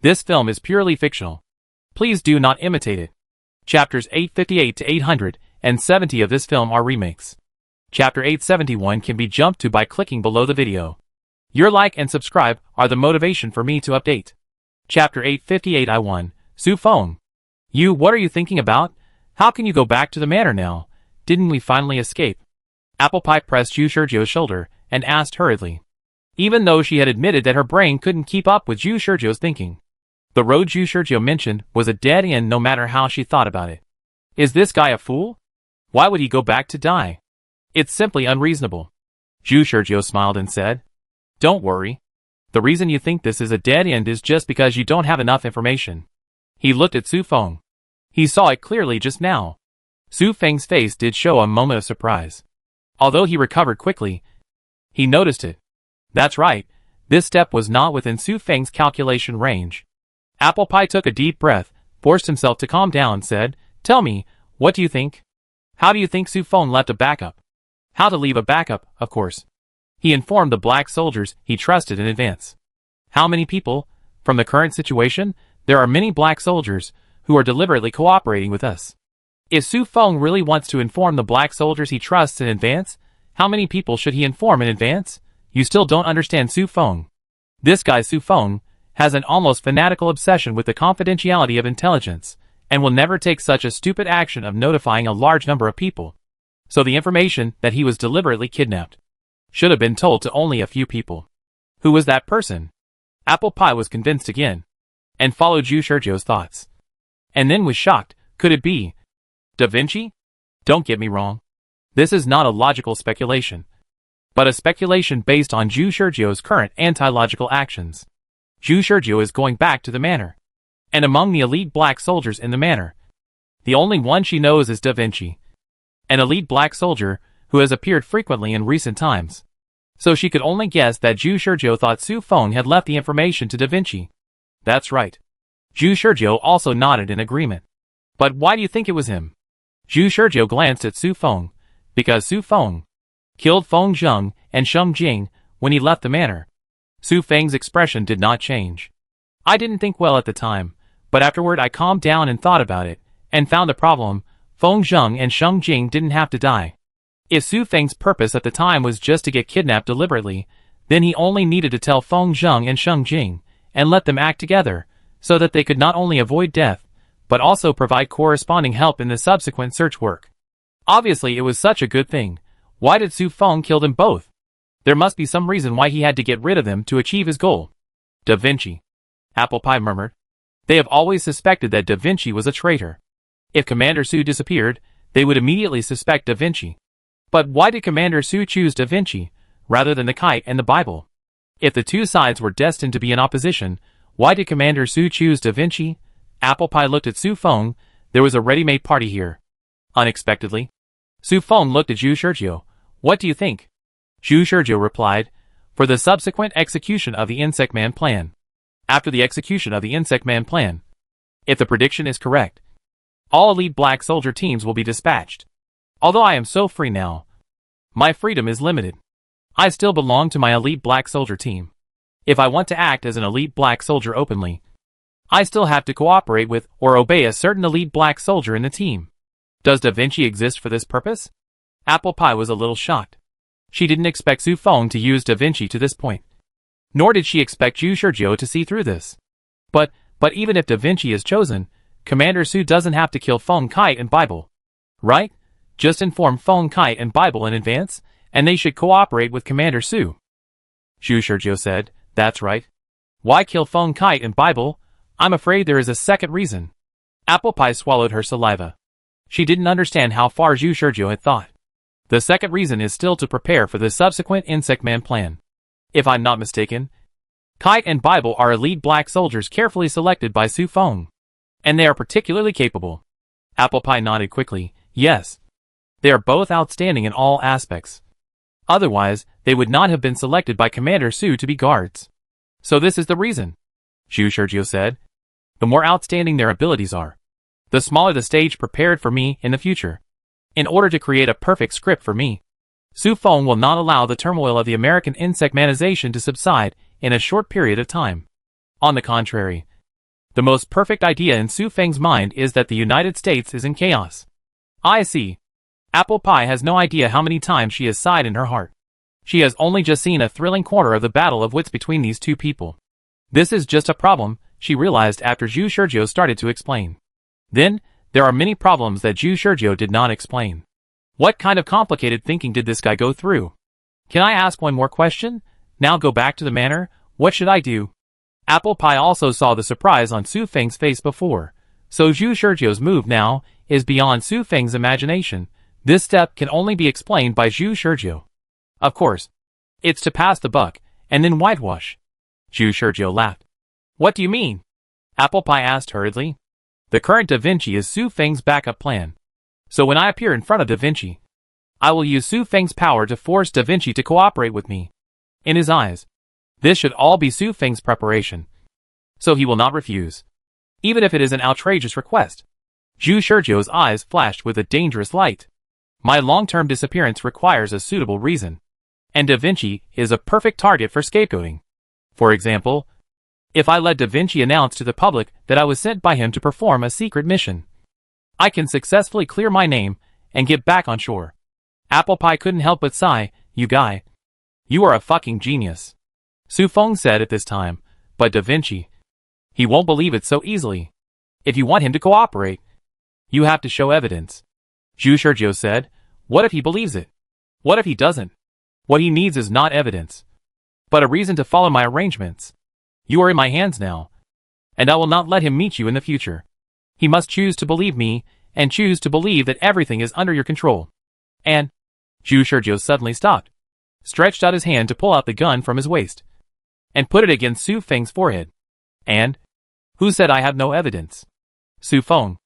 This film is purely fictional. Please do not imitate it. Chapters 858 to 870 of this film are remakes. Chapter 871 can be jumped to by clicking below the video. Your like and subscribe are the motivation for me to update. Chapter 858 I1, Su Feng. You, what are you thinking about? How can you go back to the manor now? Didn't we finally escape? Apple Pie pressed Zhu Shizhou's shoulder and asked hurriedly. Even though she had admitted that her brain couldn't keep up with Zhu Shizhou's thinking. The road Zhu Shizhou mentioned was a dead end no matter how she thought about it. Is this guy a fool? Why would he go back to die? It's simply unreasonable. Zhu Shizhou smiled and said, Don't worry. The reason you think this is a dead end is just because you don't have enough information. He looked at Su Feng. He saw it clearly just now. Su Feng's face did show a moment of surprise. Although he recovered quickly, he noticed it. That's right, this step was not within Su Feng's calculation range. Apple Pie took a deep breath, forced himself to calm down and said, Tell me, what do you think? How do you think Su Feng left a backup? How to leave a backup, of course. He informed the black soldiers he trusted in advance. How many people? From the current situation, there are many black soldiers who are deliberately cooperating with us. If Su Feng really wants to inform the black soldiers he trusts in advance, how many people should he inform in advance? You still don't understand Su Feng. This guy Su Feng has an almost fanatical obsession with the confidentiality of intelligence, and will never take such a stupid action of notifying a large number of people. So the information that he was deliberately kidnapped should have been told to only a few people. Who was that person? Apple Pie was convinced again, and followed Zhu Shizhou's thoughts. And then was shocked. Could it be Da Vinci? Don't get me wrong. This is not a logical speculation, but a speculation based on Zhu Shizhou's current anti-logical actions. Zhu Shizhou is going back to the manor. And among the elite black soldiers in the manor, the only one she knows is Da Vinci, an elite black soldier who has appeared frequently in recent times. So she could only guess that Zhu Shizhou thought Su Feng had left the information to Da Vinci. That's right. Zhu Shizhou also nodded in agreement. But why do you think it was him? Zhu Shizhou glanced at Su Feng, because Su Feng killed Feng Zheng and Sheng Jing when he left the manor. Su Feng's expression did not change. I didn't think well at the time, but afterward I calmed down and thought about it, and found the problem. Feng Zheng and Sheng Jing didn't have to die. If Su Feng's purpose at the time was just to get kidnapped deliberately, then he only needed to tell Feng Zheng and Sheng Jing, and let them act together, so that they could not only avoid death, but also provide corresponding help in the subsequent search work. Obviously it was such a good thing. Why did Su Feng kill them both? There must be some reason why he had to get rid of them to achieve his goal. Da Vinci. Apple Pie murmured. They have always suspected that Da Vinci was a traitor. If Commander Su disappeared, they would immediately suspect Da Vinci. But why did Commander Su choose Da Vinci, rather than the kite and the Bible? If the two sides were destined to be in opposition, why did Commander Su choose Da Vinci? Apple Pie looked at Su Feng. There was a ready-made party here. Unexpectedly, Su Feng looked at Zhu Shizhou. What do you think? Zhu Shizhou replied, For the subsequent execution of the Insect Man plan. After the execution of the Insect Man plan, if the prediction is correct, all elite black soldier teams will be dispatched. Although I am so free now, my freedom is limited. I still belong to my elite black soldier team. If I want to act as an elite black soldier openly, I still have to cooperate with or obey a certain elite black soldier in the team. Does Da Vinci exist for this purpose? Apple Pie was a little shocked. She didn't expect Su Feng to use Da Vinci to this point. Nor did she expect Zhu Shizhou to see through this. But even if Da Vinci is chosen, Commander Su doesn't have to kill Feng Kite and Bible. Right? Just inform Feng Kite and Bible in advance, and they should cooperate with Commander Su. Zhu Shizhou said, That's right. Why kill Feng Kite and Bible? I'm afraid there is a second reason. Apple Pie swallowed her saliva. She didn't understand how far Zhu Shizhou had thought. The second reason is still to prepare for the subsequent Insect Man plan. If I'm not mistaken, Kite and Bible are elite black soldiers carefully selected by Su Feng. And they are particularly capable. Apple Pie nodded quickly. Yes. They are both outstanding in all aspects. Otherwise, they would not have been selected by Commander Su to be guards. So this is the reason, Zhu Shizhou said. The more outstanding their abilities are, the smaller the stage prepared for me in the future. In order to create a perfect script for me, Su Feng will not allow the turmoil of the American insect manization to subside in a short period of time. On the contrary, The most perfect idea in Su Feng's mind is that the United States is in chaos. I see. Apple Pie has no idea how many times she has sighed in her heart. She has only just seen a thrilling corner of the battle of wits between these two people. This is just a problem, she realized after Zhu Shizhou started to explain. Then, there are many problems that Zhu Shizhou did not explain. What kind of complicated thinking did this guy go through? Can I ask one more question? Now go back to the manor, what should I do? Apple Pie also saw the surprise on Su Feng's face before, so Zhu Shizhou's move now is beyond Su Feng's imagination. This step can only be explained by Zhu Shizhou. Of course. It's to pass the buck, and then whitewash. Zhu Shizhou laughed. What do you mean? Apple Pie asked hurriedly. The current Da Vinci is Su Feng's backup plan. So when I appear in front of Da Vinci, I will use Su Feng's power to force Da Vinci to cooperate with me. In his eyes, this should all be Su Feng's preparation. So he will not refuse. Even if it is an outrageous request. Zhu Shizhou's eyes flashed with a dangerous light. My long-term disappearance requires a suitable reason. And Da Vinci is a perfect target for scapegoating. For example, if I let Da Vinci announce to the public that I was sent by him to perform a secret mission, I can successfully clear my name and get back on shore. Apple Pie couldn't help but sigh. You guy. You are a fucking genius. Su Feng said at this time, but Da Vinci, he won't believe it so easily. If you want him to cooperate, you have to show evidence. Zhu Shizhou said, what if he believes it? What if he doesn't? What he needs is not evidence, but a reason to follow my arrangements. You are in my hands now, and I will not let him meet you in the future. He must choose to believe me, and choose to believe that everything is under your control. And Zhu Shizhou suddenly stopped, stretched out his hand to pull out the gun from his waist, and put it against Su Feng's forehead. And? Who said I have no evidence? Su Feng.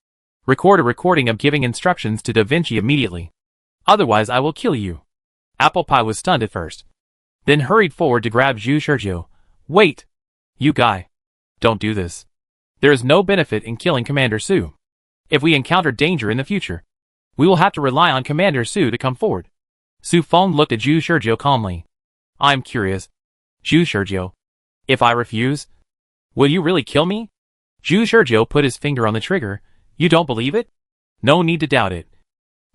Record a recording of giving instructions to Da Vinci immediately. Otherwise I will kill you. Apple Pie was stunned at first, then hurried forward to grab Zhu Shizhou. Wait! You guy. Don't do this. There is no benefit in killing Commander Su. If we encounter danger in the future, we will have to rely on Commander Su to come forward. Su Feng looked at Zhu Shizhou calmly. I'm curious. Zhu Shizhou. If I refuse, will you really kill me? Zhu Shizhou put his finger on the trigger. You don't believe it? No need to doubt it.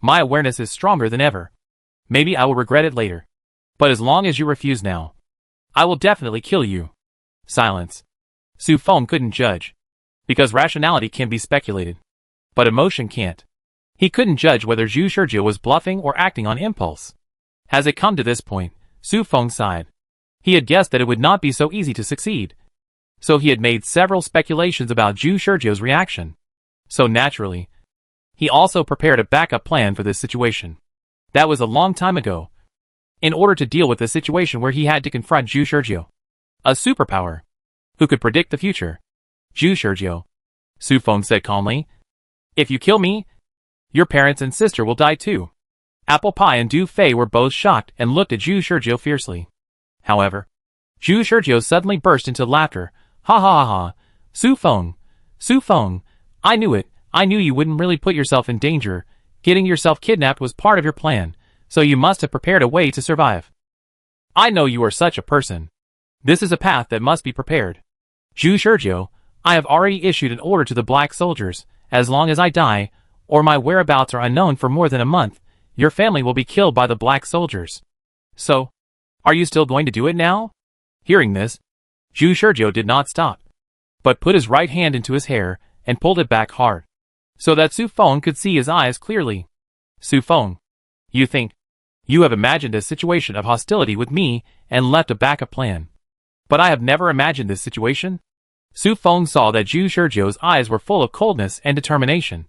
My awareness is stronger than ever. Maybe I will regret it later. But as long as you refuse now, I will definitely kill you. Silence. Su Feng couldn't judge. Because rationality can be speculated. But emotion can't. He couldn't judge whether Zhu Shizhou was bluffing or acting on impulse. Has it come to this point? Su Feng sighed. He had guessed that it would not be so easy to succeed. So he had made several speculations about Zhu Shizhou's reaction. So naturally, he also prepared a backup plan for this situation. That was a long time ago. In order to deal with the situation where he had to confront Zhu Shizhou, a superpower, who could predict the future. Zhu Shizhou, Su Feng said calmly. If you kill me, your parents and sister will die too. Apple Pie and Du Fei were both shocked and looked at Zhu Shizhou fiercely. However, Zhu Shizhou suddenly burst into laughter. Ha ha ha ha. Su Feng, I knew it. I knew you wouldn't really put yourself in danger. Getting yourself kidnapped was part of your plan, so you must have prepared a way to survive. I know you are such a person. This is a path that must be prepared. Zhu Shizhou, I have already issued an order to the black soldiers. As long as I die, or my whereabouts are unknown for more than a month, your family will be killed by the black soldiers. So, are you still going to do it now? Hearing this, Zhu Shizhou did not stop, but put his right hand into his hair and pulled it back hard, so that Su Feng could see his eyes clearly. Su Feng, you think you have imagined a situation of hostility with me and left a backup plan. But I have never imagined this situation. Su Feng saw that Zhu Shizhou's eyes were full of coldness and determination,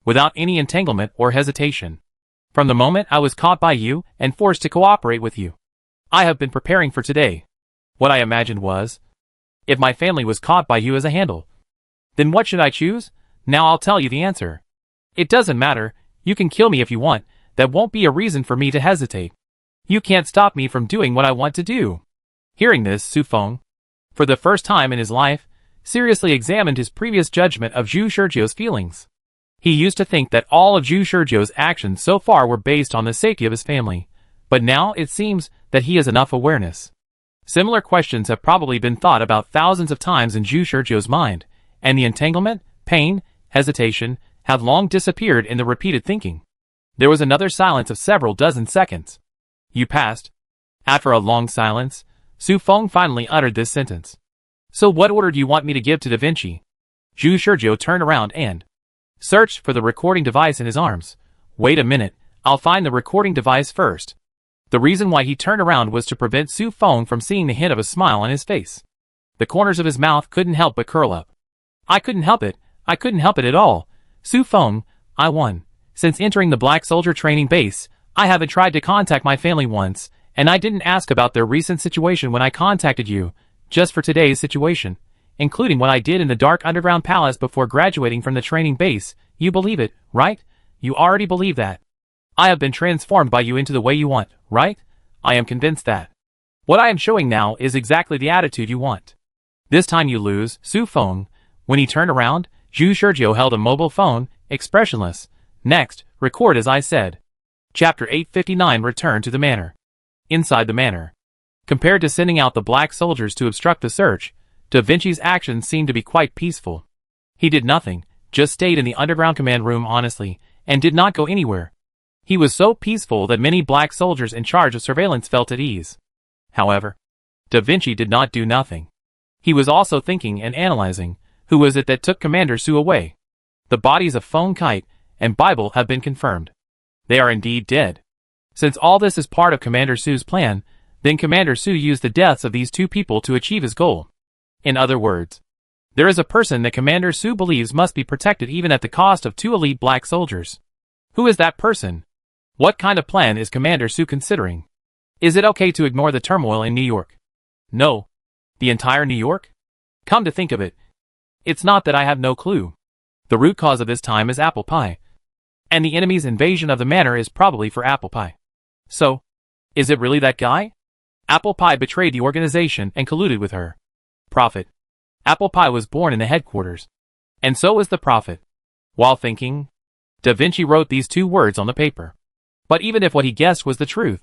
without any entanglement or hesitation. From the moment I was caught by you and forced to cooperate with you, I have been preparing for today. What I imagined was, if my family was caught by you as a handle, then what should I choose? Now I'll tell you the answer. It doesn't matter, you can kill me if you want, that won't be a reason for me to hesitate. You can't stop me from doing what I want to do. Hearing this, Su Feng, for the first time in his life, seriously examined his previous judgment of Zhu Shizhou's feelings. He used to think that all of Zhu Shizhou's actions so far were based on the safety of his family, but now it seems that he has enough awareness. Similar questions have probably been thought about thousands of times in Zhu Shizhou's mind, and the entanglement, pain, hesitation, had long disappeared in the repeated thinking. There was another silence of several dozen seconds. You passed. After a long silence, Su Feng finally uttered this sentence. So what order do you want me to give to Da Vinci? Zhu Shizhou turned around and searched for the recording device in his arms. Wait a minute, I'll find the recording device first. The reason why he turned around was to prevent Su Feng from seeing the hint of a smile on his face. The corners of his mouth couldn't help but curl up. I couldn't help it at all. Su Feng, I won. Since entering the Black Soldier training base, I haven't tried to contact my family once, and I didn't ask about their recent situation when I contacted you, just for today's situation, including what I did in the dark underground palace before graduating from the training base. You believe it, right? You already believe that. I have been transformed by you into the way you want, right? I am convinced that what I am showing now is exactly the attitude you want. This time you lose, Su Feng. When he turned around, Zhu Shizhou held a mobile phone, expressionless. Next, record as I said. Chapter 859 Return to the Manor. Inside the manor. Compared to sending out the black soldiers to obstruct the search, Da Vinci's actions seemed to be quite peaceful. He did nothing, just stayed in the underground command room honestly, and did not go anywhere. He was so peaceful that many black soldiers in charge of surveillance felt at ease. However, Da Vinci did not do nothing. He was also thinking and analyzing, who was it that took Commander Su away? The bodies of Feng Kite and Bible have been confirmed. They are indeed dead. Since all this is part of Commander Su's plan, then Commander Su used the deaths of these two people to achieve his goal. In other words, there is a person that Commander Su believes must be protected even at the cost of 2 elite black soldiers. Who is that person? What kind of plan is Commander Su considering? Is it okay to ignore the turmoil in New York? No. The entire New York? Come to think of it, it's not that I have no clue. The root cause of this time is apple pie. And the enemy's invasion of the manor is probably for apple pie. So, is it really that guy? Apple Pie betrayed the organization and colluded with her. Prophet. Apple Pie was born in the headquarters. And so was the prophet. While thinking, Da Vinci wrote these 2 words on the paper. But even if what he guessed was the truth,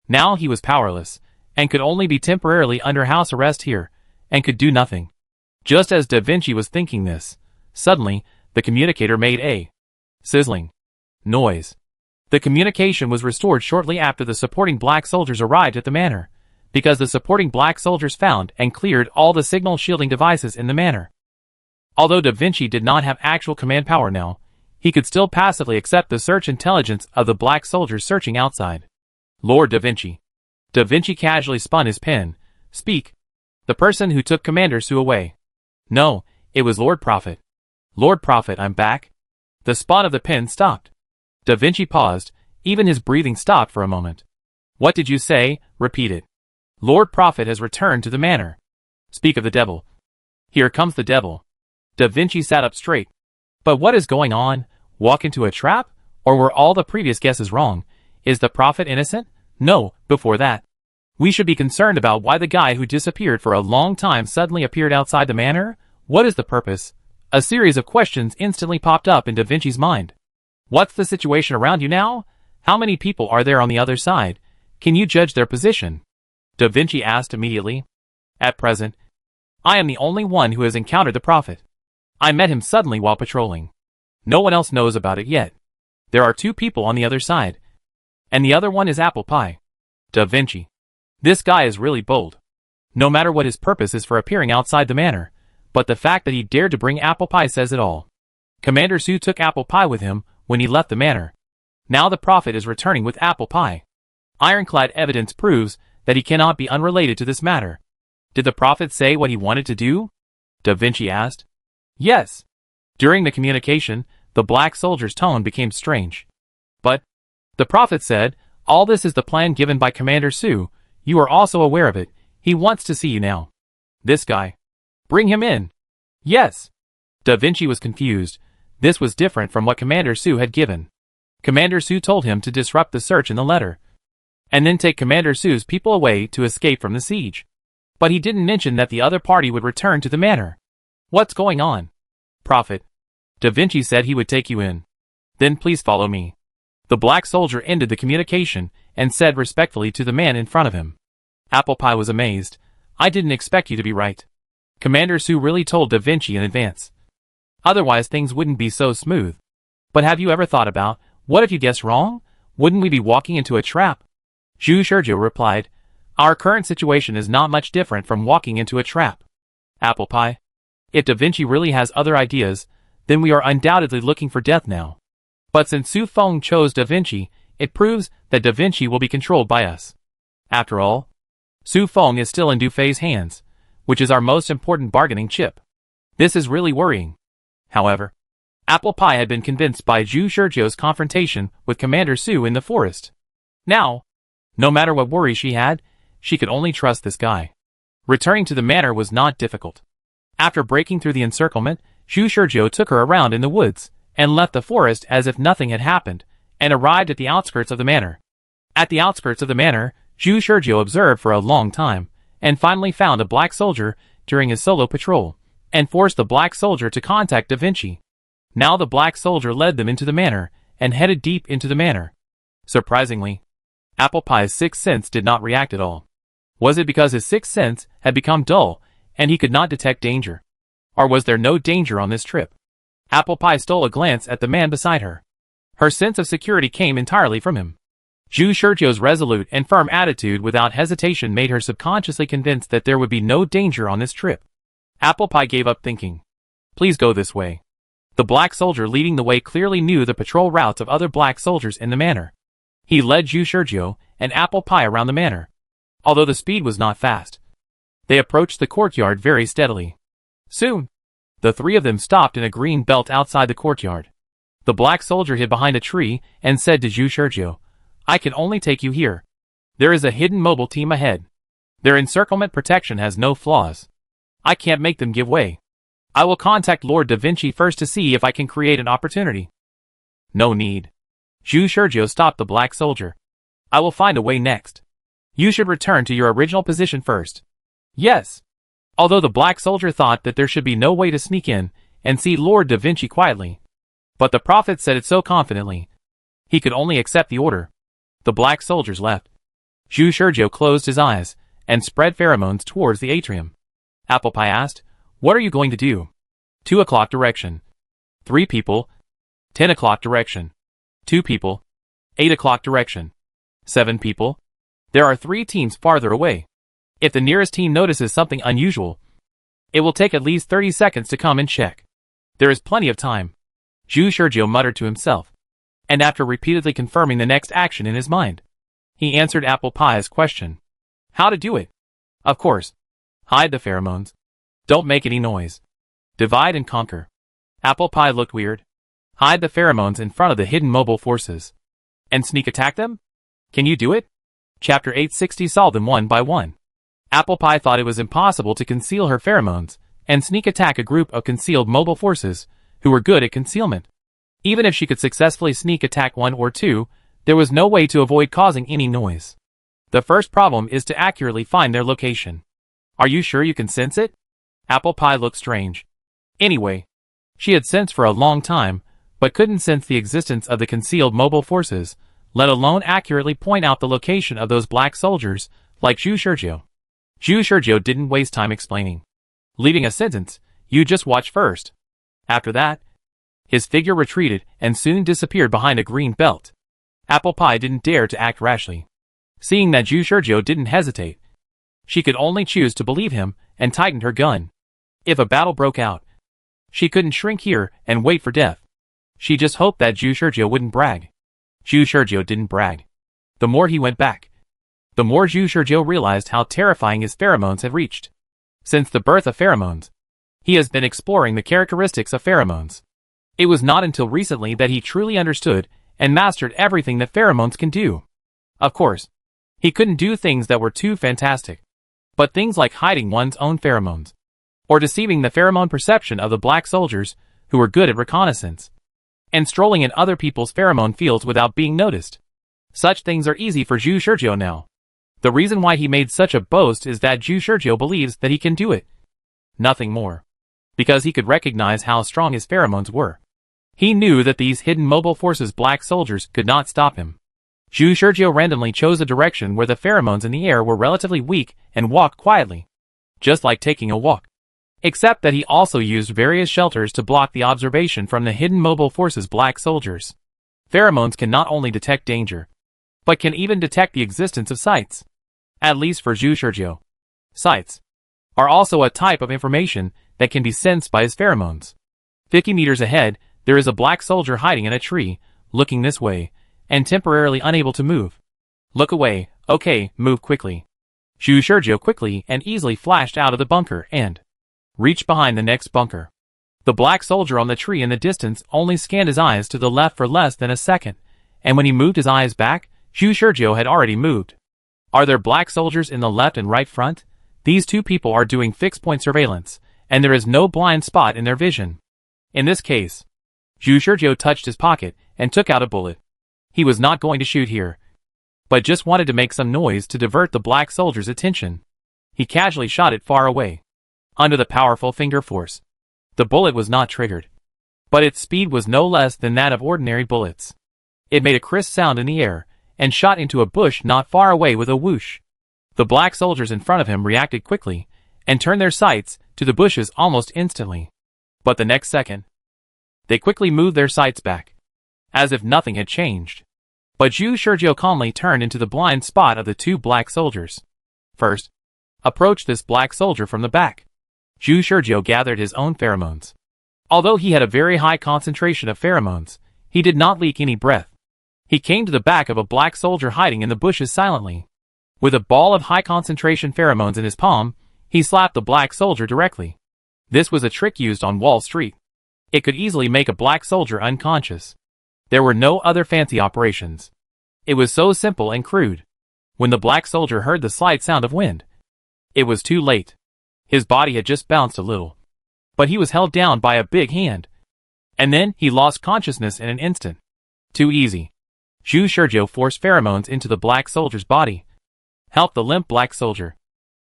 now he was powerless, and could only be temporarily under house arrest here, and could do nothing. Just as Da Vinci was thinking this, suddenly, the communicator made a sizzling noise. The communication was restored shortly after the supporting black soldiers arrived at the manor, because the supporting black soldiers found and cleared all the signal shielding devices in the manor. Although Da Vinci did not have actual command power now, he could still passively accept the search intelligence of the black soldiers searching outside. Lord Da Vinci. Da Vinci casually spun his pen. Speak. The person who took Commander Su away. No, it was Lord Prophet. Lord Prophet, I'm back. The spun of the pen stopped. Da Vinci paused, even his breathing stopped for a moment. What did you say? Repeat it. Lord Prophet has returned to the manor. Speak of the devil. Here comes the devil. Da Vinci sat up straight. But what is going on? Walk into a trap? Or were all the previous guesses wrong? Is the prophet innocent? No, before that. We should be concerned about why the guy who disappeared for a long time suddenly appeared outside the manor? What is the purpose? A series of questions instantly popped up in Da Vinci's mind. What's the situation around you now? How many people are there on the other side? Can you judge their position? Da Vinci asked immediately. At present, I am the only one who has encountered the prophet. I met him suddenly while patrolling. No one else knows about it yet. There are 2 people on the other side. And the other one is Apple Pie. Da Vinci. This guy is really bold. No matter what his purpose is for appearing outside the manor, but the fact that he dared to bring Apple Pie says it all. Commander Su took Apple Pie with him when he left the manor. Now the prophet is returning with Apple Pie. Ironclad evidence proves that he cannot be unrelated to this matter. Did the prophet say what he wanted to do? Da Vinci asked. Yes. During the communication, the black soldier's tone became strange. But the prophet said, all this is the plan given by Commander Su. You are also aware of it. He wants to see you now. This guy. Bring him in. Yes. Da Vinci was confused. This was different from what Commander Su had given. Commander Su told him to disrupt the search in the letter, and then take Commander Su's people away to escape from the siege. But he didn't mention that the other party would return to the manor. What's going on? Prophet. Da Vinci said he would take you in. Then please follow me. The black soldier ended the communication and said respectfully to the man in front of him. Apple Pie was amazed. I didn't expect you to be right. Commander Su really told Da Vinci in advance. Otherwise things wouldn't be so smooth. But have you ever thought about, what if you guess wrong? Wouldn't we be walking into a trap? Zhu Shizhou replied, our current situation is not much different from walking into a trap. Apple pie. If Da Vinci really has other ideas, then we are undoubtedly looking for death now. But since Su Feng chose Da Vinci, it proves that Da Vinci will be controlled by us. After all, Su Feng is still in Du Fei's hands, which is our most important bargaining chip. This is really worrying. However, Apple Pie had been convinced by Zhu Shizhou's confrontation with Commander Su in the forest. Now, no matter what worries she had, she could only trust this guy. Returning to the manor was not difficult. After breaking through the encirclement, Zhu Shizhou took her around in the woods, and left the forest as if nothing had happened, and arrived at the outskirts of the manor. At the outskirts of the manor, Zhu Shizhou observed for a long time, and finally found a black soldier during his solo patrol, and forced the black soldier to contact Da Vinci. Now the black soldier led them into the manor, and headed deep into the manor. Surprisingly, Apple Pie's sixth sense did not react at all. Was it because his sixth sense had become dull, and he could not detect danger? Or was there no danger on this trip? Apple Pie stole a glance at the man beside her. Her sense of security came entirely from him. Zhu Shizhou's resolute and firm attitude without hesitation made her subconsciously convinced that there would be no danger on this trip. Apple Pie gave up thinking. Please go this way. The black soldier leading the way clearly knew the patrol routes of other black soldiers in the manor. He led Zhu Shizhou and Apple Pie around the manor. Although the speed was not fast, they approached the courtyard very steadily. Soon, the three of them stopped in a green belt outside the courtyard. The black soldier hid behind a tree and said to Zhu Shizhou, I can only take you here. There is a hidden mobile team ahead. Their encirclement protection has no flaws. I can't make them give way. I will contact Lord Da Vinci first to see if I can create an opportunity. No need. Zhu Shizhou stopped the black soldier. I will find a way next. You should return to your original position first. Yes. Although the black soldier thought that there should be no way to sneak in and see Lord Da Vinci quietly. But the prophet said it so confidently. He could only accept the order. The black soldiers left. Zhu Shizhou closed his eyes and spread pheromones towards the atrium. Apple Pie asked, what are you going to do? 2 o'clock direction. 3 people. 10 o'clock direction. 2 people. 8 o'clock direction. 7 people. There are 3 teams farther away. If the nearest team notices something unusual, it will take at least 30 seconds to come and check. There is plenty of time. Zhu Shizhou muttered to himself. And after repeatedly confirming the next action in his mind, he answered Apple Pie's question. How to do it? Of course. Hide the pheromones. Don't make any noise. Divide and conquer. Apple Pie looked weird. Hide the pheromones in front of the hidden mobile forces. And sneak attack them? Can you do it? Chapter 860 solved them one by one. Apple Pie thought it was impossible to conceal her pheromones and sneak attack a group of concealed mobile forces who were good at concealment. Even if she could successfully sneak attack 1 or 2, there was no way to avoid causing any noise. The first problem is to accurately find their location. Are you sure you can sense it? Apple Pie looked strange. Anyway, she had sensed for a long time, but couldn't sense the existence of the concealed mobile forces, let alone accurately point out the location of those black soldiers, like Zhu Shizhou. Zhu Shizhou didn't waste time explaining. Leaving a sentence, you just watch first. After that, his figure retreated and soon disappeared behind a green belt. Apple Pie didn't dare to act rashly. Seeing that Zhu Shizhou didn't hesitate, she could only choose to believe him and tightened her gun. If a battle broke out, she couldn't shrink here and wait for death. She just hoped that Zhu Shizhou wouldn't brag. Zhu Shizhou didn't brag. The more he went back, the more Zhu Shizhou realized how terrifying his pheromones had reached. Since the birth of pheromones, he has been exploring the characteristics of pheromones. It was not until recently that he truly understood and mastered everything that pheromones can do. Of course, he couldn't do things that were too fantastic, but things like hiding one's own pheromones, or deceiving the pheromone perception of the black soldiers who were good at reconnaissance, and strolling in other people's pheromone fields without being noticed. Such things are easy for Zhu Shizhou now. The reason why he made such a boast is that Zhu Shizhou believes that he can do it. Nothing more. Because he could recognize how strong his pheromones were. He knew that these hidden mobile forces black soldiers could not stop him. Zhu Shizhou randomly chose a direction where the pheromones in the air were relatively weak and walked quietly. Just like taking a walk. Except that he also used various shelters to block the observation from the hidden mobile force's black soldiers. Pheromones can not only detect danger, but can even detect the existence of sights. At least for Zhu Shizhou. Sights are also a type of information that can be sensed by his pheromones. 50 meters ahead, there is a black soldier hiding in a tree, looking this way, and temporarily unable to move. Look away, okay, move quickly. Zhu Shizhou quickly and easily flashed out of the bunker and reached behind the next bunker. The black soldier on the tree in the distance only scanned his eyes to the left for less than a second, and when he moved his eyes back, Zhu Shizhou had already moved. Are there black soldiers in the left and right front? These two people are doing fixed-point surveillance, and there is no blind spot in their vision. In this case, Zhu Shizhou touched his pocket and took out a bullet. He was not going to shoot here, but just wanted to make some noise to divert the black soldier's attention. He casually shot it far away. Under the powerful finger force, the bullet was not triggered, but its speed was no less than that of ordinary bullets. It made a crisp sound in the air, and shot into a bush not far away with a whoosh. The black soldiers in front of him reacted quickly, and turned their sights to the bushes almost instantly. But the next second, they quickly moved their sights back, as if nothing had changed. But Zhu Shizhou calmly turned into the blind spot of the two black soldiers. First, approached this black soldier from the back. Zhu Shizhou gathered his own pheromones. Although he had a very high concentration of pheromones, he did not leak any breath. He came to the back of a black soldier hiding in the bushes silently. With a ball of high-concentration pheromones in his palm, he slapped the black soldier directly. This was a trick used on Wall Street. It could easily make a black soldier unconscious. There were no other fancy operations. It was so simple and crude. When the black soldier heard the slight sound of wind, it was too late. His body had just bounced a little, but he was held down by a big hand. And then he lost consciousness in an instant. Too easy. Zhu Shizhou forced pheromones into the black soldier's body, helped the limp black soldier,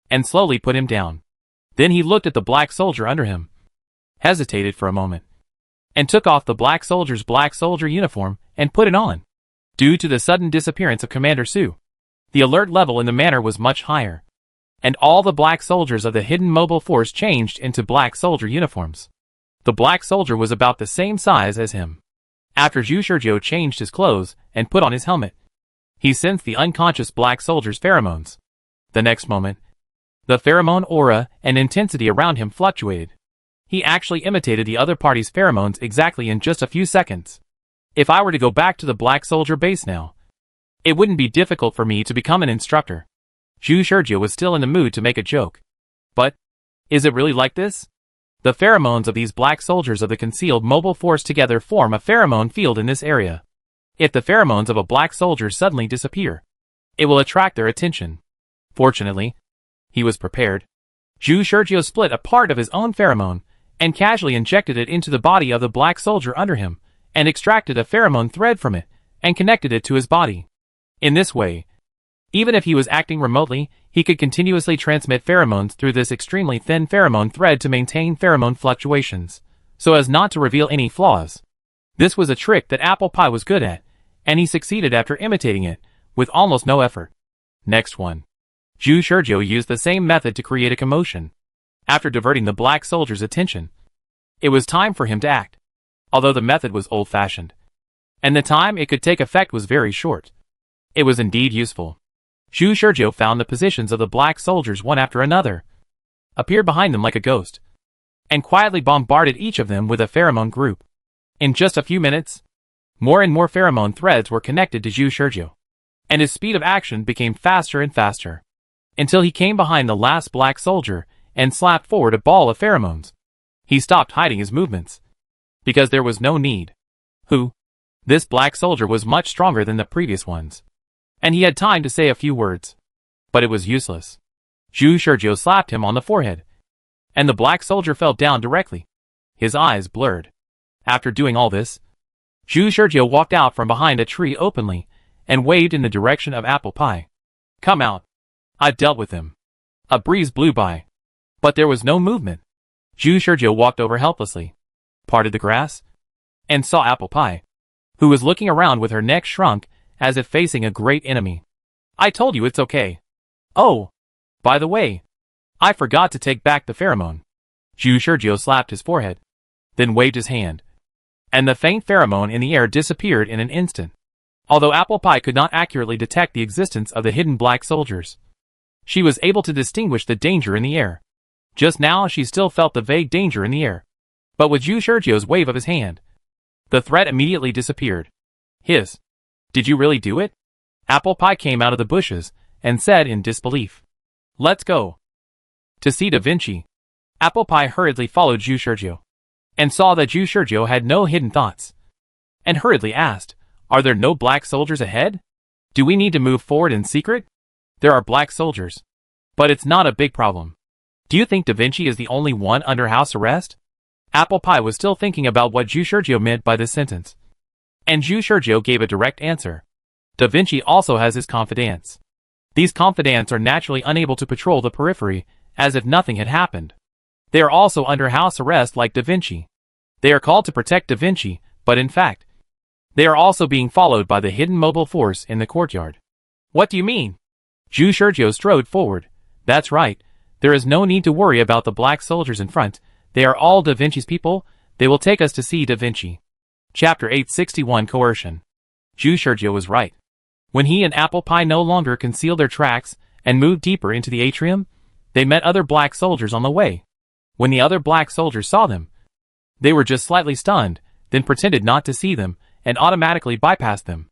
and slowly put him down. Then he looked at the black soldier under him, hesitated for a moment, and took off the black soldier's black soldier uniform and put it on. Due to the sudden disappearance of Commander Su, the alert level in the manor was much higher, and all the black soldiers of the hidden mobile force changed into black soldier uniforms. The black soldier was about the same size as him. After Zhu Shizhou changed his clothes and put on his helmet, he sensed the unconscious black soldier's pheromones. The next moment, the pheromone aura and intensity around him fluctuated. He actually imitated the other party's pheromones exactly in just a few seconds. If I were to go back to the black soldier base now, it wouldn't be difficult for me to become an instructor. Zhu Shizhou was still in the mood to make a joke. But, is it really like this? The pheromones of these black soldiers of the concealed mobile force together form a pheromone field in this area. If the pheromones of a black soldier suddenly disappear, it will attract their attention. Fortunately, he was prepared. Zhu Shizhou split a part of his own pheromone, and casually injected it into the body of the black soldier under him, and extracted a pheromone thread from it, and connected it to his body. In this way, even if he was acting remotely, he could continuously transmit pheromones through this extremely thin pheromone thread to maintain pheromone fluctuations, so as not to reveal any flaws. This was a trick that Apple Pie was good at, and he succeeded after imitating it, with almost no effort. Next one. Zhu Shizhou used the same method to create a commotion. After diverting the black soldier's attention, it was time for him to act. Although the method was old-fashioned, and the time it could take effect was very short, it was indeed useful. Zhu Shizhou found the positions of the black soldiers one after another, appeared behind them like a ghost, and quietly bombarded each of them with a pheromone group. In just a few minutes, more and more pheromone threads were connected to Zhu Shizhou, and his speed of action became faster and faster, until he came behind the last black soldier and slapped forward a ball of pheromones. He stopped hiding his movements, because there was no need. This black soldier was much stronger than the previous ones, and he had time to say a few words. But it was useless. Zhu Shizhou slapped him on the forehead, and the black soldier fell down directly, his eyes blurred. After doing all this, Zhu Shizhou walked out from behind a tree openly, and waved in the direction of Apple Pie. Come out. I've dealt with him. A breeze blew by, but there was no movement. Zhu Shizhou walked over helplessly, parted the grass, and saw Apple Pie, who was looking around with her neck shrunk, as if facing a great enemy. I told you it's okay. Oh, by the way, I forgot to take back the pheromone. Zhu Shizhou slapped his forehead, then waved his hand, and the faint pheromone in the air disappeared in an instant. Although Apple Pie could not accurately detect the existence of the hidden black soldiers, she was able to distinguish the danger in the air. Just now she still felt the vague danger in the air. But with Zhu Shizhou's wave of his hand, the threat immediately disappeared. Hiss. Did you really do it? Apple Pie came out of the bushes and said in disbelief. Let's go. To see Da Vinci. Apple Pie hurriedly followed Zhu Shizhou and saw that Zhu Shizhou had no hidden thoughts, and hurriedly asked, Are there no black soldiers ahead? Do we need to move forward in secret? There are black soldiers, but it's not a big problem. Do you think Da Vinci is the only one under house arrest? Apple Pie was still thinking about what Zhu Shizhou meant by this sentence, and Zhu Shizhou gave a direct answer. Da Vinci also has his confidants. These confidants are naturally unable to patrol the periphery, as if nothing had happened. They are also under house arrest like Da Vinci. They are called to protect Da Vinci, but in fact, they are also being followed by the hidden mobile force in the courtyard. What do you mean? Zhu Shizhou strode forward. That's right. There is no need to worry about the black soldiers in front. They are all Da Vinci's people. They will take us to see Da Vinci. Chapter 861 Coercion. Zhu Shizhou was right. When he and Apple Pie no longer concealed their tracks and moved deeper into the atrium, they met other black soldiers on the way. When the other black soldiers saw them, they were just slightly stunned, then pretended not to see them, and automatically bypassed them.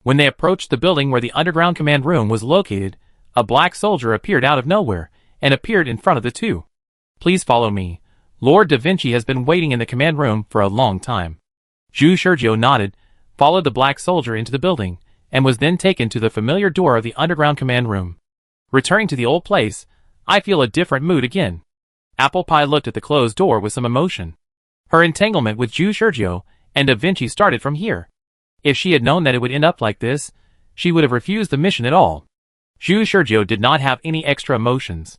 When they approached the building where the underground command room was located, a black soldier appeared out of nowhere, and appeared in front of the two. Please follow me. Lord Da Vinci has been waiting in the command room for a long time. Zhu Shizhou nodded, followed the black soldier into the building, and was then taken to the familiar door of the underground command room. Returning to the old place, I feel a different mood again. Apple Pie looked at the closed door with some emotion. Her entanglement with Zhu Shizhou and Da Vinci started from here. If she had known that it would end up like this, she would have refused the mission at all. Zhu Shizhou did not have any extra emotions.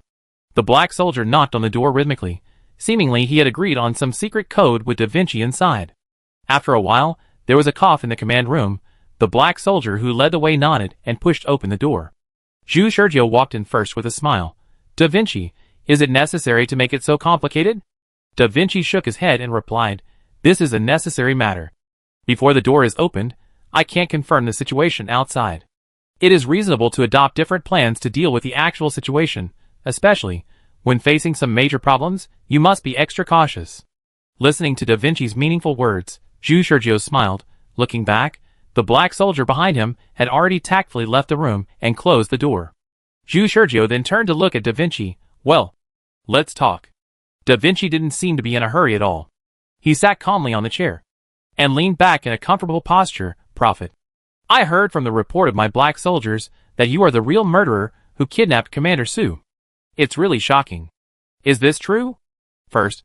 The black soldier knocked on the door rhythmically. Seemingly he had agreed on some secret code with Da Vinci inside. After a while, there was a cough in the command room. The black soldier who led the way nodded and pushed open the door. Zhu Shizhou walked in first with a smile. Da Vinci, is it necessary to make it so complicated? Da Vinci shook his head and replied, This is a necessary matter. Before the door is opened, I can't confirm the situation outside. It is reasonable to adopt different plans to deal with the actual situation, especially when facing some major problems. You must be extra cautious. Listening to Da Vinci's meaningful words, Zhu Shizhou smiled. Looking back, the black soldier behind him had already tactfully left the room and closed the door. Zhu Shizhou then turned to look at Da Vinci. Well, let's talk. Da Vinci didn't seem to be in a hurry at all. He sat calmly on the chair and leaned back in a comfortable posture. Prophet, I heard from the report of my black soldiers that you are the real murderer who kidnapped Commander Su. It's really shocking. Is this true? First,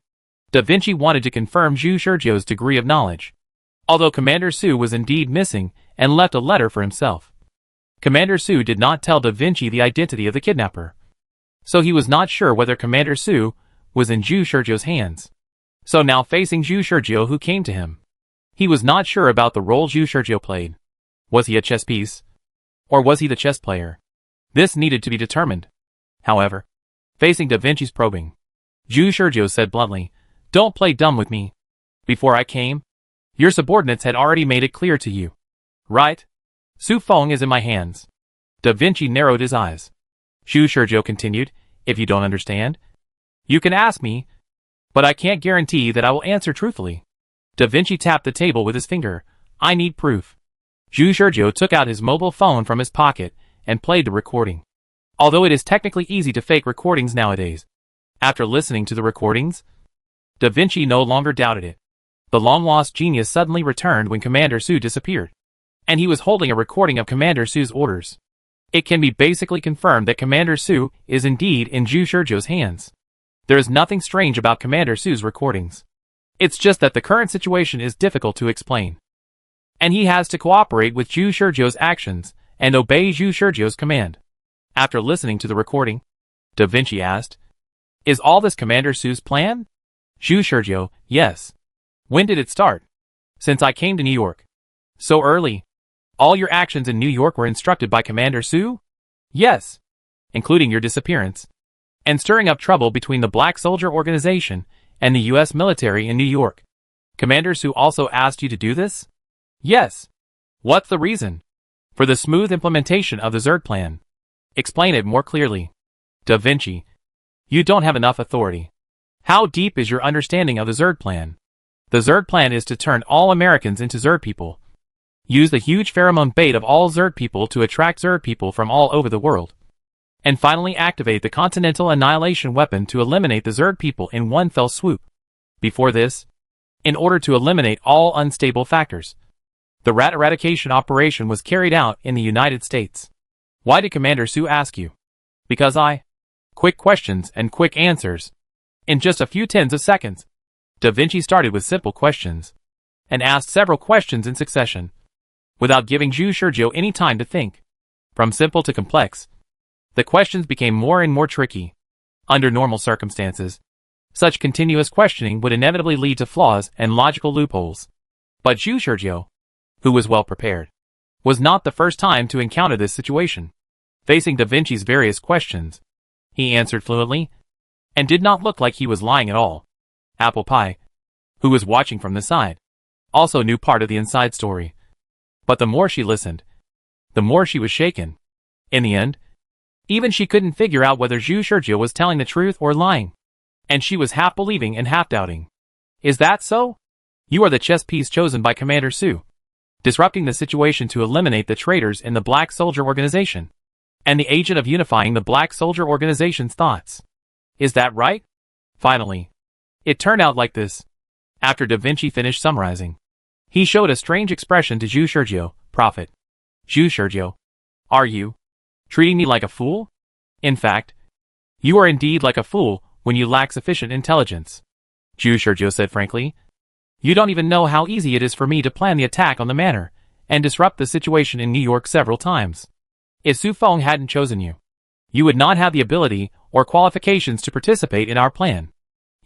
Da Vinci wanted to confirm Zhu Shizhou's degree of knowledge. Although Commander Su was indeed missing and left a letter for himself, Commander Su did not tell Da Vinci the identity of the kidnapper. So he was not sure whether Commander Su was in Zhu Shizhou's hands. So now facing Zhu Shizhou who came to him, he was not sure about the role Zhu Shizhou played. Was he a chess piece? Or was he the chess player? This needed to be determined. However, facing Da Vinci's probing, Zhu Shizhou said bluntly, Don't play dumb with me. Before I came, your subordinates had already made it clear to you. Right? Su Feng is in my hands. Da Vinci narrowed his eyes. Zhu Shizhou continued, If you don't understand, you can ask me, but I can't guarantee that I will answer truthfully. Da Vinci tapped the table with his finger. I need proof. Zhu Shizhou took out his mobile phone from his pocket and played the recording. Although it is technically easy to fake recordings nowadays, after listening to the recordings, Da Vinci no longer doubted it. The long-lost genius suddenly returned when Commander Su disappeared, and he was holding a recording of Commander Su's orders. It can be basically confirmed that Commander Su is indeed in Zhu Shizhou's hands. There is nothing strange about Commander Su's recordings. It's just that the current situation is difficult to explain, and he has to cooperate with Zhu Shizhou's actions and obey Zhu Shizhou's command. After listening to the recording, Da Vinci asked, Is all this Commander Su's plan? Zhu Shizhou, yes. When did it start? Since I came to New York. So early? All your actions in New York were instructed by Commander Su? Yes. Including your disappearance and stirring up trouble between the Black Soldier organization and the US military in New York. Commander Sue also asked you to do this? Yes. What's the reason? For the smooth implementation of the Zerg plan. Explain it more clearly. Da Vinci. You don't have enough authority. How deep is your understanding of the Zerg plan? The Zerg plan is to turn all Americans into Zerg people. Use the huge pheromone bait of all Zerg people to attract Zerg people from all over the world. And finally activate the Continental Annihilation weapon to eliminate the Zerg people in one fell swoop. Before this, in order to eliminate all unstable factors, the rat eradication operation was carried out in the United States. Why did Commander Sue ask you? Because Quick questions and quick answers. In just a few tens of seconds, Da Vinci started with simple questions, and asked several questions in succession, without giving Zhu Shurjiu any time to think. From simple to complex, the questions became more and more tricky. Under normal circumstances, such continuous questioning would inevitably lead to flaws and logical loopholes. But Zhu Shurjiu, who was well prepared, was not the first time to encounter this situation. Facing Da Vinci's various questions, he answered fluently, and did not look like he was lying at all. Apple Pie, who was watching from the side, also knew part of the inside story. But the more she listened, the more she was shaken. In the end, even she couldn't figure out whether Zhu Shurjiu was telling the truth or lying. And she was half believing and half doubting. Is that so? You are the chess piece chosen by Commander Sue, disrupting the situation to eliminate the traitors in the Black Soldier Organization, and the agent of unifying the Black Soldier Organization's thoughts. Is that right? Finally, it turned out like this. After Da Vinci finished summarizing, he showed a strange expression to Zhu Shurjiu, Prophet. Zhu Shurjiu, are you treating me like a fool? In fact, you are indeed like a fool when you lack sufficient intelligence. Zhu Shurjiu said frankly. You don't even know how easy it is for me to plan the attack on the manor, and disrupt the situation in New York several times. If Su Feng hadn't chosen you, you would not have the ability or qualifications to participate in our plan.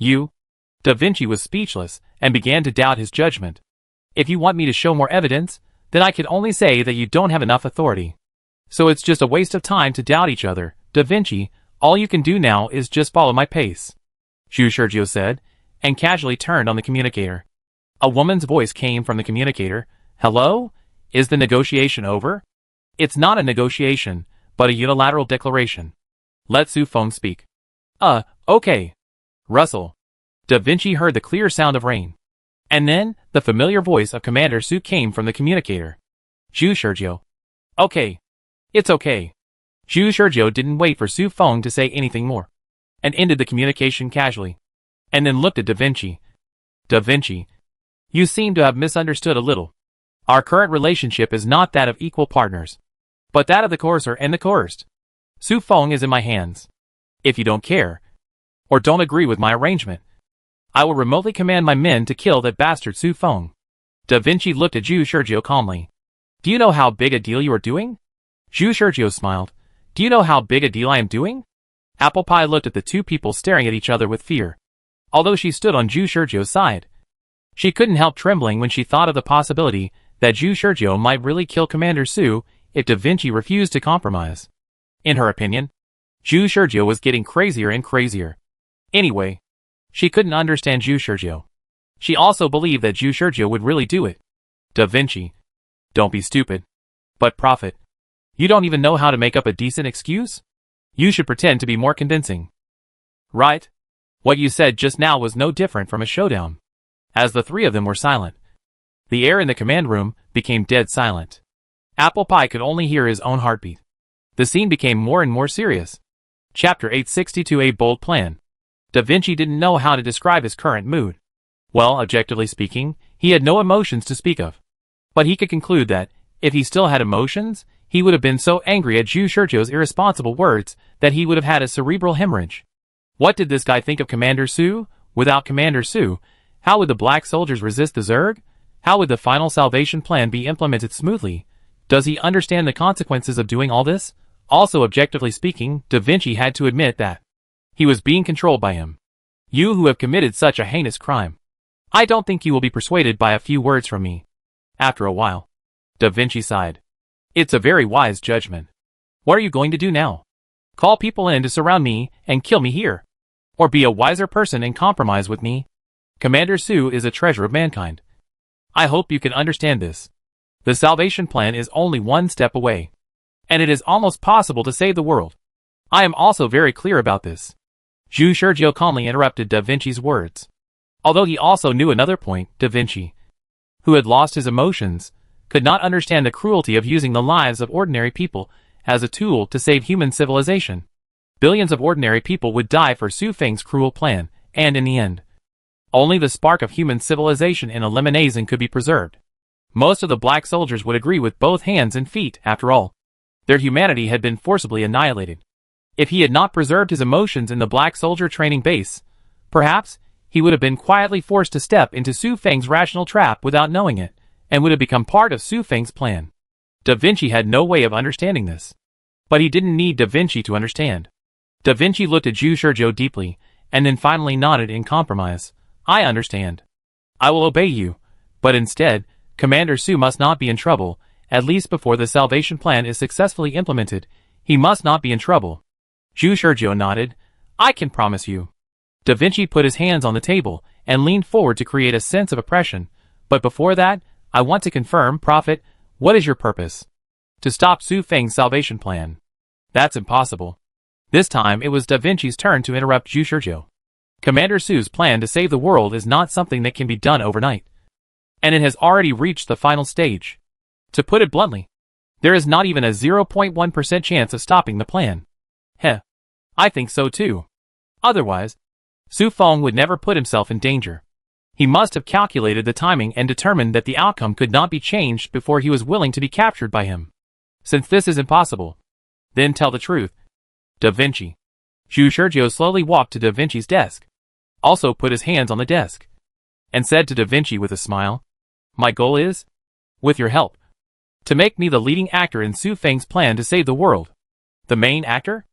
Da Vinci was speechless and began to doubt his judgment. If you want me to show more evidence, then I can only say that you don't have enough authority. So it's just a waste of time to doubt each other. Da Vinci, all you can do now is just follow my pace. Zhu Shurjiu said, and casually turned on the communicator. A woman's voice came from the communicator. Hello? Is the negotiation over? It's not a negotiation, but a unilateral declaration. Let Su Feng speak. Okay. Russell. Da Vinci heard the clear sound of rain. And then, the familiar voice of Commander Sue came from the communicator. Zhu Shurjiu. Okay. It's okay. Zhu Shurjiu didn't wait for Su Feng to say anything more, and ended the communication casually, and then looked at Da Vinci. Da Vinci, you seem to have misunderstood a little. Our current relationship is not that of equal partners, but that of the coercer and the coerced. Su Feng is in my hands. If you don't care, or don't agree with my arrangement, I will remotely command my men to kill that bastard Su Feng. Da Vinci looked at Zhu Shurjiu calmly. Do you know how big a deal you are doing? Zhu Shurjiu smiled. Do you know how big a deal I am doing? Apple Pie looked at the two people staring at each other with fear. Although she stood on Zhu Shurjiu's side, she couldn't help trembling when she thought of the possibility that Zhu Shurjiu might really kill Commander Sue if Da Vinci refused to compromise. In her opinion, Zhu Shurjiu was getting crazier and crazier. Anyway, she couldn't understand Zhu Shurjiu. She also believed that Zhu Shurjiu would really do it. Da Vinci, don't be stupid. But Prophet, you don't even know how to make up a decent excuse? You should pretend to be more convincing. Right? What you said just now was no different from a showdown. As the three of them were silent, the air in the command room became dead silent. Apple Pie could only hear his own heartbeat. The scene became more and more serious. Chapter 862, a bold plan. Da Vinci didn't know how to describe his current mood. Well, objectively speaking, he had no emotions to speak of. But he could conclude that, if he still had emotions, he would have been so angry at Zhu Shurjiu's irresponsible words that he would have had a cerebral hemorrhage. What did this guy think of Commander Sue? Without Commander Sue, how would the black soldiers resist the Zerg? How would the final salvation plan be implemented smoothly? Does he understand the consequences of doing all this? Also, objectively speaking, Da Vinci had to admit that he was being controlled by him. You who have committed such a heinous crime, I don't think you will be persuaded by a few words from me. After a while, Da Vinci sighed. It's a very wise judgment. What are you going to do now? Call people in to surround me and kill me here? or be a wiser person and compromise with me. Commander Sue is a treasure of mankind. I hope you can understand this. The salvation plan is only one step away. And it is almost possible to save the world. I am also very clear about this. Zhu Shizhou calmly interrupted Da Vinci's words. Although he also knew another point, Da Vinci, who had lost his emotions, could not understand the cruelty of using the lives of ordinary people as a tool to save human civilization. Billions of ordinary people would die for Su Feng's cruel plan, and in the end, only the spark of human civilization in elimination could be preserved. Most of the black soldiers would agree with both hands and feet, after all. Their humanity had been forcibly annihilated. If he had not preserved his emotions in the black soldier training base, perhaps he would have been quietly forced to step into Su Feng's rational trap without knowing it, and would have become part of Su Feng's plan. Da Vinci had no way of understanding this. But he didn't need Da Vinci to understand. Da Vinci looked at Zhu Shizhou deeply, and then finally nodded in compromise. I understand. I will obey you, but instead, Commander Sue must not be in trouble, at least before the salvation plan is successfully implemented. He must not be in trouble. Zhu Shizhou nodded. I can promise you. Da Vinci put his hands on the table and leaned forward to create a sense of oppression. But before that, I want to confirm, Prophet, what is your purpose? To stop Su Feng's salvation plan. That's impossible. This time it was Da Vinci's turn to interrupt Zhu Shizhou. Commander Su's plan to save the world is not something that can be done overnight. And it has already reached the final stage. To put it bluntly, there is not even a 0.1% chance of stopping the plan. Heh. I think so too. Otherwise, Su Feng would never put himself in danger. He must have calculated the timing and determined that the outcome could not be changed before he was willing to be captured by him. Since this is impossible, then tell the truth. Da Vinci. Zhu Shizhou slowly walked to Da Vinci's desk, also put his hands on the desk, and said to Da Vinci with a smile, my goal is, with your help, to make me the leading actor in Su Feng's plan to save the world. The main actor?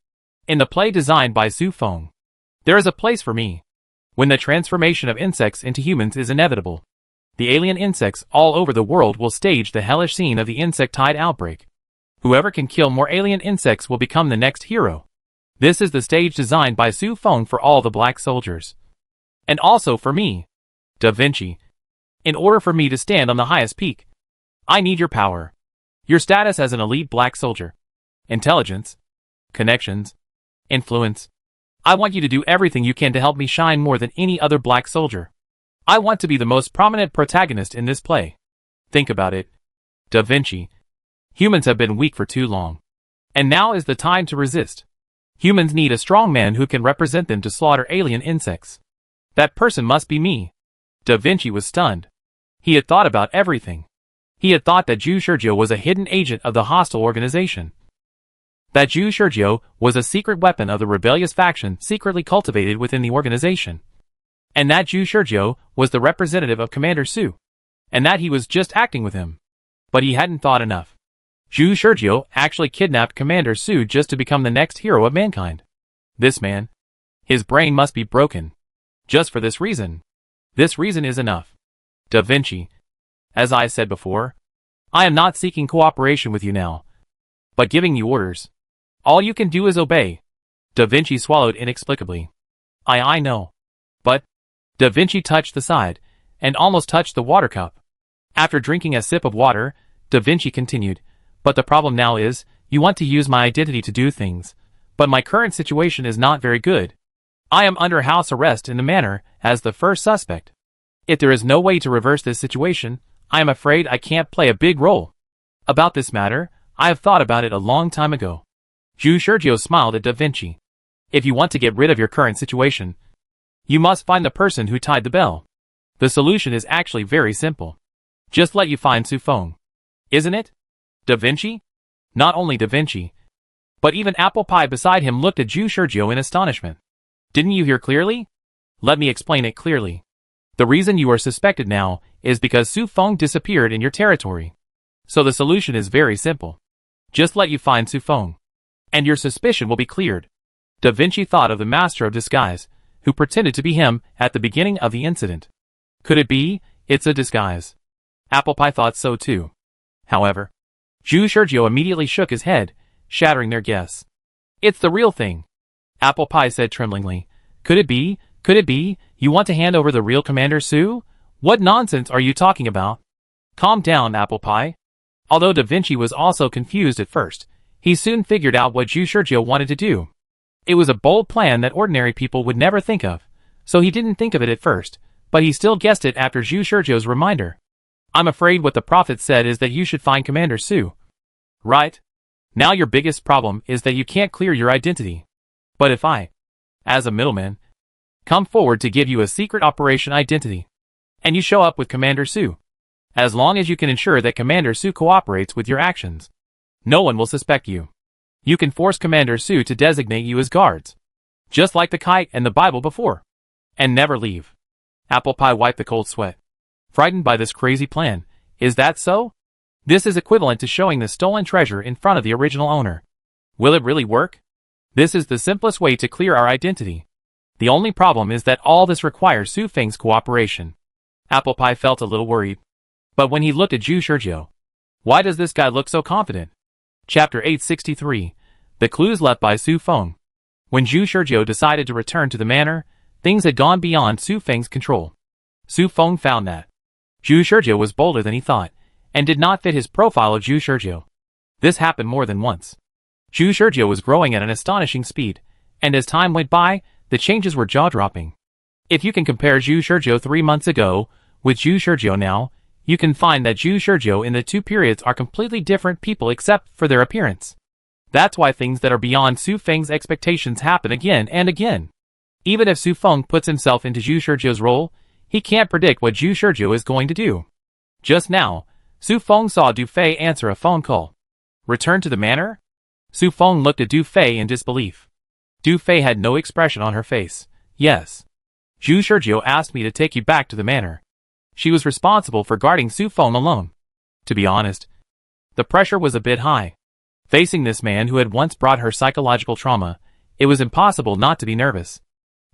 In the play designed by Su Feng, there is a place for me. When the transformation of insects into humans is inevitable, the alien insects all over the world will stage the hellish scene of the insectide outbreak. Whoever can kill more alien insects will become the next hero. This is the stage designed by Su Feng for all the black soldiers. And also for me, Da Vinci. In order for me to stand on the highest peak, I need your power. Your status as an elite black soldier. Intelligence. Connections. Influence. I want you to do everything you can to help me shine more than any other black soldier. I want to be the most prominent protagonist in this play. Think about it. Da Vinci. Humans have been weak for too long. And now is the time to resist. Humans need a strong man who can represent them to slaughter alien insects. That person must be me. Da Vinci was stunned. He had thought about everything. He had thought that Zhu Shizhou was a hidden agent of the hostile organization. That Zhu Shizhou was a secret weapon of the rebellious faction secretly cultivated within the organization. And that Zhu Shizhou was the representative of Commander Su. And that he was just acting with him. But he hadn't thought enough. Zhu Shizhou actually kidnapped Commander Su just to become the next hero of mankind. This man. His brain must be broken. Just for this reason. This reason is enough. Da Vinci. As I said before, I am not seeking cooperation with you now, but giving you orders. All you can do is obey. Da Vinci swallowed inexplicably. I know. But, Da Vinci touched the side, and almost touched the water cup. After drinking a sip of water, Da Vinci continued, but the problem now is, you want to use my identity to do things, but my current situation is not very good. I am under house arrest in the manor as the first suspect. If there is no way to reverse this situation, I am afraid I can't play a big role. About this matter, I have thought about it a long time ago. Zhu Shizhou smiled at Da Vinci. If you want to get rid of your current situation, you must find the person who tied the bell. The solution is actually very simple. Just let you find Su Feng. Isn't it? Da Vinci? Not only Da Vinci, but even Apple Pie beside him looked at Zhu Shizhou in astonishment. Didn't you hear clearly? Let me explain it clearly. The reason you are suspected now is because Su Feng disappeared in your territory. So the solution is very simple. Just let you find Su Feng, and your suspicion will be cleared. Da Vinci thought of the master of disguise, who pretended to be him at the beginning of the incident. Could it be, it's a disguise? Apple Pie thought so too. However, Zhu Shizhou immediately shook his head, shattering their guess. It's the real thing. Apple Pie said tremblingly, Could it be? Could it be? You want to hand over the real Commander Sue? What nonsense are you talking about? Calm down, Apple Pie. Although Da Vinci was also confused at first, he soon figured out what Zhu Shizhou wanted to do. It was a bold plan that ordinary people would never think of, so he didn't think of it at first, but he still guessed it after Zhu Shizhou's reminder. I'm afraid what the prophet said is that you should find Commander Sue. Right? Now your biggest problem is that you can't clear your identity. But if I, as a middleman, come forward to give you a secret operation identity, and you show up with Commander Sue, as long as you can ensure that Commander Sue cooperates with your actions, no one will suspect you. You can force Commander Sue to designate you as guards, just like the kite and the Bible before, and never leave. Apple Pie wiped the cold sweat. Frightened by this crazy plan, is that so? This is equivalent to showing the stolen treasure in front of the original owner. Will it really work? This is the simplest way to clear our identity. The only problem is that all this requires Su Feng's cooperation. Apple Pie felt a little worried. But when he looked at Zhu Shizhou, why does this guy look so confident? Chapter 863, The Clues Left by Su Feng. When Zhu Shizhou decided to return to the manor, things had gone beyond Su Feng's control. Su Feng found that Zhu Shizhou was bolder than he thought, and did not fit his profile of Zhu Shizhou. This happened more than once. Zhu Shizhou was growing at an astonishing speed, and as time went by, the changes were jaw-dropping. If you can compare Zhu Shizhou 3 months ago with Zhu Shizhou now, you can find that Zhu Shizhou in the two periods are completely different people except for their appearance. That's why things that are beyond Su Feng's expectations happen again and again. Even if Su Feng puts himself into Zhu Shizhou's role, he can't predict what Zhu Shizhou is going to do. Just now, Su Feng saw Du Fei answer a phone call. Return to the manor? Su Feng looked at Du Fei in disbelief. Du Fei had no expression on her face. Yes. Zhu Shizhou asked me to take you back to the manor. She was responsible for guarding Su Feng alone. To be honest, the pressure was a bit high. Facing this man who had once brought her psychological trauma, it was impossible not to be nervous.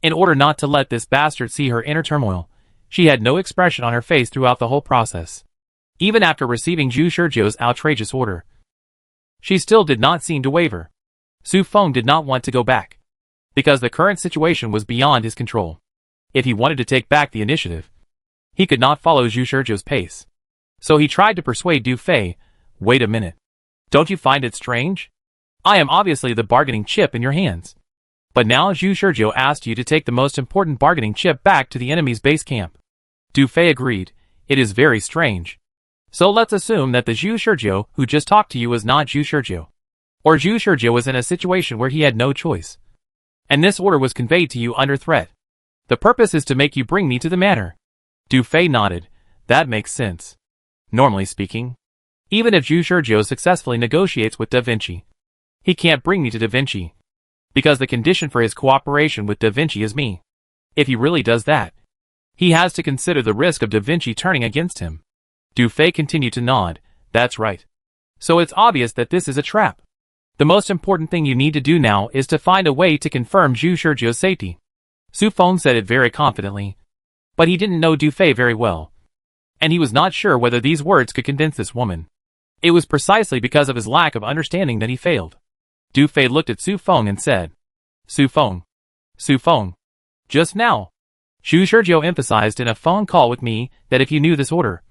In order not to let this bastard see her inner turmoil, she had no expression on her face throughout the whole process. Even after receiving Zhu Shizhou's outrageous order, she still did not seem to waver. Su Feng did not want to go back, because the current situation was beyond his control. If he wanted to take back the initiative, he could not follow Zhu Shizhou's pace. So he tried to persuade Du Fei, wait a minute. Don't you find it strange? I am obviously the bargaining chip in your hands. But now Zhu Shizhou asked you to take the most important bargaining chip back to the enemy's base camp. Du Fei agreed, it is very strange. So let's assume that the Zhu Shizhou who just talked to you was not Zhu Shizhou. Or Zhu Shizhou was in a situation where he had no choice. And this order was conveyed to you under threat. The purpose is to make you bring me to the manor. Du Fei nodded. That makes sense. Normally speaking, even if Zhu Shizhou successfully negotiates with Da Vinci, he can't bring me to Da Vinci, because the condition for his cooperation with Da Vinci is me. If he really does that, he has to consider the risk of Da Vinci turning against him. Du Fei continued to nod. That's right. So it's obvious that this is a trap. The most important thing you need to do now is to find a way to confirm Zhu Shizhou's safety. Su Feng said it very confidently. But he didn't know Du Fei very well, and he was not sure whether these words could convince this woman. It was precisely because of his lack of understanding that he failed. Du Fei looked at Su Feng and said, Su Feng. Su Feng. Just now, Zhu Shizhou emphasized in a phone call with me that if you knew this order,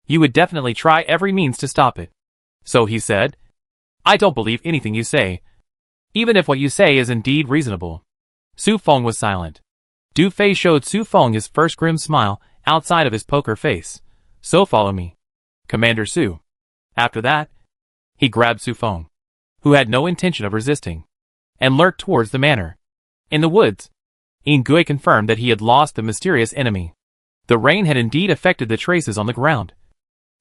you would definitely try every means to stop it. So he said, I don't believe anything you say, even if what you say is indeed reasonable. Su Feng was silent. Du Fei showed Su Feng his first grim smile outside of his poker face. So follow me, Commander Su. After that, he grabbed Su Feng, who had no intention of resisting, and lurked towards the manor. In the woods, Ingui confirmed that he had lost the mysterious enemy. The rain had indeed affected the traces on the ground,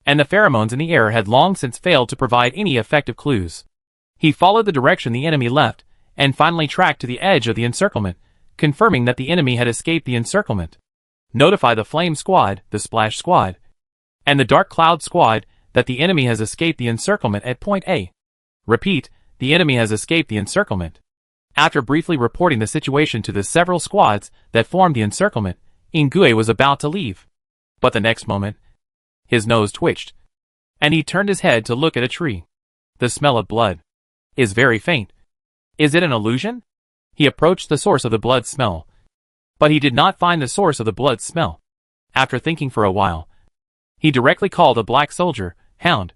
and the pheromones in the air had long since failed to provide any effective clues. He followed the direction the enemy left, and finally tracked to the edge of the encirclement, confirming that the enemy had escaped the encirclement. Notify the Flame Squad, the Splash Squad, and the Dark Cloud Squad that the enemy has escaped the encirclement at point A. Repeat, the enemy has escaped the encirclement. After briefly reporting the situation to the several squads that formed the encirclement, Ingui was about to leave. But the next moment, his nose twitched, and he turned his head to look at a tree. The smell of blood is very faint. Is it an illusion? He approached the source of the blood smell, But he did not find the source of the blood smell. After thinking for a while, he directly called a black soldier. "Hound,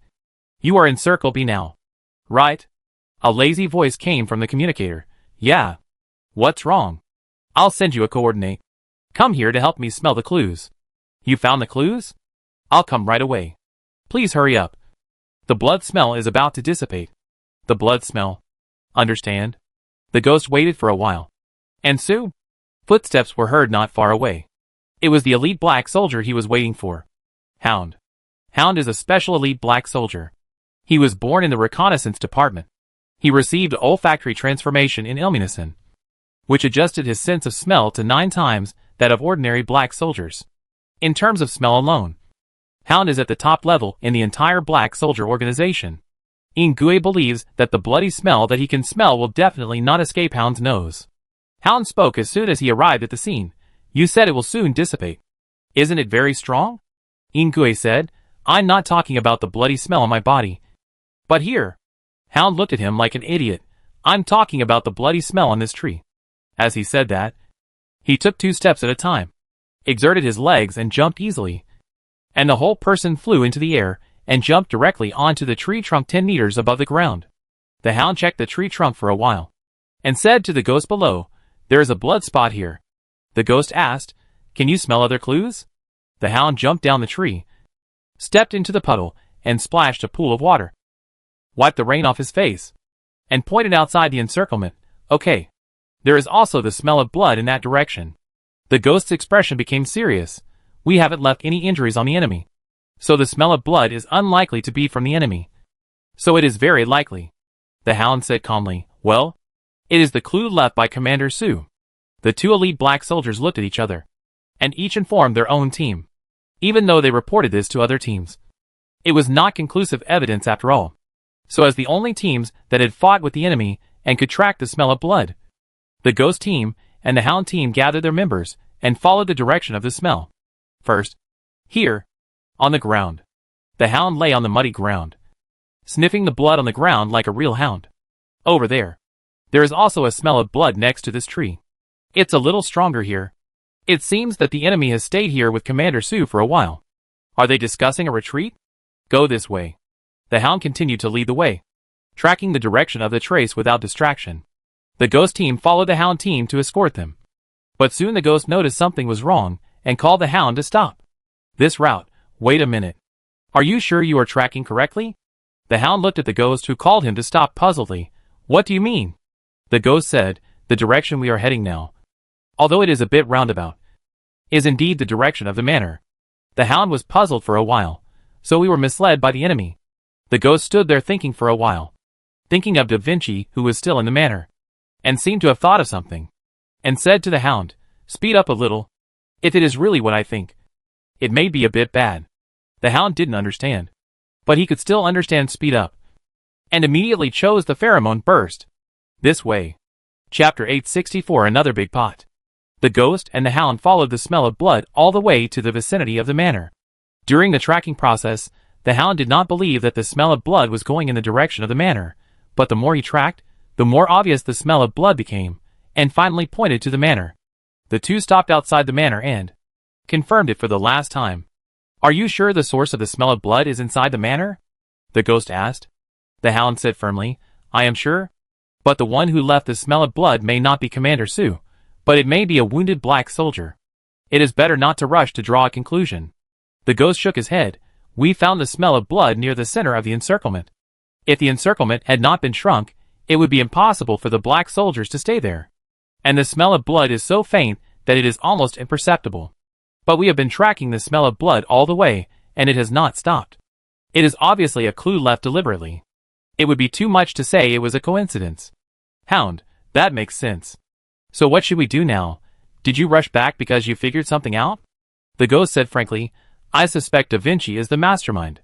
you are in Circle B now, right?" A lazy voice came from the communicator. "Yeah. What's wrong?" "I'll send you a coordinate. Come here to help me smell the clues." "You found the clues?" "I'll come right away. Please hurry up. The blood smell is about to dissipate." The blood smell. Understand? The ghost waited for a while. And soon, footsteps were heard not far away. It was the elite black soldier he was waiting for. Hound. Hound is a special elite black soldier. He was born in the reconnaissance department. He received olfactory transformation in illumination, which adjusted his sense of smell to 9 times that of ordinary black soldiers. In terms of smell alone, Hound is at the top level in the entire black soldier organization. Ingui believes that the bloody smell that he can smell will definitely not escape Hound's nose. Hound spoke as soon as he arrived at the scene. "You said it will soon dissipate. Isn't it very strong?" Ingui said, "I'm not talking about the bloody smell on my body. But here." Hound looked at him like an idiot. "I'm talking about the bloody smell on this tree." As he said that, he took 2 steps at a time, exerted his legs and jumped easily. And the whole person flew into the air and jumped directly onto the tree trunk 10 meters above the ground. The Hound checked the tree trunk for a while and said to the ghost below, "There is a blood spot here." The ghost asked, "Can you smell other clues?" The Hound jumped down the tree, stepped into the puddle, and splashed a pool of water, wiped the rain off his face, and pointed outside the encirclement. "Okay. There is also the smell of blood in that direction." The ghost's expression became serious. "We haven't left any injuries on the enemy, so the smell of blood is unlikely to be from the enemy. So it is very likely." The Hound said calmly, "Well, it is the clue left by Commander Sue." The 2 elite black soldiers looked at each other, and each informed their own team, even though they reported this to other teams. It was not conclusive evidence after all. So as the only teams that had fought with the enemy and could track the smell of blood, the ghost team and the Hound team gathered their members and followed the direction of the smell. First, here, on the ground. The Hound lay on the muddy ground, sniffing the blood on the ground like a real hound. Over there. There is also a smell of blood next to this tree. It's a little stronger here. It seems that the enemy has stayed here with Commander Sue for a while. Are they discussing a retreat? Go this way. The Hound continued to lead the way, tracking the direction of the trace without distraction. The ghost team followed the Hound team to escort them. But soon the ghost noticed something was wrong and called the Hound to stop. "This route, wait a minute. Are you sure you are tracking correctly?" The Hound looked at the ghost who called him to stop puzzledly. "What do you mean?" The ghost said, "The direction we are heading now, although it is a bit roundabout, is indeed the direction of the manor." The Hound was puzzled for a while. So we were misled by the enemy. The ghost stood there thinking for a while, thinking of Da Vinci, who was still in the manor, and seemed to have thought of something, and said to the Hound, "Speed up a little. If it is really what I think, it may be a bit bad." The Hound didn't understand, but he could still understand speed up, and immediately chose the pheromone burst. This way. Chapter 864. Another big pot. The ghost and the Hound followed the smell of blood all the way to the vicinity of the manor. During the tracking process, the Hound did not believe that the smell of blood was going in the direction of the manor, but the more he tracked, the more obvious the smell of blood became, and finally pointed to the manor. The 2 stopped outside the manor and confirmed it for the last time. "Are you sure the source of the smell of blood is inside the manor?" the ghost asked. The Hound said firmly, "I am sure. But the one who left the smell of blood may not be Commander Sue, but it may be a wounded black soldier. It is better not to rush to draw a conclusion." The ghost shook his head. "We found the smell of blood near the center of the encirclement. If the encirclement had not been shrunk, it would be impossible for the black soldiers to stay there. And the smell of blood is so faint that it is almost imperceptible. But we have been tracking the smell of blood all the way, and it has not stopped. It is obviously a clue left deliberately. It would be too much to say it was a coincidence." "Hound, that makes sense. So what should we do now? Did you rush back because you figured something out?" The ghost said frankly, "I suspect Da Vinci is the mastermind."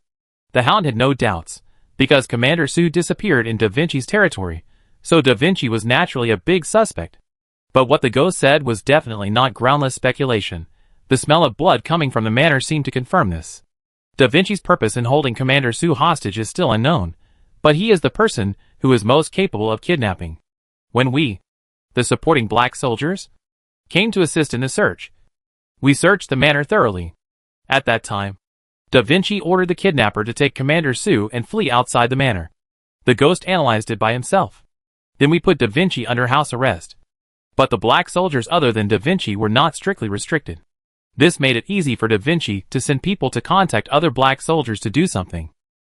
The Hound had no doubts, because Commander Sue disappeared in Da Vinci's territory, so Da Vinci was naturally a big suspect. But what the ghost said was definitely not groundless speculation. The smell of blood coming from the manor seemed to confirm this. Da Vinci's purpose in holding Commander Sue hostage is still unknown, but he is the person who is most capable of kidnapping. When we, the supporting black soldiers, came to assist in the search. We searched the manor thoroughly. At that time, Da Vinci ordered the kidnapper to take Commander Sue and flee outside the manor. The ghost analyzed it by himself. Then we put Da Vinci under house arrest. But the black soldiers other than Da Vinci were not strictly restricted. This made it easy for Da Vinci to send people to contact other black soldiers to do something.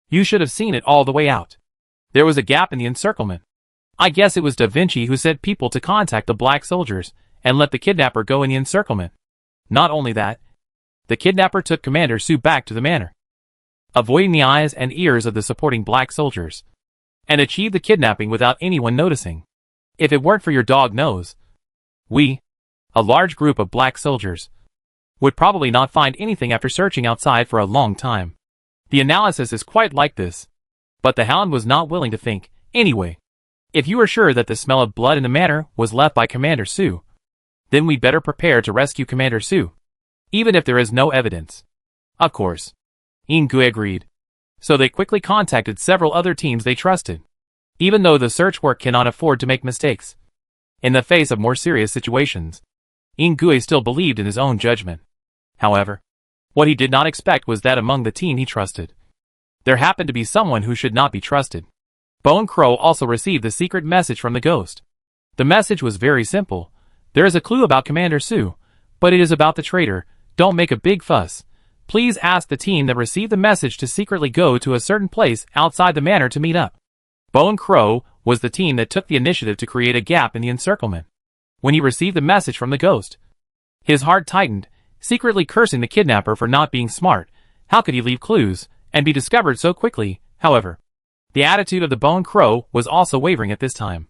You should have seen it all the way out. There was a gap in the encirclement. I guess it was Da Vinci who sent people to contact the black soldiers and let the kidnapper go in the encirclement. Not only that, the kidnapper took Commander Sue back to the manor, avoiding the eyes and ears of the supporting black soldiers, and achieved the kidnapping without anyone noticing. If it weren't for your dog nose, we, a large group of black soldiers, would probably not find anything after searching outside for a long time. The analysis is quite like this. But the hound was not willing to think. Anyway, if you are sure that the smell of blood in the manor was left by Commander Sue, then we'd better prepare to rescue Commander Sue, even if there is no evidence. Of course. Ingui agreed. So they quickly contacted several other teams they trusted. Even though the search work cannot afford to make mistakes, in the face of more serious situations, Ingui still believed in his own judgment. However, what he did not expect was that among the team he trusted, there happened to be someone who should not be trusted. Bone Crow also received the secret message from the ghost. The message was very simple. There is a clue about Commander Sue, but it is about the traitor. Don't make a big fuss. Please ask the team that received the message to secretly go to a certain place outside the manor to meet up. Bone Crow was the team that took the initiative to create a gap in the encirclement. When he received the message from the ghost, his heart tightened, secretly cursing the kidnapper for not being smart. How could he leave clues and be discovered so quickly? However, the attitude of the Bone Crow was also wavering at this time.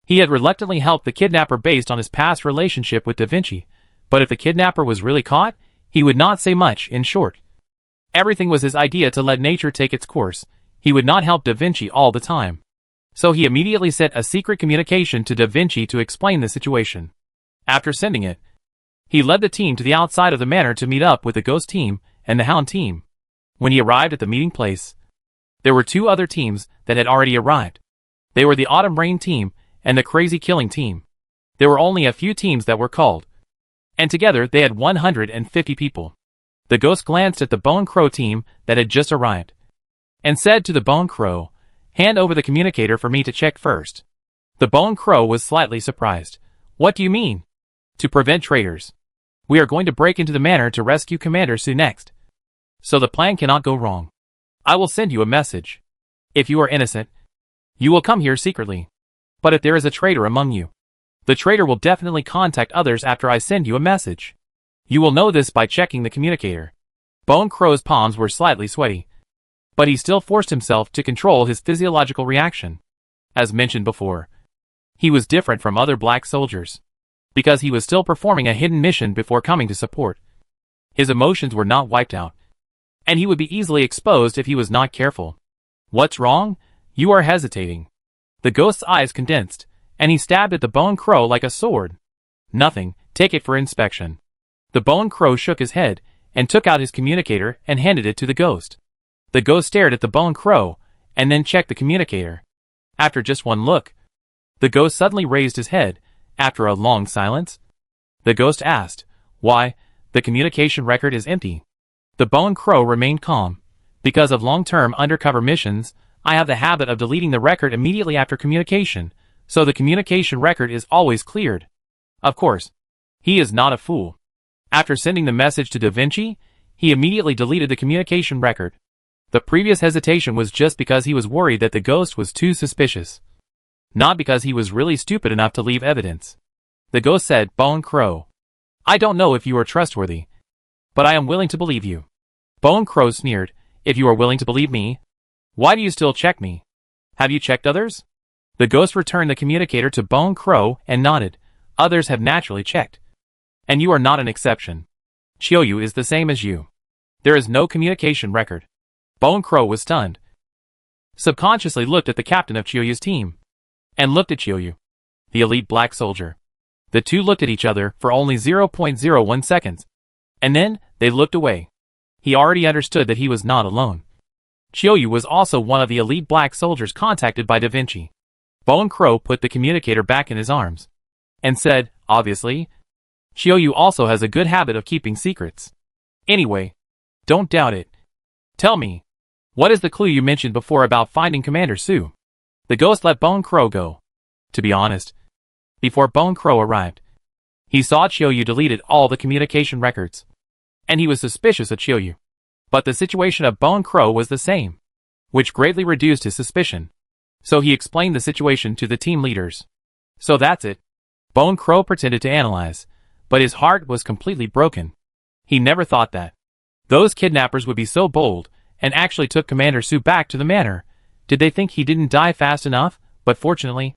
He had reluctantly helped the kidnapper based on his past relationship with Da Vinci, but if the kidnapper was really caught, he would not say much. In short, everything was his idea to let nature take its course. He would not help Da Vinci all the time. So he immediately sent a secret communication to Da Vinci to explain the situation. After sending it, he led the team to the outside of the manor to meet up with the ghost team and the hound team. When he arrived at the meeting place, there were two other teams that had already arrived. They were the Autumn Rain team and the Crazy Killing team. There were only a few teams that were called, and together they had 150 people. The ghost glanced at the Bone Crow team that had just arrived, and said to the Bone Crow, "Hand over the communicator for me to check first." The Bone Crow was slightly surprised. "What do you mean?" "To prevent traitors. We are going to break into the manor to rescue Commander Sue next. So the plan cannot go wrong. I will send you a message. If you are innocent, you will come here secretly. But if there is a traitor among you, the traitor will definitely contact others after I send you a message. You will know this by checking the communicator." Bone Crow's palms were slightly sweaty, but he still forced himself to control his physiological reaction. As mentioned before, he was different from other black soldiers, because he was still performing a hidden mission before coming to support. His emotions were not wiped out, and he would be easily exposed if he was not careful. "What's wrong? You are hesitating." The ghost's eyes condensed, and he stabbed at the Bone Crow like a sword. "Nothing, take it for inspection." The Bone Crow shook his head, and took out his communicator and handed it to the ghost. The ghost stared at the Bone Crow, and then checked the communicator. After just one look, the ghost suddenly raised his head. After a long silence, the ghost asked, "Why, the communication record is empty." The Bone Crow remained calm. "Because of long-term undercover missions, I have the habit of deleting the record immediately after communication, so the communication record is always cleared." Of course, he is not a fool. After sending the message to Da Vinci, he immediately deleted the communication record. The previous hesitation was just because he was worried that the ghost was too suspicious, not because he was really stupid enough to leave evidence. The ghost said, "Bone Crow, I don't know if you are trustworthy, but I am willing to believe you." Bone Crow sneered, "If you are willing to believe me, why do you still check me? Have you checked others?" The ghost returned the communicator to Bone Crow and nodded. "Others have naturally checked, and you are not an exception. Chiyoyu is the same as you. There is no communication record." Bone Crow was stunned. Subconsciously looked at the captain of Chiyoyu's team, and looked at Chiyoyu, the elite black soldier. The two looked at each other for only 0.01 seconds, and then they looked away. He already understood that he was not alone. Chiyoyu was also one of the elite black soldiers contacted by Da Vinci. Bone Crow put the communicator back in his arms, and said, "Obviously, Chiyoyu also has a good habit of keeping secrets. Anyway, don't doubt it. Tell me, what is the clue you mentioned before about finding Commander Su? The ghost let Bone Crow go. To be honest, before Bone Crow arrived, he saw Chiyoyu deleted all the communication records, and he was suspicious of Chiyoyu. But the situation of Bone Crow was the same, which greatly reduced his suspicion. So he explained the situation to the team leaders. So that's it. Bone Crow pretended to analyze, but his heart was completely broken. He never thought that those kidnappers would be so bold and actually took Commander Su back to the manor. Did they think he didn't die fast enough? But fortunately,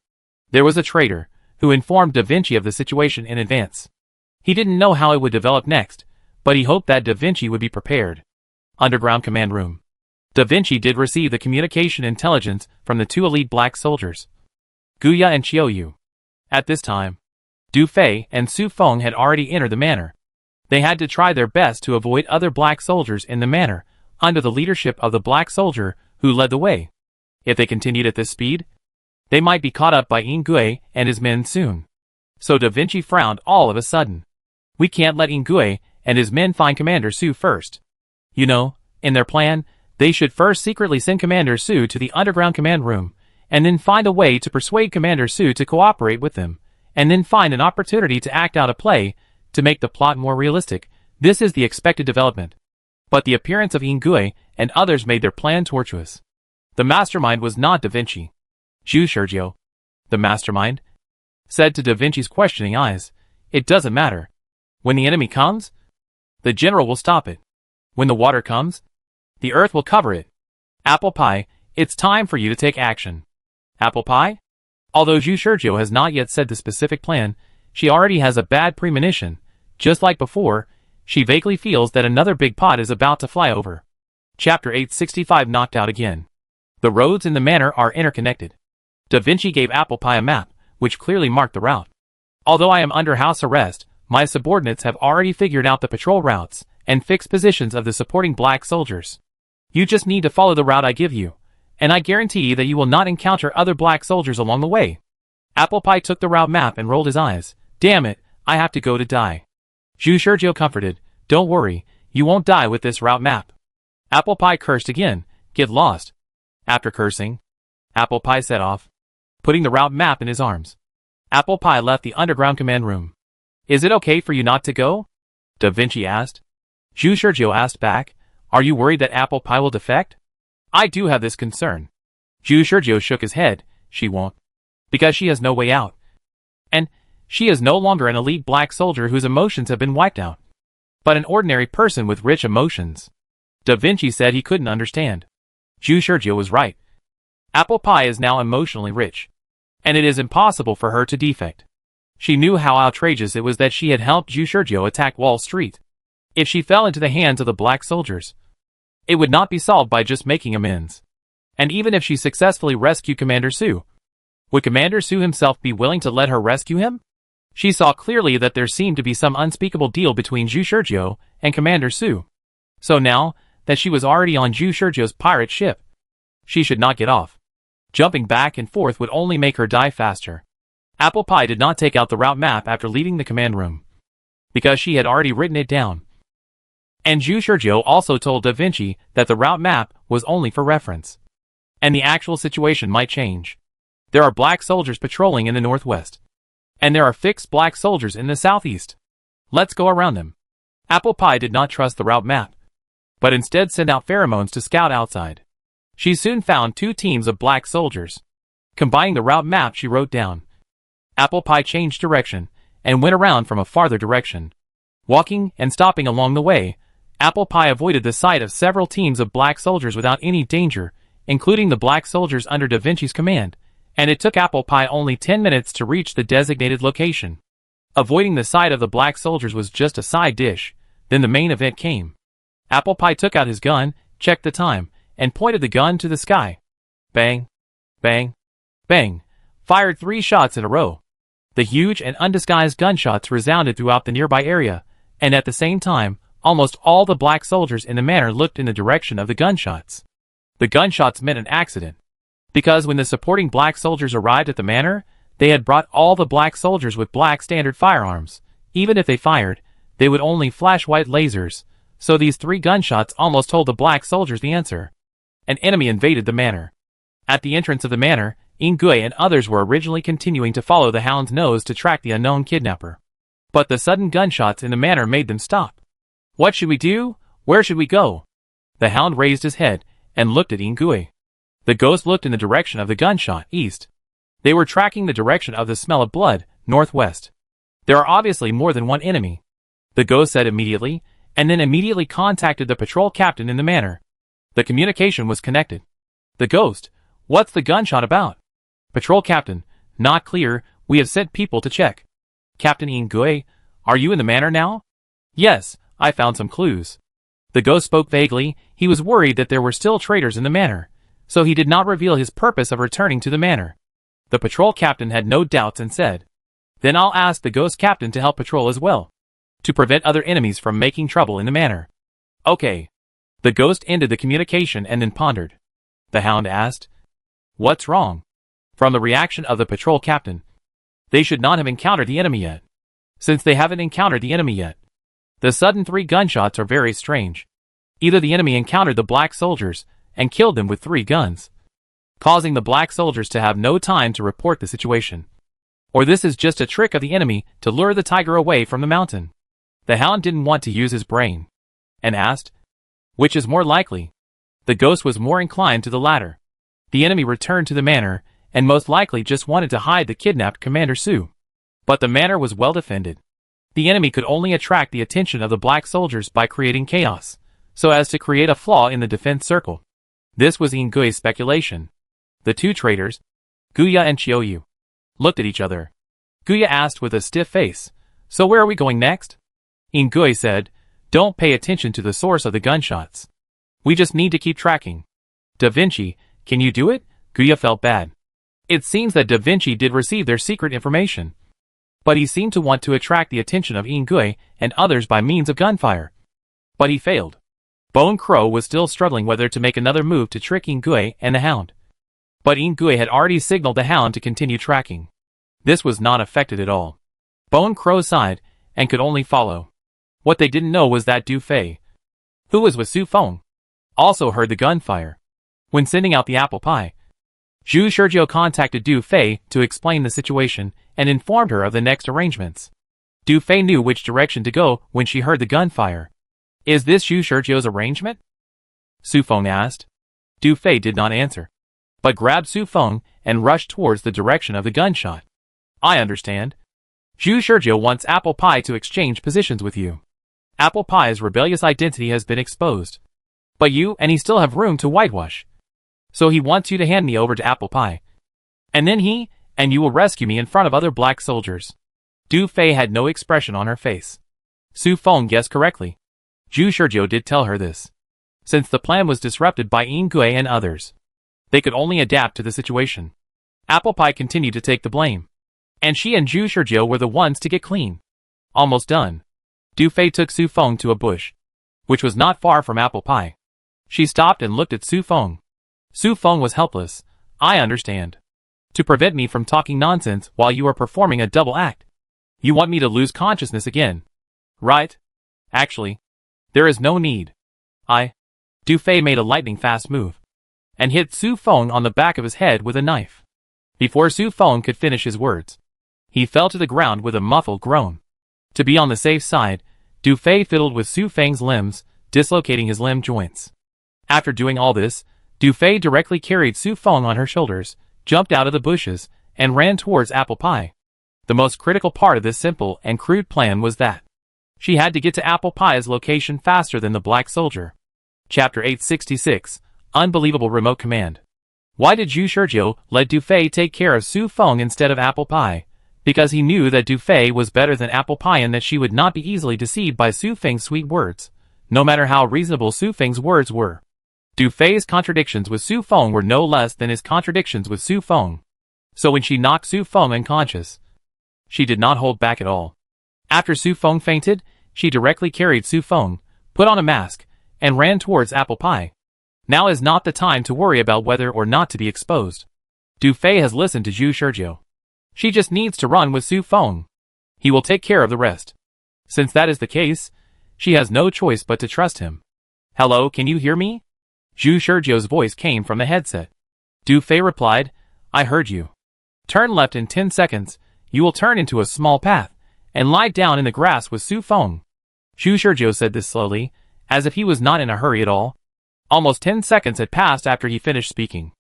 there was a traitor who informed Da Vinci of the situation in advance. He didn't know how it would develop next, but he hoped that Da Vinci would be prepared. Underground command room. Da Vinci did receive the communication intelligence from the two elite black soldiers, Guya and Chiyoyu. At this time, Du Fei and Su Feng had already entered the manor. They had to try their best to avoid other black soldiers in the manor, under the leadership of the black soldier who led the way. If they continued at this speed, they might be caught up by Ingui and his men soon. So Da Vinci frowned all of a sudden. We can't let Ingui and his men find Commander Su first. You know, in their plan, they should first secretly send Commander Su to the underground command room, and then find a way to persuade Commander Su to cooperate with them, and then find an opportunity to act out a play to make the plot more realistic. This is the expected development. But the appearance of Ingui and others made their plan tortuous. The mastermind was not Da Vinci. Zhu Sergio, the mastermind, said to Da Vinci's questioning eyes, "It doesn't matter. When the enemy comes, the general will stop it. When the water comes, the earth will cover it. Apple Pie, it's time for you to take action." Apple Pie? Although Zhu Sergio has not yet said the specific plan, she already has a bad premonition. Just like before, she vaguely feels that another big pot is about to fly over. Chapter 865 knocked out again. The roads in the manor are interconnected. Da Vinci gave Apple Pie a map, which clearly marked the route. Although I am under house arrest, my subordinates have already figured out the patrol routes and fixed positions of the supporting black soldiers. You just need to follow the route I give you, and I guarantee that you will not encounter other black soldiers along the way. Apple Pie took the route map and rolled his eyes. Damn it, I have to go to die. Zhu Sergio comforted, don't worry, you won't die with this route map. Apple Pie cursed again, get lost. After cursing, Apple Pie set off, putting the route map in his arms. Apple Pie left the underground command room. Is it okay for you not to go? Da Vinci asked. Zhu Sergio asked back, are you worried that Apple Pie will defect? I do have this concern. Zhu Sergio shook his head, she won't. Because she has no way out. And she is no longer an elite black soldier whose emotions have been wiped out, but an ordinary person with rich emotions. Da Vinci said he couldn't understand. Zhu Sergio was right. Apple Pie is now emotionally rich, and it is impossible for her to defect. She knew how outrageous it was that she had helped Zhu Sergio attack Wall Street. If she fell into the hands of the black soldiers, it would not be solved by just making amends. And even if she successfully rescued Commander Su, would Commander Su himself be willing to let her rescue him? She saw clearly that there seemed to be some unspeakable deal between Zhu Sergio and Commander Su. So now that she was already on Zhu Sergio's pirate ship, she should not get off. Jumping back and forth would only make her die faster. Apple Pie did not take out the route map after leaving the command room, because she had already written it down. And Zhu Sergio also told Da Vinci that the route map was only for reference, and the actual situation might change. There are black soldiers patrolling in the northwest, and there are fixed black soldiers in the southeast. Let's go around them. Apple Pie did not trust the route map, but instead sent out pheromones to scout outside. She soon found 2 teams of black soldiers. Combining the route map she wrote down, Apple Pie changed direction and went around from a farther direction. Walking and stopping along the way, Apple Pie avoided the sight of several teams of black soldiers without any danger, including the black soldiers under Da Vinci's command, and it took Apple Pie only 10 minutes to reach the designated location. Avoiding the sight of the black soldiers was just a side dish. Then the main event came. Apple Pie took out his gun, checked the time, and pointed the gun to the sky. Bang, bang, bang, fired 3 shots in a row. The huge and undisguised gunshots resounded throughout the nearby area, and at the same time, almost all the black soldiers in the manor looked in the direction of the gunshots. The gunshots meant an accident, because when the supporting black soldiers arrived at the manor, they had brought all the black soldiers with black standard firearms, Even if they fired, they would only flash white lasers, so these 3 gunshots almost told the black soldiers the answer. An enemy invaded the manor. At the entrance of the manor, Ingui and others were originally continuing to follow the hound's nose to track the unknown kidnapper. But the sudden gunshots in the manor made them stop. What should we do? Where should we go? The hound raised his head and looked at Ingui. The ghost looked in the direction of the gunshot, east. They were tracking the direction of the smell of blood, northwest. There are obviously more than one enemy. The ghost said immediately, and then immediately contacted the patrol captain in the manor. The communication was connected. The ghost, what's the gunshot about? Patrol captain, not clear, we have sent people to check. Captain Ingui, are you in the manor now? Yes, I found some clues. The ghost spoke vaguely. He was worried that there were still traitors in the manor, so he did not reveal his purpose of returning to the manor. The patrol captain had no doubts and said, then I'll ask the ghost captain to help patrol as well, to prevent other enemies from making trouble in the manor. Okay. The ghost ended the communication and then pondered. The hound asked, what's wrong? From the reaction of the patrol captain, they should not have encountered the enemy yet. Since they haven't encountered the enemy yet, the sudden 3 gunshots are very strange. Either the enemy encountered the black soldiers and killed them with 3 guns, causing the black soldiers to have no time to report the situation, or this is just a trick of the enemy to lure the tiger away from the mountain. The hound didn't want to use his brain, and asked, which is more likely? The ghost was more inclined to the latter. The enemy returned to the manor, and most likely just wanted to hide the kidnapped Commander Su. But the manor was well defended. The enemy could only attract the attention of the black soldiers by creating chaos, so as to create a flaw in the defense circle. This was Ingui's speculation. The 2 traitors, Guya and Chiouyu, looked at each other. Guya asked with a stiff face, so where are we going next? Ingui said, don't pay attention to the source of the gunshots. We just need to keep tracking. Da Vinci, can you do it? Guya felt bad. It seems that Da Vinci did receive their secret information, but he seemed to want to attract the attention of Ingui and others by means of gunfire. But he failed. Bone Crow was still struggling whether to make another move to trick Ingui and the hound. But Ingui had already signaled the hound to continue tracking. This was not affected at all. Bone Crow sighed and could only follow. What they didn't know was that Du Fei, who was with Su Feng, also heard the gunfire. When sending out the apple pie, Zhu Shizhou contacted Du Fei to explain the situation and informed her of the next arrangements. Du Fei knew which direction to go when she heard the gunfire. Is this Zhu Shizhou's arrangement? Su Feng asked. Du Fei did not answer, but grabbed Su Feng and rushed towards the direction of the gunshot. I understand. Zhu Shizhou wants Apple Pie to exchange positions with you. Apple Pie's rebellious identity has been exposed, but you and he still have room to whitewash. So he wants you to hand me over to Apple Pie. And then he and you will rescue me in front of other black soldiers. Du Fei had no expression on her face. Su Feng guessed correctly. Zhu Shizhou did tell her this. Since the plan was disrupted by Ingui and others, they could only adapt to the situation. Apple Pie continued to take the blame, and she and Zhu Shizhou were the ones to get clean. Almost done. Du Fei took Su Feng to a bush, which was not far from Apple Pie. She stopped and looked at Su Feng. Su Feng was helpless. I understand. To prevent me from talking nonsense while you are performing a double act. You want me to lose consciousness again, right? Actually, there is no need. Du Fei made a lightning-fast move, and hit Su Feng on the back of his head with a knife. Before Su Feng could finish his words, he fell to the ground with a muffled groan. To be on the safe side, Du Fei fiddled with Su Feng's limbs, dislocating his limb joints. After doing all this, Du Fei directly carried Su Feng on her shoulders, jumped out of the bushes, and ran towards Apple Pie. The most critical part of this simple and crude plan was that she had to get to Apple Pie's location faster than the black soldier. Chapter 866, Unbelievable Remote Command. Why did Zhu Shizhou let Du Fei take care of Su Feng instead of Apple Pie? Because he knew that Du Fei was better than Apple Pie and that she would not be easily deceived by Su Feng's sweet words, no matter how reasonable Su Feng's words were. Du Fei's contradictions with Su Feng were no less than his contradictions with Su Feng. So when she knocked Su Feng unconscious, she did not hold back at all. After Su Feng fainted, she directly carried Su Feng, put on a mask, and ran towards Apple Pie. Now is not the time to worry about whether or not to be exposed. Du Fei has listened to Zhu Shizhou. She just needs to run with Su Feng. He will take care of the rest. Since that is the case, she has no choice but to trust him. Hello, can you hear me? Zhu Shizhou's voice came from the headset. Du Fei replied, I heard you. Turn left in 10 seconds, you will turn into a small path, and lie down in the grass with Su Feng. Zhu Shizhou said this slowly, as if he was not in a hurry at all. Almost 10 seconds had passed after he finished speaking.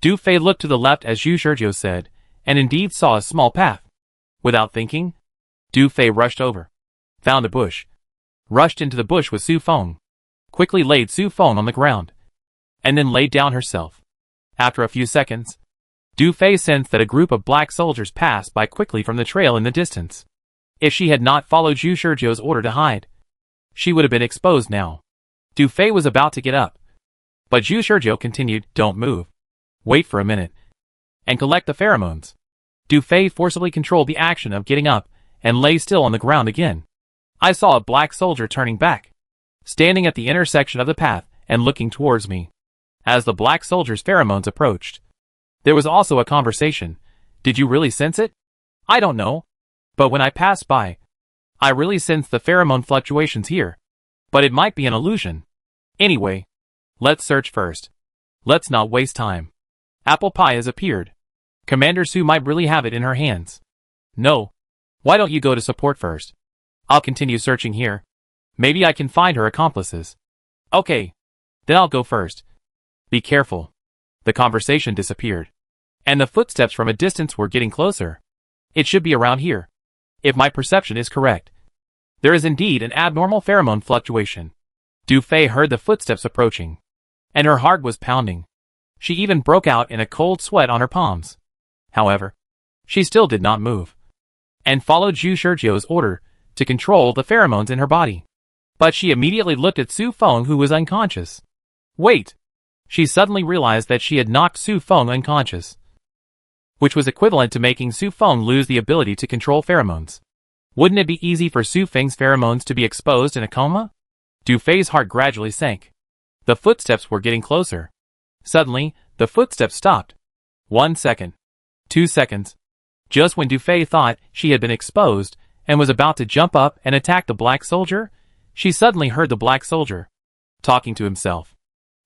Du Fei looked to the left as Zhu Shizhou said, and indeed saw a small path. Without thinking, Du Fei rushed over, found a bush, rushed into the bush with Su Feng, quickly laid Su Feng on the ground, and then laid down herself. After a few seconds, Du Fei sensed that a group of black soldiers passed by quickly from the trail in the distance. If she had not followed Zhu Shizhou's order to hide, she would have been exposed now. Du Fei was about to get up, but Zhu Shizhou continued, Don't move. Wait for a minute, and collect the pheromones. Du Fei forcibly controlled the action of getting up, and lay still on the ground again. I saw a black soldier turning back, standing at the intersection of the path, and looking towards me. As the black soldier's pheromones approached, there was also a conversation. Did you really sense it? I don't know. But when I passed by, I really sensed the pheromone fluctuations here. But it might be an illusion. Anyway, let's search first. Let's not waste time. Apple pie has appeared. Commander Su might really have it in her hands. No. Why don't you go to support first? I'll continue searching here. Maybe I can find her accomplices. Okay. Then I'll go first. Be careful. The conversation disappeared, and the footsteps from a distance were getting closer. It should be around here. If my perception is correct, there is indeed an abnormal pheromone fluctuation. Du Fei heard the footsteps approaching, and her heart was pounding. She even broke out in a cold sweat on her palms. However, she still did not move, and followed Zhu Shizhou's order to control the pheromones in her body. But she immediately looked at Su Feng, who was unconscious. Wait! She suddenly realized that she had knocked Su Feng unconscious, which was equivalent to making Su Feng lose the ability to control pheromones. Wouldn't it be easy for Su Feng's pheromones to be exposed in a coma? Du Fei's heart gradually sank. The footsteps were getting closer. Suddenly, the footsteps stopped. 1 second. 2 seconds. Just when Du Fei thought she had been exposed and was about to jump up and attack the black soldier, she suddenly heard the black soldier talking to himself.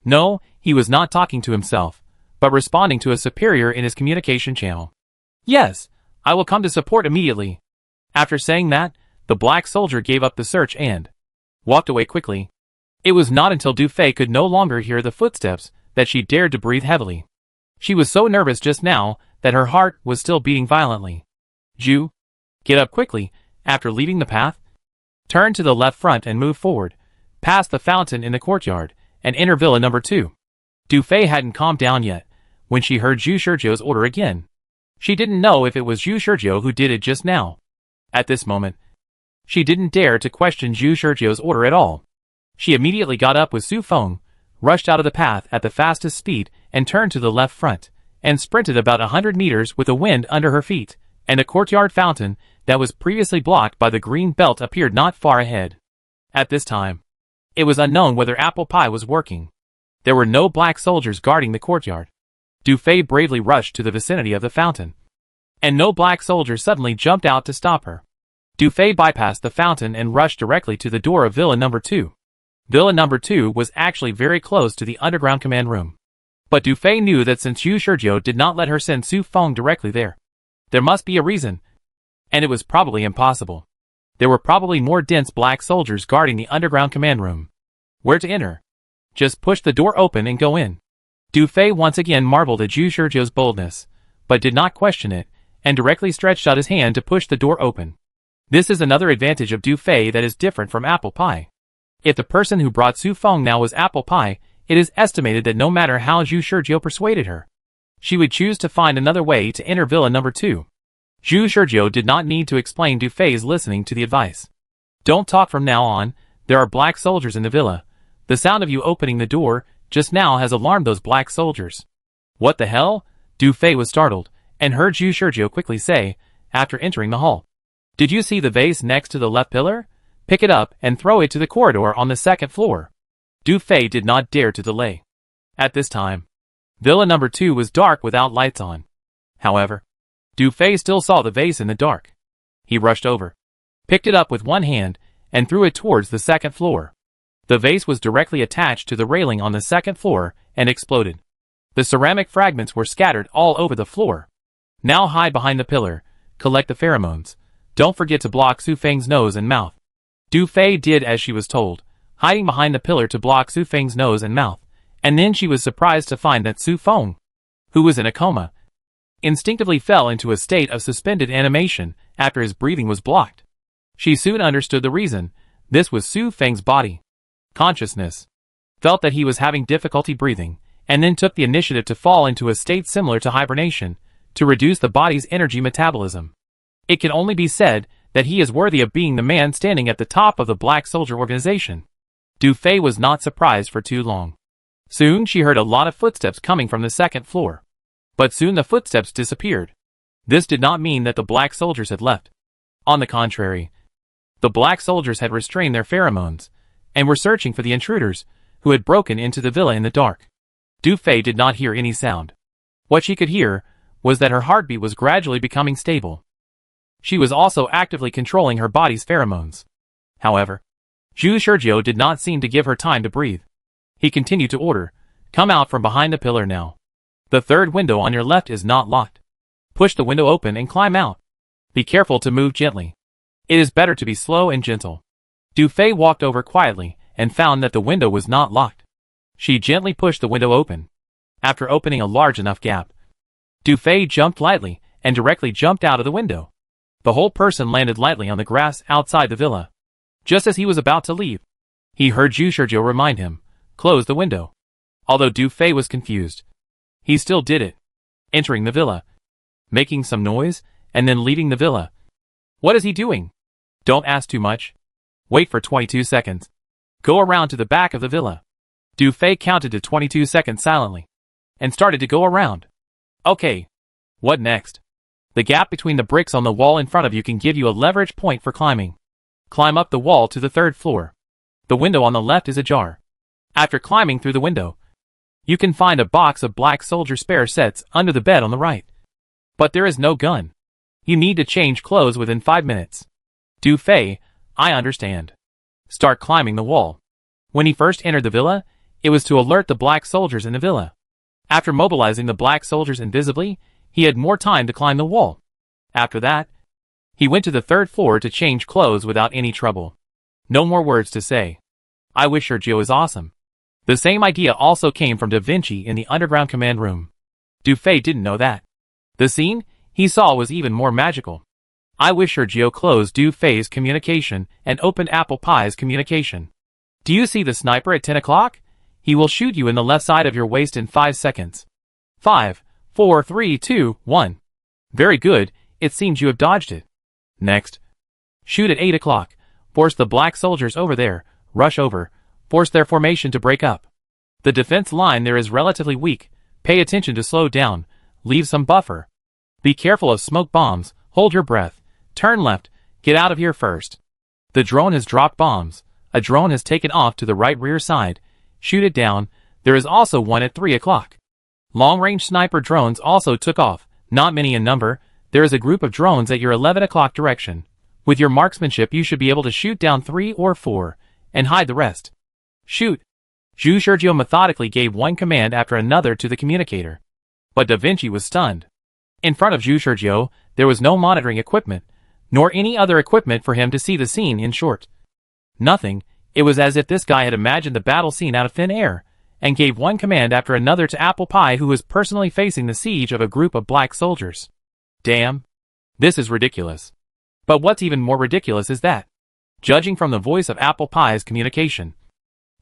No, he was not talking to himself, but responding to a superior in his communication channel. Yes, I will come to support immediately. After saying that, the black soldier gave up the search and walked away quickly. It was not until Du Fei could no longer hear the footsteps that she dared to breathe heavily. She was so nervous just now that her heart was still beating violently. Zhu, get up quickly. After leaving the path, turn to the left front and move forward, past the fountain in the courtyard, and enter Villa number 2. Du Fei hadn't calmed down yet when she heard Zhu Shizhou's order again. She didn't know if it was Zhu Shizhou who did it just now. At this moment, she didn't dare to question Zhu Shizhou's order at all. She immediately got up with Su Feng, rushed out of the path at the fastest speed, and turned to the left front, and sprinted about 100 meters with the wind under her feet, and a courtyard fountain that was previously blocked by the green belt appeared not far ahead. At this time, it was unknown whether apple pie was working. There were no black soldiers guarding the courtyard. Du Fei bravely rushed to the vicinity of the fountain, and no black soldier suddenly jumped out to stop her. Du Fei bypassed the fountain and rushed directly to the door of Villa number 2. Villa number 2 was actually very close to the underground command room. But Du Fei knew that since Zhu Shizhou did not let her send Su Feng directly there must be a reason, and it was probably impossible. There were probably more dense black soldiers guarding the underground command room. Where to enter? Just push the door open and go in. Du Fei once again marveled at Zhu Shizhou's boldness, but did not question it, and directly stretched out his hand to push the door open. This is another advantage of Du Fei that is different from apple pie. If the person who brought Su Feng now was apple pie, it is estimated that no matter how Zhu Shizhou persuaded her, she would choose to find another way to enter Villa number 2. Zhu Shizhou did not need to explain Du Fei's listening to the advice. Don't talk from now on, there are black soldiers in the villa. The sound of you opening the door just now has alarmed those black soldiers. What the hell? Du Fei was startled, and heard Zhu Shizhou quickly say, after entering the hall. Did you see the vase next to the left pillar? Pick it up and throw it to the corridor on the 2nd floor. Du Fei did not dare to delay. At this time, Villa number 2 was dark without lights on. However, Du Fei still saw the vase in the dark. He rushed over, picked it up with one hand, and threw it towards the second floor. The vase was directly attached to the railing on the second floor and exploded. The ceramic fragments were scattered all over the floor. Now hide behind the pillar. Collect the pheromones. Don't forget to block Su Feng's nose and mouth. Du Fei did as she was told, hiding behind the pillar to block Su Feng's nose and mouth, and then she was surprised to find that Su Feng, who was in a coma, instinctively fell into a state of suspended animation after his breathing was blocked. She soon understood the reason. This was Su Feng's body consciousness. Felt that he was having difficulty breathing, and then took the initiative to fall into a state similar to hibernation, to reduce the body's energy metabolism. It can only be said that he is worthy of being the man standing at the top of the Black Soldier organization. Du Fei was not surprised for too long. Soon she heard a lot of footsteps coming from the second floor. But soon the footsteps disappeared. This did not mean that the Black Soldiers had left. On the contrary, the Black Soldiers had restrained their pheromones, and were searching for the intruders, who had broken into the villa in the dark. Du Fei did not hear any sound. What she could hear was that her heartbeat was gradually becoming stable. She was also actively controlling her body's pheromones. However, Zhu Shizhou did not seem to give her time to breathe. He continued to order, "Come out from behind the pillar now. The third window on your left is not locked. Push the window open and climb out. Be careful to move gently. It is better to be slow and gentle." Du Fei walked over quietly and found that the window was not locked. She gently pushed the window open. After opening a large enough gap, Du Fei jumped lightly and directly jumped out of the window. The whole person landed lightly on the grass outside the villa. Just as he was about to leave, he heard Zhu Shizhou remind him, "Close the window." Although Du Fei was confused, he still did it, entering the villa, making some noise, and then leaving the villa. What is he doing? Don't ask too much. Wait for 22 seconds. Go around to the back of the villa. Du Fei counted to 22 seconds silently, and started to go around. Okay. What next? The gap between the bricks on the wall in front of you can give you a leverage point for climbing. Climb up the wall to the third floor. The window on the left is ajar. After climbing through the window, you can find a box of Black Soldier spare sets under the bed on the right. But there is no gun. You need to change clothes within 5 minutes. Du Fei, I understand. Start climbing the wall. When he first entered the villa, it was to alert the Black Soldiers in the villa. After mobilizing the Black Soldiers invisibly, he had more time to climb the wall. After that, he went to the third floor to change clothes without any trouble. No more words to say. I wish Sergio is awesome. The same idea also came from Da Vinci in the underground command room. Du Fei didn't know that. The scene he saw was even more magical. I wish Sergio closed Du Fei's communication and opened Apple Pie's communication. Do you see the sniper at 10 o'clock? He will shoot you in the left side of your waist in 5 seconds. 5, 4, 3, 2, 1. Very good, it seems you have dodged it. Next. Shoot at 8 o'clock. Force the Black Soldiers over there. Rush over. Force their formation to break up. The defense line there is relatively weak. Pay attention to slow down. Leave some buffer. Be careful of smoke bombs. Hold your breath. Turn left. Get out of here first. The drone has dropped bombs. A drone has taken off to the right rear side. Shoot it down. There is also one at 3 o'clock. Long-range sniper drones also took off. Not many in number. There is a group of drones at your 11 o'clock direction. With your marksmanship you should be able to shoot down 3 or 4, and hide the rest. Shoot. Zhu Shizhou methodically gave one command after another to the communicator. But Da Vinci was stunned. In front of Zhu Shizhou, there was no monitoring equipment, nor any other equipment for him to see the scene in short. Nothing. It was as if this guy had imagined the battle scene out of thin air, and gave one command after another to Apple Pie, who was personally facing the siege of a group of Black Soldiers. Damn. This is ridiculous. But what's even more ridiculous is that, judging from the voice of Apple Pie's communication,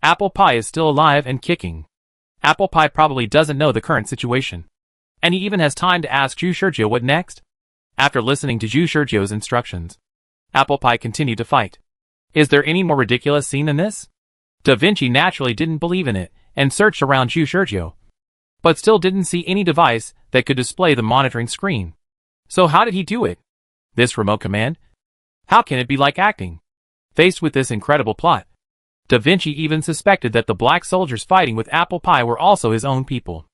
Apple Pie is still alive and kicking. Apple Pie probably doesn't know the current situation. And he even has time to ask Zhu Shizhou what next. After listening to Zhu Shizhou's instructions, Apple Pie continued to fight. Is there any more ridiculous scene than this? Da Vinci naturally didn't believe in it, and searched around Zhu Shizhou, but still didn't see any device that could display the monitoring screen. So how did he do it? This remote command? How can it be like acting? Faced with this incredible plot, Da Vinci even suspected that the Black Soldiers fighting with Apple Pie were also his own people.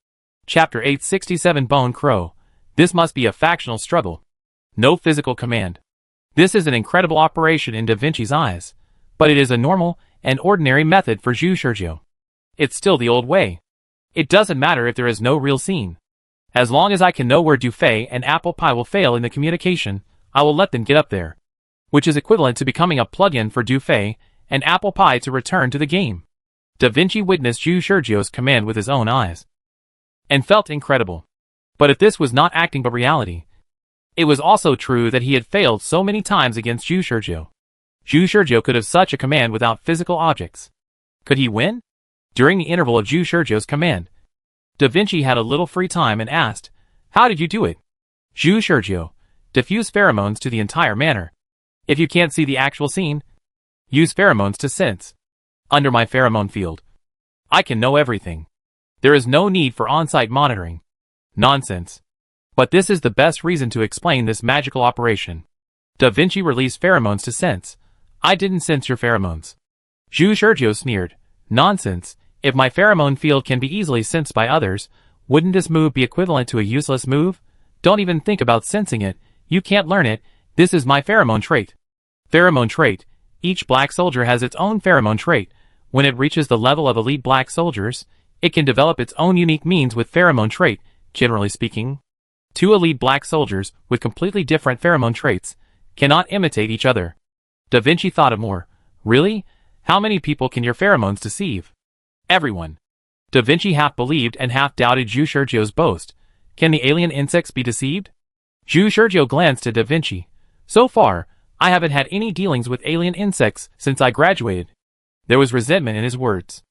Chapter 867 Bone Crow. This must be a factional struggle. No physical command. This is an incredible operation in Da Vinci's eyes, But it is a normal and ordinary method for Zhu Shizhou. It's still the old way. It doesn't matter if there is no real scene. As long as I can know where Du Fei and Apple Pie will fail in the communication, I will let them get up there. Which is equivalent to becoming a plug-in for Du Fei and Apple Pie to return to the game. Da Vinci witnessed Zhu Shizhou's command with his own eyes. And felt incredible. But if this was not acting but reality, it was also true that he had failed so many times against Zhu Shizhou. Zhu Shizhou could have such a command without physical objects. Could he win? During the interval of Zhu Shizhou's command, Da Vinci had a little free time and asked, "How did you do it?" Zhu Shizhou, diffuse pheromones to the entire manner. If you can't see the actual scene, use pheromones to sense. Under my pheromone field, I can know everything. There is no need for on-site monitoring. Nonsense. But this is the best reason to explain this magical operation. Da Vinci released pheromones to sense. I didn't sense your pheromones. Zhu Shizhou sneered. Nonsense. If my pheromone field can be easily sensed by others, wouldn't this move be equivalent to a useless move? Don't even think about sensing it. You can't learn it. This is my pheromone trait. Pheromone trait. Each black soldier has its own pheromone trait. When it reaches the level of elite black soldiers, it can develop its own unique means with pheromone trait, generally speaking. Two elite black soldiers with completely different pheromone traits cannot imitate each other. Da Vinci thought of more. Really? How many people can your pheromones deceive? Everyone. Da Vinci half believed and half doubted Zhu Shizhou's boast. Can the alien insects be deceived? Zhu Shizhou glanced at Da Vinci. So far, I haven't had any dealings with alien insects since I graduated. There was resentment in his words.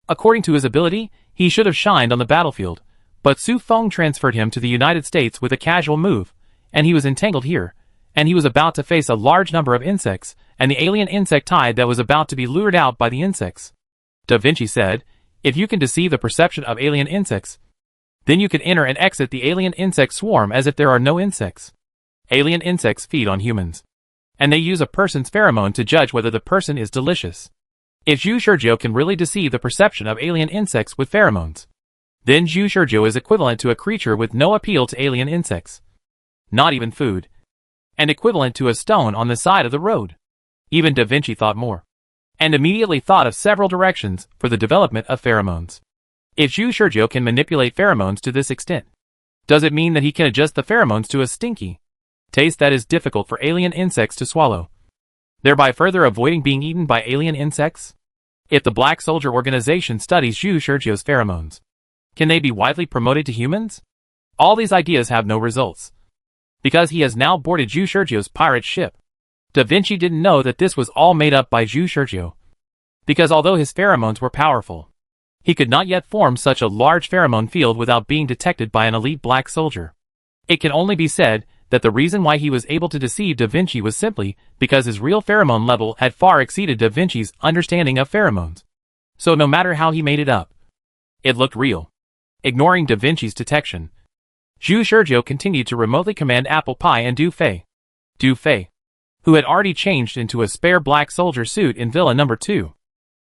According to his ability, he should have shined on the battlefield, but Su Feng transferred him to the United States with a casual move, and he was entangled here, and he was about to face a large number of insects, and the alien insect tide that was about to be lured out by the insects. Da Vinci said, if you can deceive the perception of alien insects, then you can enter and exit the alien insect swarm as if there are no insects. Alien insects feed on humans, and they use a person's pheromone to judge whether the person is delicious. If Zhu Shizhou can really deceive the perception of alien insects with pheromones, then Zhu Shizhou is equivalent to a creature with no appeal to alien insects. Not even food. And equivalent to a stone on the side of the road. Even Da Vinci thought more. And immediately thought of several directions for the development of pheromones. If Zhu Shizhou can manipulate pheromones to this extent, does it mean that he can adjust the pheromones to a stinky taste that is difficult for alien insects to swallow, thereby further avoiding being eaten by alien insects? If the Black Soldier Organization studies Zhu Shizhou's pheromones, can they be widely promoted to humans? All these ideas have no results, because he has now boarded Zhu Shizhou's pirate ship. Da Vinci didn't know that this was all made up by Zhu Shizhou, because although his pheromones were powerful, he could not yet form such a large pheromone field without being detected by an elite black soldier. It can only be said that the reason why he was able to deceive Da Vinci was simply because his real pheromone level had far exceeded Da Vinci's understanding of pheromones. So no matter how he made it up, it looked real. Ignoring Da Vinci's detection, Zhu Shizhou continued to remotely command Apple Pie and Du Fei. Du Fei, who had already changed into a spare black soldier suit in Villa No. 2,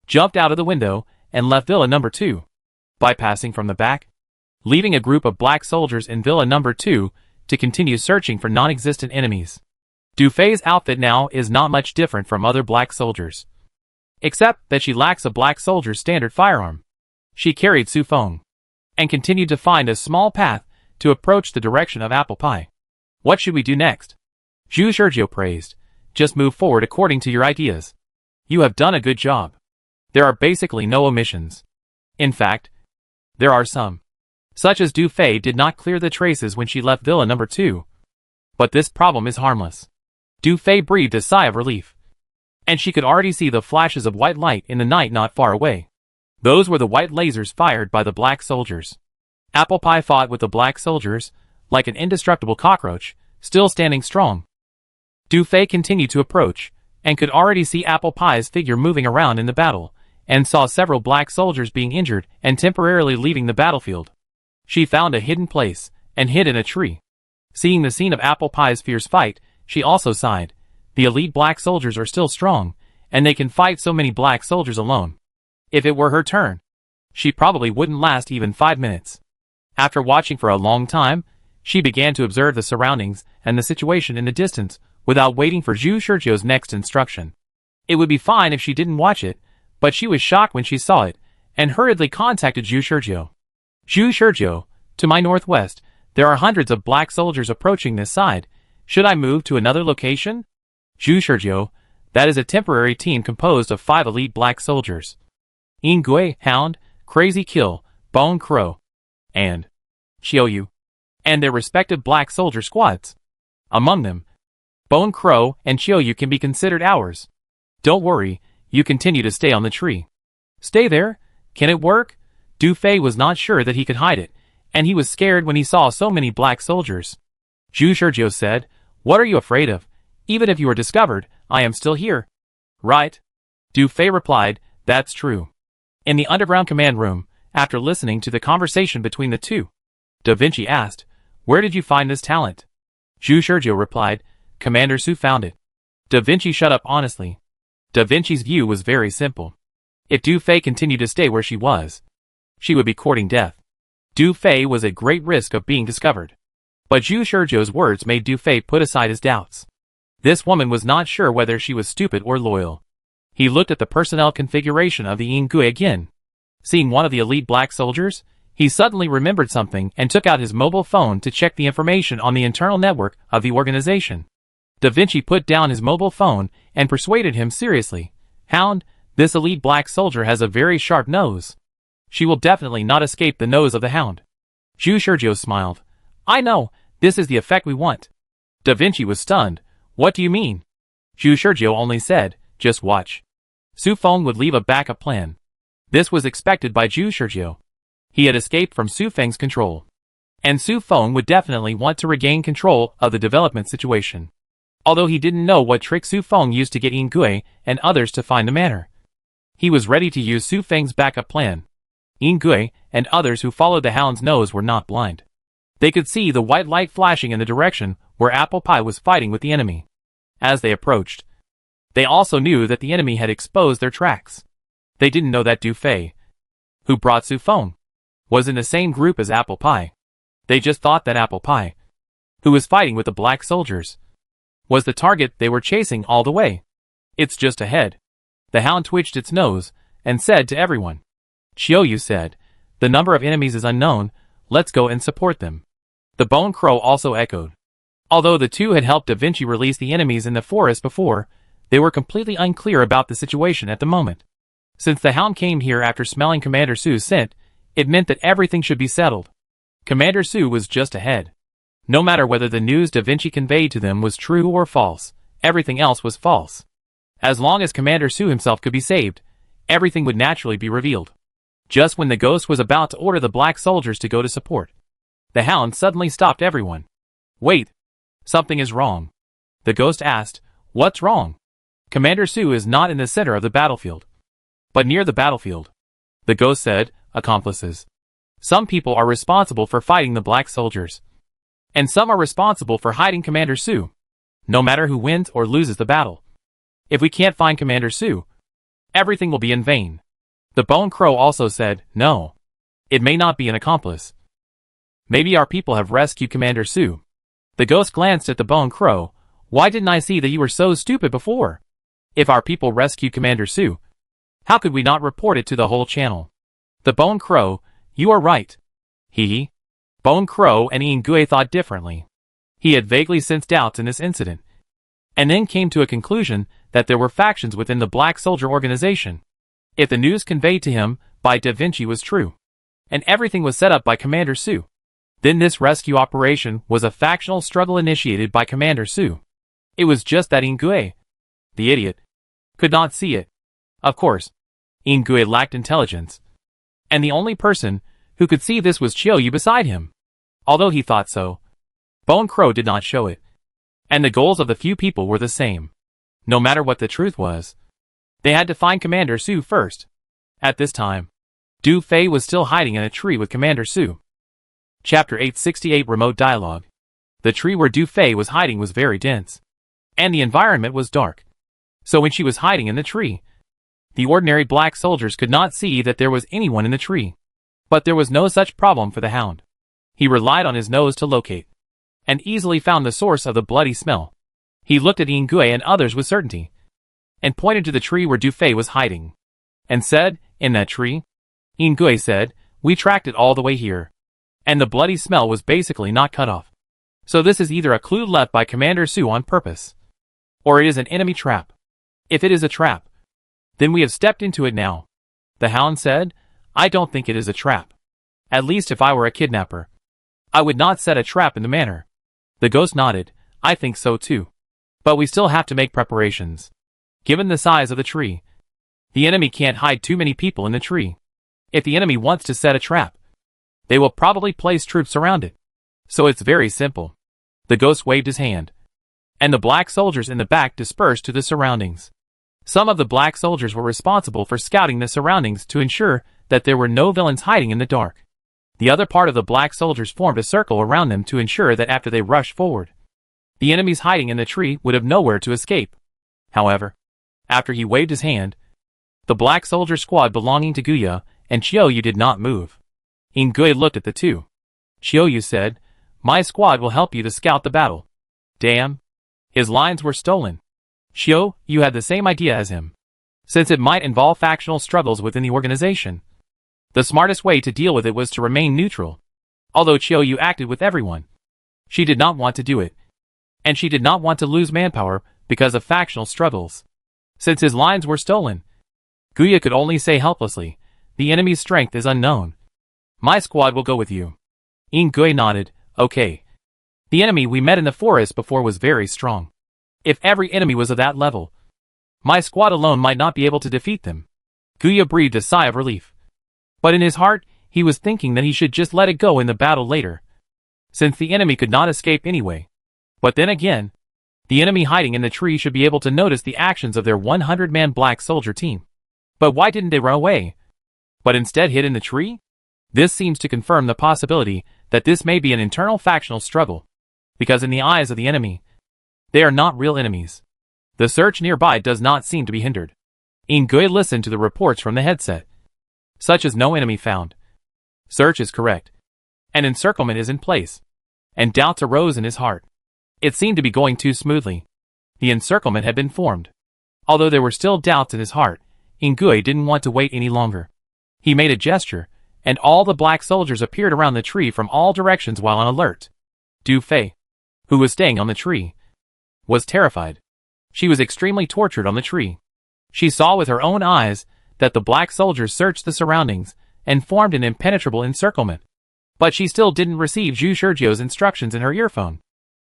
jumped out of the window and left Villa No. 2, bypassing from the back, leaving a group of black soldiers in Villa No. 2 to continue searching for non-existent enemies. Du Fei's outfit now is not much different from other black soldiers, except that she lacks a black soldier's standard firearm. She carried Su Feng, and continued to find a small path to approach the direction of Apple Pie. What should we do next? Zhu Shizhou praised. Just move forward according to your ideas. You have done a good job. There are basically no omissions. In fact, there are some. Such as Du Fei did not clear the traces when she left Villa No. 2. But this problem is harmless. Du Fei breathed a sigh of relief. And she could already see the flashes of white light in the night not far away. Those were the white lasers fired by the black soldiers. Apple Pie fought with the black soldiers, like an indestructible cockroach, still standing strong. Du Fei continued to approach, and could already see Apple Pie's figure moving around in the battle, and saw several black soldiers being injured and temporarily leaving the battlefield. She found a hidden place, and hid in a tree. Seeing the scene of Apple Pie's fierce fight, she also sighed. The elite black soldiers are still strong, and they can fight so many black soldiers alone. If it were her turn, she probably wouldn't last even 5 minutes. After watching for a long time, she began to observe the surroundings and the situation in the distance, without waiting for Zhu Shizhou's next instruction. It would be fine if she didn't watch it, but she was shocked when she saw it, and hurriedly contacted Zhu Shizhou. Zhu Shizhou, to my northwest, there are hundreds of black soldiers approaching this side. Should I move to another location? Zhu Shizhou, that is a temporary team composed of 5 elite black soldiers. Ingui, Hound, Crazy Kill, Bone Crow, and Xiaoyu, and their respective black soldier squads. Among them, Bone Crow and Xiaoyu can be considered ours. Don't worry, you continue to stay on the tree. Stay there? Can it work? Du Fei was not sure that he could hide it, and he was scared when he saw so many black soldiers. Zhu Shizhou said, "What are you afraid of? Even if you are discovered, I am still here." "Right." Du Fei replied, "That's true." In the underground command room, after listening to the conversation between the two, Da Vinci asked, "Where did you find this talent?" Zhu Shizhou replied, "Commander Su found it." Da Vinci shut up honestly. Da Vinci's view was very simple. If Du Fei continued to stay where she was, she would be courting death. Du Fei was at great risk of being discovered. But Zhu Shizhou's words made Du Fei put aside his doubts. This woman was not sure whether she was stupid or loyal. He looked at the personnel configuration of the Ingui again. Seeing one of the elite black soldiers, he suddenly remembered something and took out his mobile phone to check the information on the internal network of the organization. Da Vinci put down his mobile phone and persuaded him seriously, "Hound, this elite black soldier has a very sharp nose. She will definitely not escape the nose of the Hound." Zhu Shizhou smiled. "I know, this is the effect we want." Da Vinci was stunned. "What do you mean?" Zhu Shizhou only said, "Just watch." Su Feng would leave a backup plan. This was expected by Zhu Shizhou. He had escaped from Su Feng's control. And Su Feng would definitely want to regain control of the development situation. Although he didn't know what trick Su Feng used to get Ingui and others to find the manor, he was ready to use Su Feng's backup plan. Ingui and others who followed the Hound's nose were not blind. They could see the white light flashing in the direction where Apple Pie was fighting with the enemy. As they approached, they also knew that the enemy had exposed their tracks. They didn't know that Du Fei, who brought Su Feng, was in the same group as Apple Pie. They just thought that Apple Pie, who was fighting with the black soldiers, was the target they were chasing all the way. "It's just ahead." The Hound twitched its nose and said to everyone. Xiaoyu said, "The number of enemies is unknown, let's go and support them." The Bone Crow also echoed. Although the two had helped Da Vinci release the enemies in the forest before, they were completely unclear about the situation at the moment. Since the Hound came here after smelling Commander Su's scent, it meant that everything should be settled. Commander Su was just ahead. No matter whether the news Da Vinci conveyed to them was true or false, everything else was false. As long as Commander Su himself could be saved, everything would naturally be revealed. Just when the ghost was about to order the black soldiers to go to support, the Hound suddenly stopped everyone. "Wait, something is wrong." The ghost asked, "What's wrong?" "Commander Su is not in the center of the battlefield, but near the battlefield." The ghost said, "Accomplices. Some people are responsible for fighting the black soldiers, and some are responsible for hiding Commander Su. No matter who wins or loses the battle, if we can't find Commander Su, everything will be in vain." The Bone Crow also said, "No. It may not be an accomplice. Maybe our people have rescued Commander Su." The ghost glanced at the Bone Crow. "Why didn't I see that you were so stupid before? If our people rescued Commander Su, how could we not report it to the whole channel?" The Bone Crow, "You are right." He, Bone Crow and Ingui thought differently. He had vaguely sensed doubts in this incident, and then came to a conclusion that there were factions within the Black Soldier organization. If the news conveyed to him by Da Vinci was true, and everything was set up by Commander Su, then this rescue operation was a factional struggle initiated by Commander Su. It was just that Ingui, the idiot, could not see it. Of course, Ingui lacked intelligence, and the only person who could see this was Xiaoyu beside him. Although he thought so, Bone Crow did not show it, and the goals of the few people were the same. No matter what the truth was, they had to find Commander Su first. At this time, Du Fei was still hiding in a tree with Commander Su. Chapter 868 Remote Dialogue. The tree where Du Fei was hiding was very dense, and the environment was dark. So when she was hiding in the tree, the ordinary black soldiers could not see that there was anyone in the tree. But there was no such problem for the Hound. He relied on his nose to locate, and easily found the source of the bloody smell. He looked at Ingui and others with certainty. and pointed to the tree where Dufay was hiding, and said, "In that tree?" Ingui said, "We tracked it all the way here. And the bloody smell was basically not cut off. So this is either a clue left by Commander Su on purpose, or it is an enemy trap. If it is a trap, then we have stepped into it now." The Hound said, "I don't think it is a trap. At least if I were a kidnapper, I would not set a trap in the manner." The Ghost nodded, "I think so too. But we still have to make preparations. Given the size of the tree, the enemy can't hide too many people in the tree. If the enemy wants to set a trap, they will probably place troops around it. So it's very simple." The Ghost waved his hand, and the black soldiers in the back dispersed to the surroundings. Some of the black soldiers were responsible for scouting the surroundings to ensure that there were no villains hiding in the dark. The other part of the black soldiers formed a circle around them to ensure that after they rushed forward, the enemies hiding in the tree would have nowhere to escape. However, after he waved his hand, the black soldier squad belonging to Guya and Chiyoyu did not move. Ingui looked at the two. Chiyoyu said, "My squad will help you to scout the battle." Damn. His lines were stolen. Chiyoyu had the same idea as him. Since it might involve factional struggles within the organization, the smartest way to deal with it was to remain neutral. Although Chiyoyu acted with everyone, she did not want to do it. And she did not want to lose manpower because of factional struggles. Since his lines were stolen, Guya could only say helplessly, "The enemy's strength is unknown. My squad will go with you." Ingui nodded, "Okay. The enemy we met in the forest before was very strong. If every enemy was of that level, my squad alone might not be able to defeat them." Guya breathed a sigh of relief. But in his heart, he was thinking that he should just let it go in the battle later, since the enemy could not escape anyway. But then again, the enemy hiding in the tree should be able to notice the actions of their 100-man black soldier team. But why didn't they run away, but instead hid in the tree? This seems to confirm the possibility that this may be an internal factional struggle, because in the eyes of the enemy, they are not real enemies. The search nearby does not seem to be hindered. Ingui listened to the reports from the headset, such as no enemy found. Search is correct, and encirclement is in place, and doubts arose in his heart. It seemed to be going too smoothly. The encirclement had been formed. Although there were still doubts in his heart, Ingui didn't want to wait any longer. He made a gesture, and all the black soldiers appeared around the tree from all directions while on alert. Dufay, who was staying on the tree, was terrified. She was extremely tortured on the tree. She saw with her own eyes that the black soldiers searched the surroundings and formed an impenetrable encirclement. But she still didn't receive Zhu Shurjio's instructions in her earphone.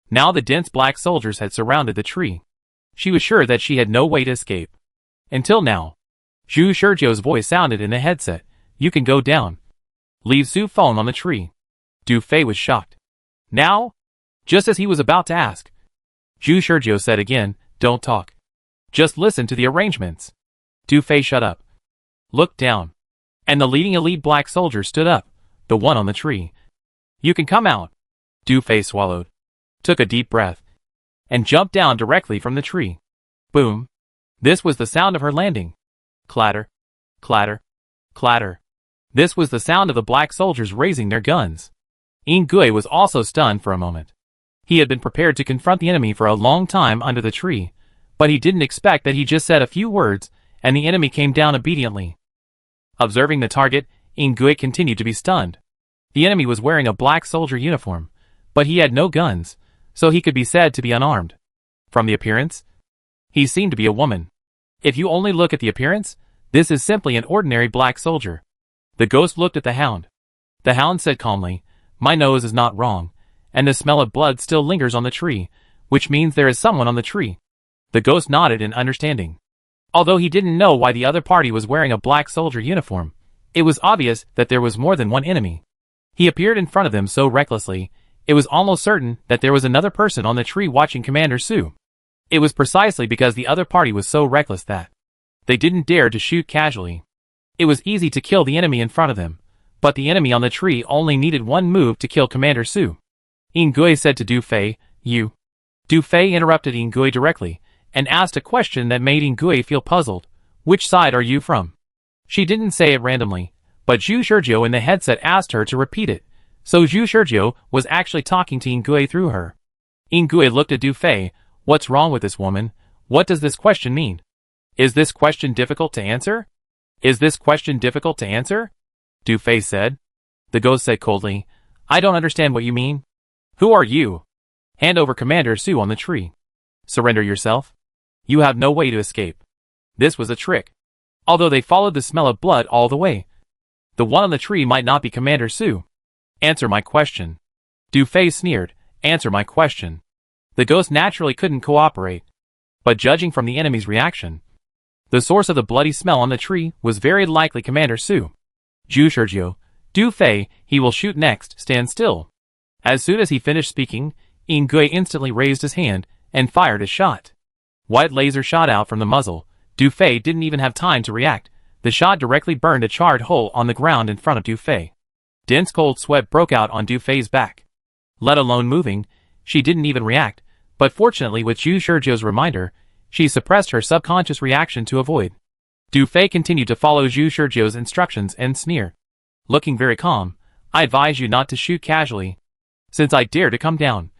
Now the dense black soldiers had surrounded the tree. She was sure that she had no way to escape. Until now. Zhu Shurjio's voice sounded in the headset. "You can go down. Leave Su phone on the tree." Dufay was shocked. "Now?" Just as he was about to ask, Zhu Shurjio said again, "Don't talk. Just listen to the arrangements." Dufay shut up. Looked down. And the leading elite black soldier stood up, the one on the tree. "You can come out." Dufay swallowed, took a deep breath, and jumped down directly from the tree. Boom. This was the sound of her landing. Clatter, clatter, clatter. This was the sound of the black soldiers raising their guns. Ingui was also stunned for a moment. He had been prepared to confront the enemy for a long time under the tree, but he didn't expect that he just said a few words, and the enemy came down obediently. Observing the target, Ingui continued to be stunned. The enemy was wearing a black soldier uniform, but he had no guns, so he could be said to be unarmed. From the appearance, he seemed to be a woman. If you only look at the appearance, this is simply an ordinary black soldier. The ghost looked at the Hound. The Hound said calmly, "My nose is not wrong, and the smell of blood still lingers on the tree, which means there is someone on the tree." The ghost nodded in understanding. Although he didn't know why the other party was wearing a black soldier uniform, it was obvious that there was more than one enemy. He appeared in front of them so recklessly, it was almost certain that there was another person on the tree watching Commander Su. It was precisely because the other party was so reckless that they didn't dare to shoot casually. It was easy to kill the enemy in front of them, but the enemy on the tree only needed one move to kill Commander Su. Ingui said to Dufay, "You." Dufay interrupted Ingui directly, and asked a question that made Ingui feel puzzled. "Which side are you from?" She didn't say it randomly, but Zhu Shurjio in the headset asked her to repeat it, so Zhu Shurjio was actually talking to Ingui through her. Ingui looked at Dufay. "What's wrong with this woman? What does this question mean?" Is this question difficult to answer? Is this question difficult to answer? Du Fei said. The ghost said coldly, I don't understand what you mean. Who are you? Hand over Commander Su on the tree. Surrender yourself. You have no way to escape. This was a trick. Although they followed the smell of blood all the way. The one on the tree might not be Commander Su. Answer my question. Du Fei sneered, answer my question. The ghost naturally couldn't cooperate. But judging from the enemy's reaction, the source of the bloody smell on the tree was very likely Commander Su. Zhu Shizhou, Du Fei, he will shoot next, stand still. As soon as he finished speaking, Yin Gui instantly raised his hand and fired a shot. White laser shot out from the muzzle. Du Fei didn't even have time to react. The shot directly burned a charred hole on the ground in front of Du Fei. Dense cold sweat broke out on Du Fei's back. Let alone moving, she didn't even react, but fortunately with Zhu Shizhou's reminder, she suppressed her subconscious reaction to avoid. Du Fei continued to follow Zhu Shizhou's instructions and sneer. Looking very calm, I advise you not to shoot casually. Since I dare to come down,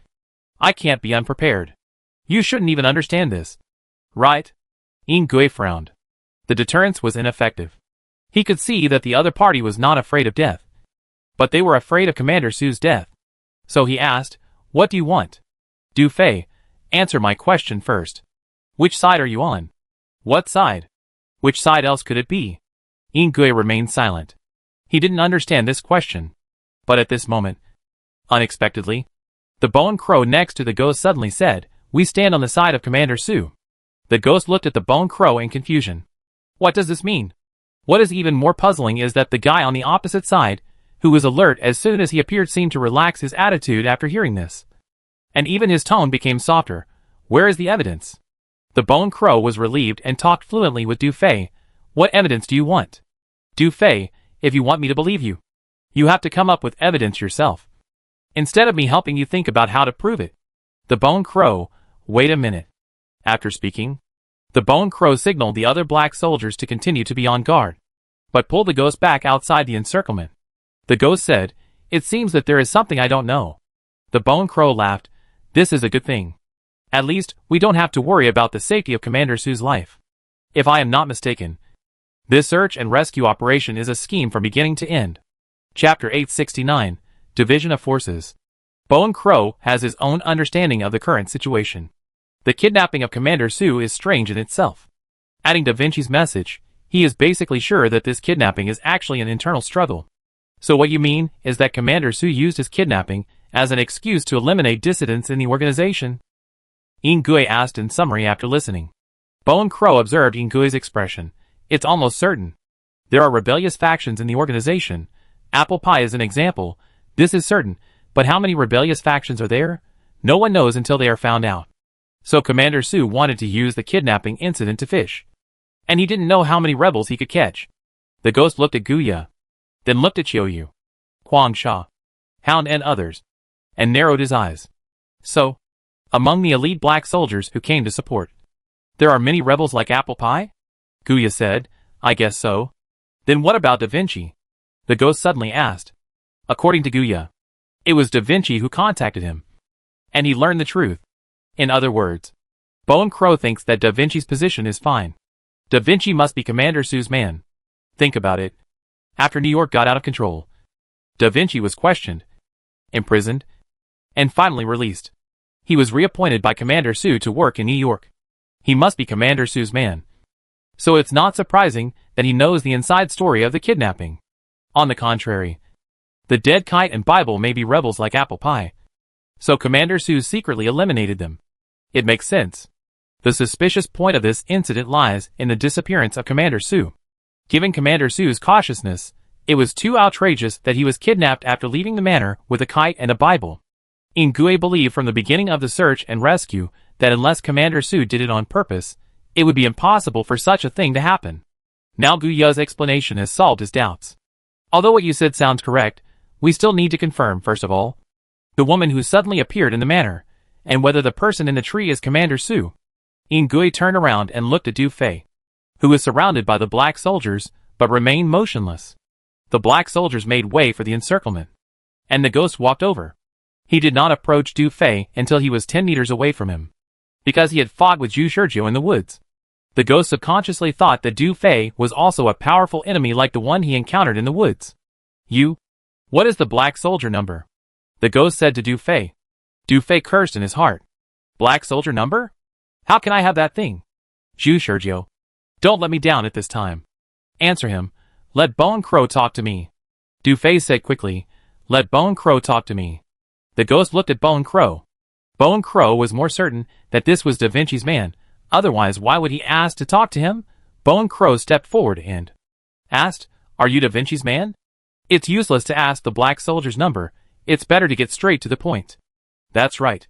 I can't be unprepared. You shouldn't even understand this. Right? Yin Gui frowned. The deterrence was ineffective. He could see that the other party was not afraid of death. But they were afraid of Commander Su's death. So he asked, what do you want? Du Fei, answer my question first. Which side are you on? What side? Which side else could it be? Yin Gui remained silent. He didn't understand this question. But at this moment, unexpectedly, the bone crow next to the ghost suddenly said, we stand on the side of Commander Su. The ghost looked at the bone crow in confusion. What does this mean? What is even more puzzling is that the guy on the opposite side, who was alert as soon as he appeared, seemed to relax his attitude after hearing this. And even his tone became softer. Where is the evidence? The bone crow was relieved and talked fluently with Du Fei. What evidence do you want? Du Fei, if you want me to believe you, you have to come up with evidence yourself. Instead of me helping you think about how to prove it. The bone crow, wait a minute. After speaking, the bone crow signaled the other black soldiers to continue to be on guard, but pulled the ghost back outside the encirclement. The ghost said, it seems that there is something I don't know. The bone crow laughed, this is a good thing. At least, we don't have to worry about the safety of Commander Su's life. If I am not mistaken, this search and rescue operation is a scheme from beginning to end. Chapter 869, Division of Forces. Bone Crow has his own understanding of the current situation. The kidnapping of Commander Su is strange in itself. Adding Da Vinci's message, he is basically sure that this kidnapping is actually an internal struggle. So what you mean is that Commander Su used his kidnapping as an excuse to eliminate dissidents in the organization? Yin Gui asked in summary after listening. Bone Crow observed Yin Gui's expression. It's almost certain. There are rebellious factions in the organization. Apple Pie is an example. This is certain, but how many rebellious factions are there? No one knows until they are found out. So Commander Su wanted to use the kidnapping incident to fish. And he didn't know how many rebels he could catch. The ghost looked at Guya, then looked at Qiuyu, Huang Sha, Hound and others, and narrowed his eyes. So, among the elite black soldiers who came to support, there are many rebels like Apple Pie? Guya said, I guess so. Then what about Da Vinci? The ghost suddenly asked. According to Guya, it was Da Vinci who contacted him. And he learned the truth. In other words, Bone Crow thinks that Da Vinci's position is fine. Da Vinci must be Commander Su's man. Think about it. After New York got out of control, Da Vinci was questioned, imprisoned, and finally released. He was reappointed by Commander Su to work in New York. He must be Commander Su's man. So it's not surprising that he knows the inside story of the kidnapping. On the contrary, the Dead Kite and Bible may be rebels like Apple Pie. So Commander Su secretly eliminated them. It makes sense. The suspicious point of this incident lies in the disappearance of Commander Su. Given Commander Su's cautiousness, it was too outrageous that he was kidnapped after leaving the manor with a kite and a Bible. Yin Gui believed from the beginning of the search and rescue that unless Commander Su did it on purpose, it would be impossible for such a thing to happen. Now Guya's explanation has solved his doubts. Although what you said sounds correct, we still need to confirm, first of all, the woman who suddenly appeared in the manor, and whether the person in the tree is Commander Su. Yin Gui turned around and looked at Du Fei, who was surrounded by the black soldiers, but remained motionless. The black soldiers made way for the encirclement, and the ghost walked over. He did not approach Du Fei until he was 10 meters away from him, because he had fought with Zhu Shizhou in the woods. The ghost subconsciously thought that Du Fei was also a powerful enemy like the one he encountered in the woods. What is the black soldier number? The ghost said to Du Fei. Du Fei cursed in his heart. Black soldier number? How can I have that thing? Zhu Shurjiu. Don't let me down at this time. Answer him. Let Bone Crow talk to me. Du Fei said quickly. Let Bone Crow talk to me. The ghost looked at Bone Crow. Bone Crow was more certain that this was Da Vinci's man. Otherwise, why would he ask to talk to him? Bone Crow stepped forward and asked, Are you Da Vinci's man? It's useless to ask the black soldier's number. It's better to get straight to the point. That's right.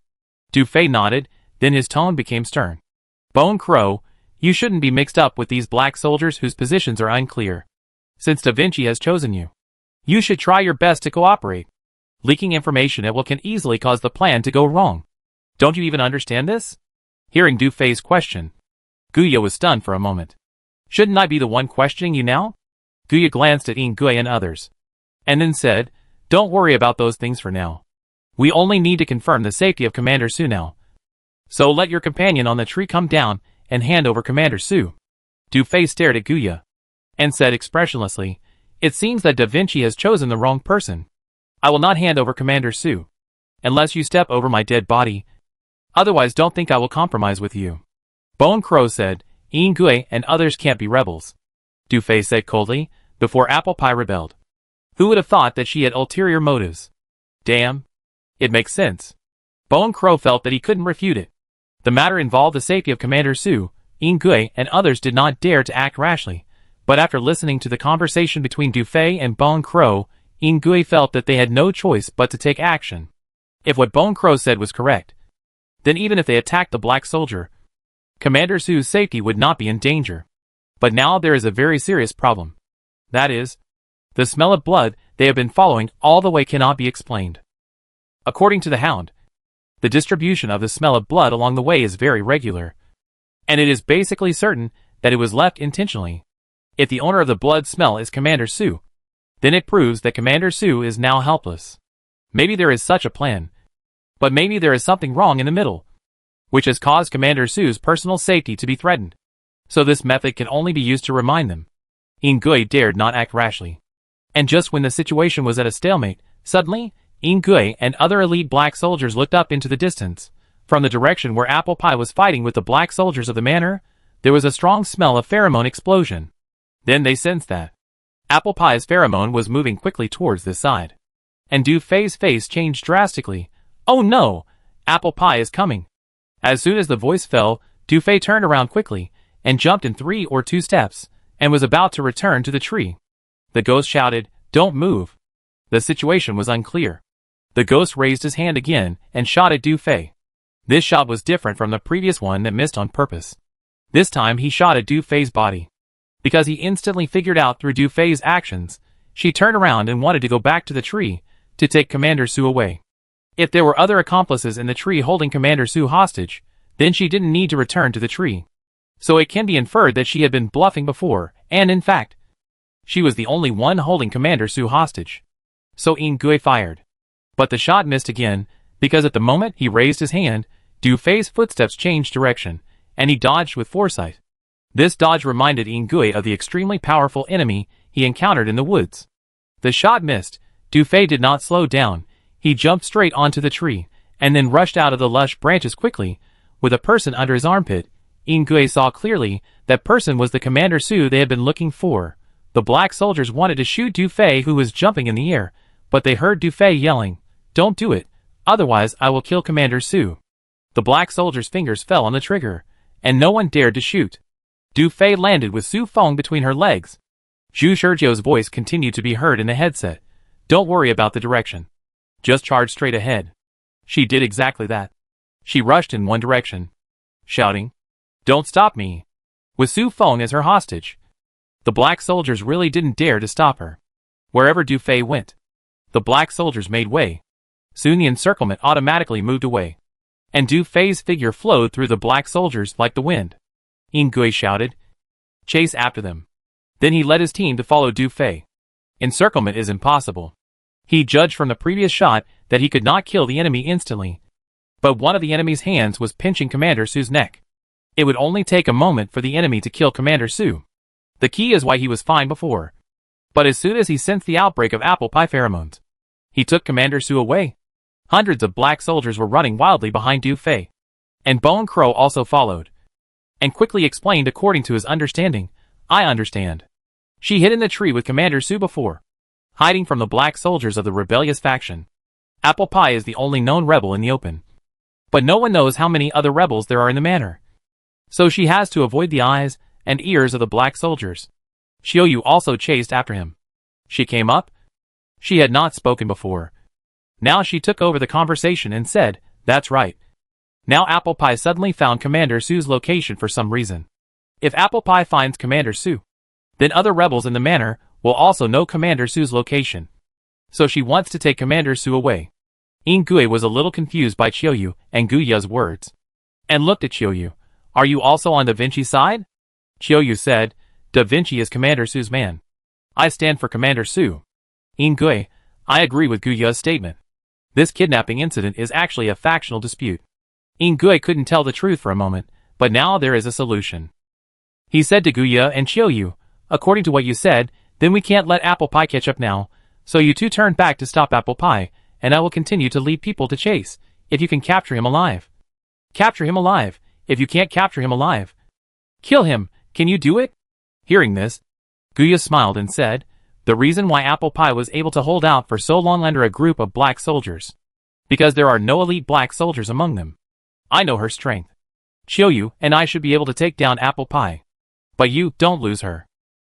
Du Fei nodded, then his tone became stern. Bone Crow, you shouldn't be mixed up with these black soldiers whose positions are unclear. Since Da Vinci has chosen you, you should try your best to cooperate. Leaking information can easily cause the plan to go wrong. Don't you even understand this? Hearing Du Fei's question, Guya was stunned for a moment. Shouldn't I be the one questioning you now? Guya glanced at Ingui and others, and then said, Don't worry about those things for now. We only need to confirm the safety of Commander Su now. So let your companion on the tree come down and hand over Commander Su. Du Fei stared at Guya and said expressionlessly, It seems that Da Vinci has chosen the wrong person. I will not hand over Commander Su unless you step over my dead body. Otherwise, don't think I will compromise with you. Bone Crow said, Ingui and others can't be rebels. Du Fei said coldly, before Apple Pie rebelled. Who would have thought that she had ulterior motives? Damn. It makes sense. Bone Crow felt that he couldn't refute it. The matter involved the safety of Commander Su. Ingui and others did not dare to act rashly, but after listening to the conversation between Du Fei and Bone Crow, Ingui felt that they had no choice but to take action. If what Bone Crow said was correct, then even if they attacked the black soldier, Commander Su's safety would not be in danger. But now there is a very serious problem. That is, the smell of blood they have been following all the way cannot be explained. According to the Hound, the distribution of the smell of blood along the way is very regular, and it is basically certain that it was left intentionally. If the owner of the blood smell is Commander Su, then it proves that Commander Su is now helpless. Maybe there is such a plan, but maybe there is something wrong in the middle, which has caused Commander Su's personal safety to be threatened. So this method can only be used to remind them. Ingui dared not act rashly. And just when the situation was at a stalemate, suddenly, Ingui and other elite black soldiers looked up into the distance. From the direction where Apple Pie was fighting with the black soldiers of the manor, there was a strong smell of pheromone explosion. Then they sensed that Apple Pie's pheromone was moving quickly towards this side. And Du Fei's face changed drastically. Oh no! Apple Pie is coming! As soon as the voice fell, Du Fei turned around quickly, and jumped in 3 or 2 steps, and was about to return to the tree. The ghost shouted, Don't move! The situation was unclear. The ghost raised his hand again, and shot at Du Fei. This shot was different from the previous one that missed on purpose. This time he shot at Du Fei's body. Because he instantly figured out through Du Fei's actions, she turned around and wanted to go back to the tree, to take Commander Su away. If there were other accomplices in the tree holding Commander Su hostage, then she didn't need to return to the tree. So it can be inferred that she had been bluffing before, and in fact, she was the only one holding Commander Su hostage. So Ingui fired. But the shot missed again, because at the moment he raised his hand, Du Fei's footsteps changed direction, and he dodged with foresight. This dodge reminded Ingui of the extremely powerful enemy he encountered in the woods. The shot missed. Du Fei did not slow down. He jumped straight onto the tree, and then rushed out of the lush branches quickly, with a person under his armpit. Ingui saw clearly that person was the Commander Su they had been looking for. The black soldiers wanted to shoot Du Fei, who was jumping in the air, but they heard Du Fei yelling, Don't do it, otherwise I will kill Commander Su. The black soldiers' fingers fell on the trigger, and no one dared to shoot. Du Fei landed with Su Feng between her legs. Zhu Shurjiu's voice continued to be heard in the headset. Don't worry about the direction. Just charge straight ahead. She did exactly that. She rushed in one direction, shouting, Don't stop me! With Su Feng as her hostage. The black soldiers really didn't dare to stop her. Wherever Du Fei went, the black soldiers made way. Soon the encirclement automatically moved away, and Du Fei's figure flowed through the black soldiers like the wind. Ingui shouted, Chase after them. Then he led his team to follow Du Fei. Encirclement is impossible. He judged from the previous shot that he could not kill the enemy instantly. But one of the enemy's hands was pinching Commander Su's neck. It would only take a moment for the enemy to kill Commander Sue. The key is why he was fine before. But as soon as he sensed the outbreak of apple pie pheromones, he took Commander Sue away. Hundreds of black soldiers were running wildly behind Du Fei. And Bone Crow also followed. And quickly explained according to his understanding, I understand. She hid in the tree with Commander Sue before, hiding from the black soldiers of the rebellious faction. Apple Pie is the only known rebel in the open. But no one knows how many other rebels there are in the manor. So she has to avoid the eyes and ears of the black soldiers. Xiaoyu also chased after him. She came up. She had not spoken before. Now she took over the conversation and said, that's right. Now Apple Pie suddenly found Commander Sue's location for some reason. If Apple Pie finds Commander Sue, then other rebels in the manor will also know Commander Sue's location. So she wants to take Commander Sue away. Ingui was a little confused by Xiaoyu and Guya's words, and looked at Xiaoyu. Are you also on Da Vinci's side? Xiaoyu said, Da Vinci is Commander Sue's man. I stand for Commander Sue. Ingui, I agree with Guya's statement. This kidnapping incident is actually a factional dispute. Ingui couldn't tell the truth for a moment, but now there is a solution. He said to Guya and Xiaoyu, according to what you said, then we can't let Apple Pie catch up now, so you two turn back to stop Apple Pie, and I will continue to lead people to chase, if you can capture him alive. Capture him alive, if you can't capture him alive. Kill him, can you do it? Hearing this, Guya smiled and said, the reason why Apple Pie was able to hold out for so long under a group of black soldiers. Because there are no elite black soldiers among them. I know her strength. Xiaoyu and I should be able to take down Apple Pie. But you, don't lose her.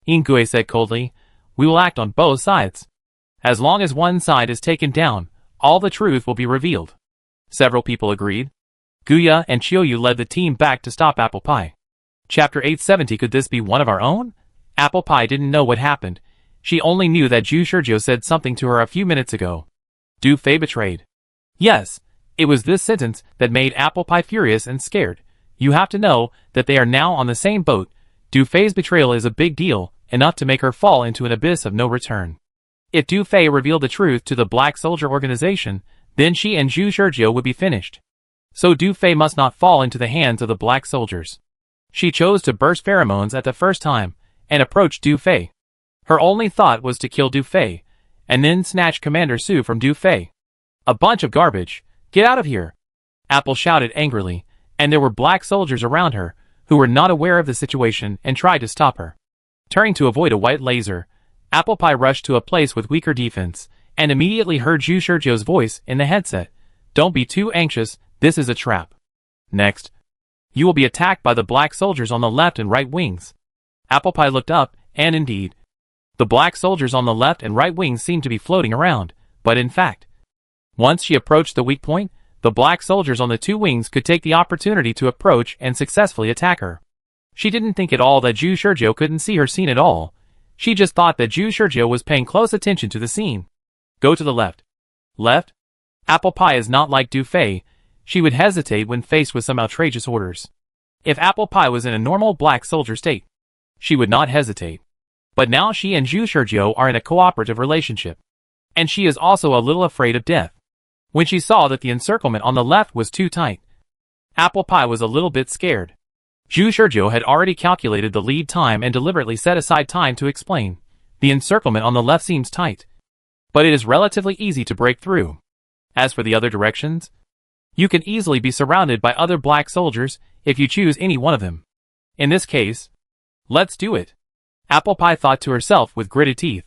Ingui said coldly, we will act on both sides. As long as one side is taken down, all the truth will be revealed. Several people agreed. Guya and Xiaoyu led the team back to stop Apple Pie. Chapter 870. Could this be one of our own? Apple Pie didn't know what happened. She only knew that Zhu Shizhou said something to her a few minutes ago. Du Fei betrayed. Yes, it was this sentence that made Apple Pie furious and scared. You have to know that they are now on the same boat. Du Fei's betrayal is a big deal, enough to make her fall into an abyss of no return. If Du Fei revealed the truth to the Black Soldier organization, then she and Zhu Shizhou would be finished. So Du Fei must not fall into the hands of the Black Soldiers. She chose to burst pheromones at the first time, and approached Du Fei. Her only thought was to kill Du Fei, and then snatch Commander Sue from Du Fei. A bunch of garbage. Get out of here! Apple shouted angrily, and there were black soldiers around her, who were not aware of the situation and tried to stop her. Turning to avoid a white laser, Apple Pie rushed to a place with weaker defense, and immediately heard Zhu Shizhou's voice in the headset. Don't be too anxious, this is a trap. Next, you will be attacked by the black soldiers on the left and right wings. Apple Pie looked up, and indeed, the black soldiers on the left and right wings seemed to be floating around, but in fact, once she approached the weak point, the black soldiers on the two wings could take the opportunity to approach and successfully attack her. She didn't think at all that Zhu Shizhou couldn't see her scene at all. She just thought that Zhu Shizhou was paying close attention to the scene. Go to the left. Left? Apple Pie is not like Du Fei. She would hesitate when faced with some outrageous orders. If Apple Pie was in a normal black soldier state, she would not hesitate. But now she and Zhu Shizhou are in a cooperative relationship. And she is also a little afraid of death. When she saw that the encirclement on the left was too tight, Apple Pie was a little bit scared. Zhu Shizhou had already calculated the lead time and deliberately set aside time to explain. The encirclement on the left seems tight, but it is relatively easy to break through. As for the other directions, you can easily be surrounded by other black soldiers if you choose any one of them. In this case, let's do it. Apple Pie thought to herself with gritted teeth.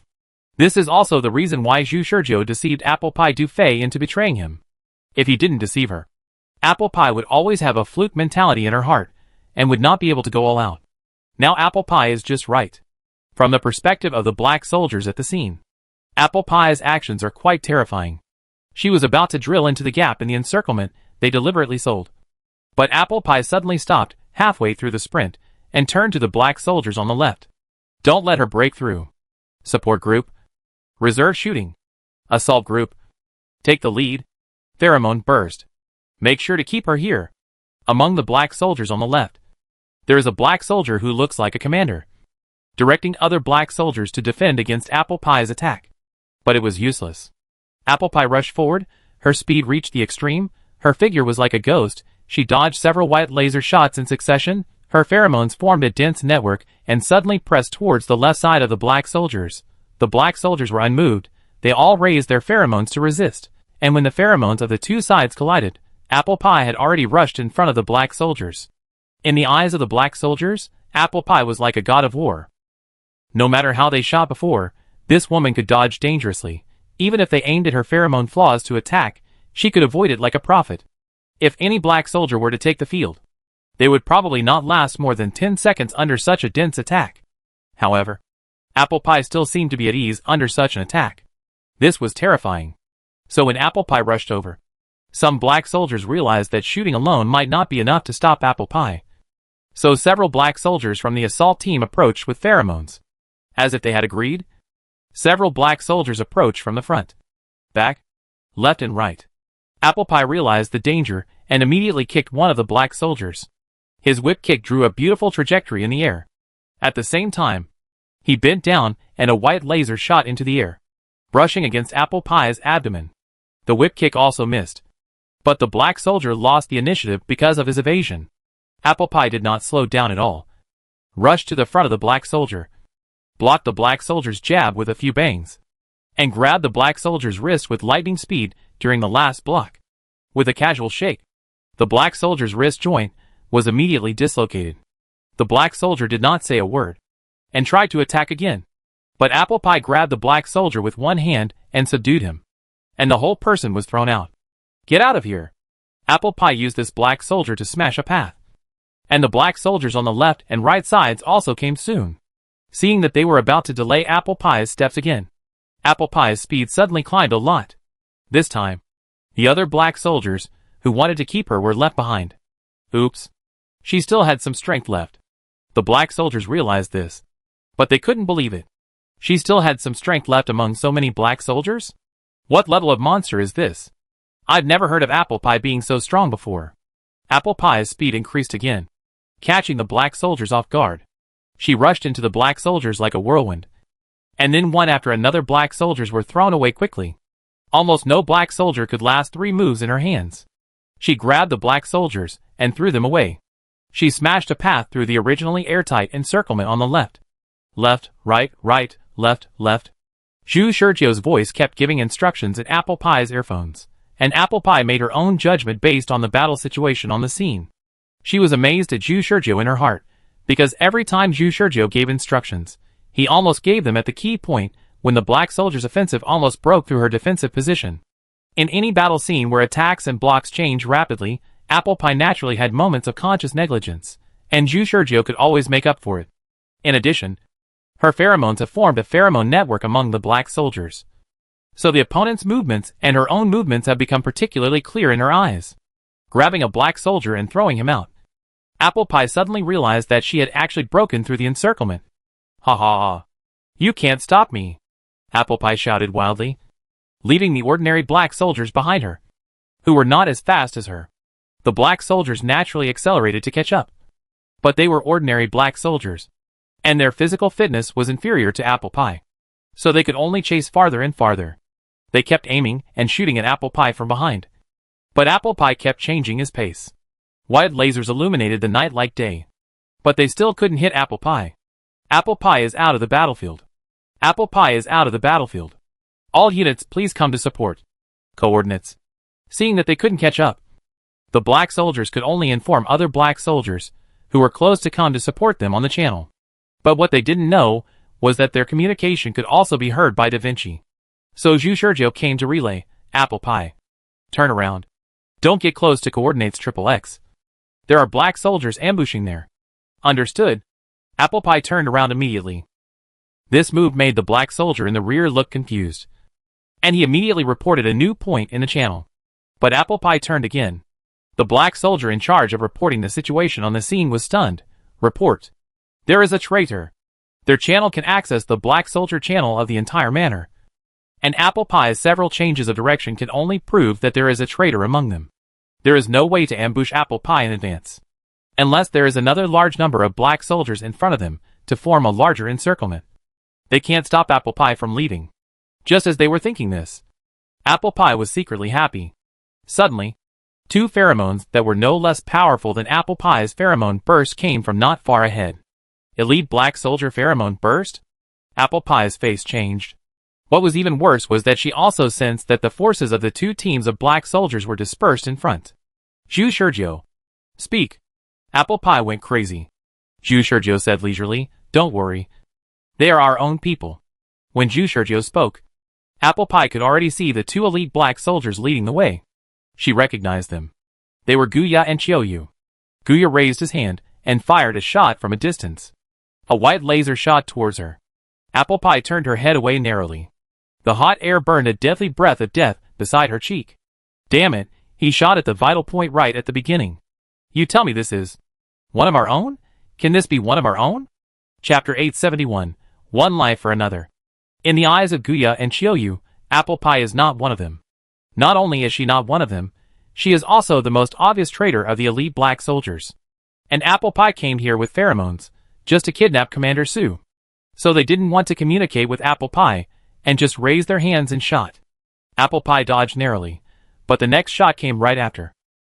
This is also the reason why Zhu Shizhou deceived Apple Pie Du Fei into betraying him. If he didn't deceive her, Apple Pie would always have a fluke mentality in her heart, and would not be able to go all out. Now Apple Pie is just right. From the perspective of the black soldiers at the scene, Apple Pie's actions are quite terrifying. She was about to drill into the gap in the encirclement they deliberately sold. But Apple Pie suddenly stopped halfway through the sprint, and turned to the black soldiers on the left. Don't let her break through. Support group. Reserve shooting. Assault group. Take the lead. Pheromone burst. Make sure to keep her here. Among the black soldiers on the left, there is a black soldier who looks like a commander, directing other black soldiers to defend against Apple Pie's attack. But it was useless. Apple Pie rushed forward, her speed reached the extreme, her figure was like a ghost, She dodged several white laser shots in succession. Her pheromones formed a dense network and suddenly pressed towards the left side of the black soldiers. The black soldiers were unmoved. They all raised their pheromones to resist, and when the pheromones of the two sides collided, Apple Pie had already rushed in front of the black soldiers. In the eyes of the black soldiers, Apple Pie was like a god of war. No matter how they shot before, this woman could dodge dangerously. Even if they aimed at her pheromone flaws to attack, she could avoid it like a prophet. If any black soldier were to take the field, they would probably not last more than 10 seconds under such a dense attack. However, Apple Pie still seemed to be at ease under such an attack. This was terrifying. So when Apple Pie rushed over, some black soldiers realized that shooting alone might not be enough to stop Apple Pie. So several black soldiers from the assault team approached with pheromones. As if they had agreed, several black soldiers approached from the front, back, left and right. Apple Pie realized the danger and immediately kicked one of the black soldiers. His whip kick drew a beautiful trajectory in the air. At the same time, he bent down and a white laser shot into the air, brushing against Apple Pie's abdomen. The whip kick also missed, but the black soldier lost the initiative because of his evasion. Apple Pie did not slow down at all. Rushed to the front of the black soldier, blocked the black soldier's jab with a few bangs, and grabbed the black soldier's wrist with lightning speed during the last block. With a casual shake, the black soldier's wrist joint was immediately dislocated. The black soldier did not say a word, and tried to attack again. But Apple Pie grabbed the black soldier with one hand and subdued him, and the whole person was thrown out. Get out of here! Apple Pie used this black soldier to smash a path. And the black soldiers on the left and right sides also came soon. Seeing that they were about to delay Apple Pie's steps again, Apple Pie's speed suddenly climbed a lot. This time, the other black soldiers who wanted to keep her were left behind. Oops. She still had some strength left. The black soldiers realized this, but they couldn't believe it. She still had some strength left among so many black soldiers? What level of monster is this? I've never heard of Apple Pie being so strong before. Apple Pie's speed increased again, catching the black soldiers off guard. She rushed into the black soldiers like a whirlwind, and then one after another black soldiers were thrown away quickly. Almost no black soldier could last 3 moves in her hands. She grabbed the black soldiers and threw them away. She smashed a path through the originally airtight encirclement on the left. Left, right, right, left, left. Zhu Shurjio's voice kept giving instructions in Apple Pie's earphones, and Apple Pie made her own judgment based on the battle situation on the scene. She was amazed at Zhu Shurjio in her heart, because every time Zhu Shurjio gave instructions, he almost gave them at the key point when the black soldier's offensive almost broke through her defensive position. In any battle scene where attacks and blocks change rapidly, Apple Pie naturally had moments of conscious negligence, and Zhu Shurjio could always make up for it. In addition, her pheromones have formed a pheromone network among the black soldiers. So the opponent's movements and her own movements have become particularly clear in her eyes. Grabbing a black soldier and throwing him out, Apple Pie suddenly realized that she had actually broken through the encirclement. Ha ha ha. You can't stop me, Apple Pie shouted wildly, leaving the ordinary black soldiers behind her, who were not as fast as her. The black soldiers naturally accelerated to catch up. But they were ordinary black soldiers, and their physical fitness was inferior to Apple Pie. So they could only chase farther and farther. They kept aiming and shooting at Apple Pie from behind. But Apple Pie kept changing his pace. White lasers illuminated the night like day. But they still couldn't hit Apple Pie. Apple Pie is out of the battlefield. Apple Pie is out of the battlefield. All units please come to support. Coordinates. Seeing that they couldn't catch up, the black soldiers could only inform other black soldiers who were close to come to support them on the channel. But what they didn't know was that their communication could also be heard by Da Vinci. So Zhu Shurjio came to relay, Apple Pie. Turn around. Don't get close to coordinates XXX. There are black soldiers ambushing there. Understood. Apple Pie turned around immediately. This move made the black soldier in the rear look confused, and he immediately reported a new point in the channel. But Apple Pie turned again. The black soldier in charge of reporting the situation on the scene was stunned. Report. There is a traitor. Their channel can access the black soldier channel of the entire manor. And Apple Pie's several changes of direction can only prove that there is a traitor among them. There is no way to ambush Apple Pie in advance, unless there is another large number of black soldiers in front of them to form a larger encirclement. They can't stop Apple Pie from leaving. Just as they were thinking this, Apple Pie was secretly happy. Suddenly, Two pheromones that were no less powerful than Apple Pie's pheromone burst came from not far ahead. Elite Black Soldier pheromone burst? Apple Pie's face changed. What was even worse was that she also sensed that the forces of the two teams of black soldiers were dispersed in front. Zhu Shurjiu. Speak. Apple Pie went crazy. Zhu Shurjiu said leisurely, don't worry. They are our own people. When Zhu Shurjiu spoke, Apple Pie could already see the two elite black soldiers leading the way. She recognized them. They were Guya and Qiuyu. Guya raised his hand and fired a shot from a distance. A white laser shot towards her. Apple Pie turned her head away narrowly. The hot air burned a deathly breath of death beside her cheek. Damn it, he shot at the vital point right at the beginning. You tell me this is one of our own? Can this be one of our own? Chapter 871, One Life for Another. In the eyes of Guya and Qiuyu, Apple Pie is not one of them. Not only is she not one of them, she is also the most obvious traitor of the elite black soldiers. And Apple Pie came here with pheromones, just to kidnap Commander Su. So they didn't want to communicate with Apple Pie, and just raised their hands and shot. Apple Pie dodged narrowly, but the next shot came right after.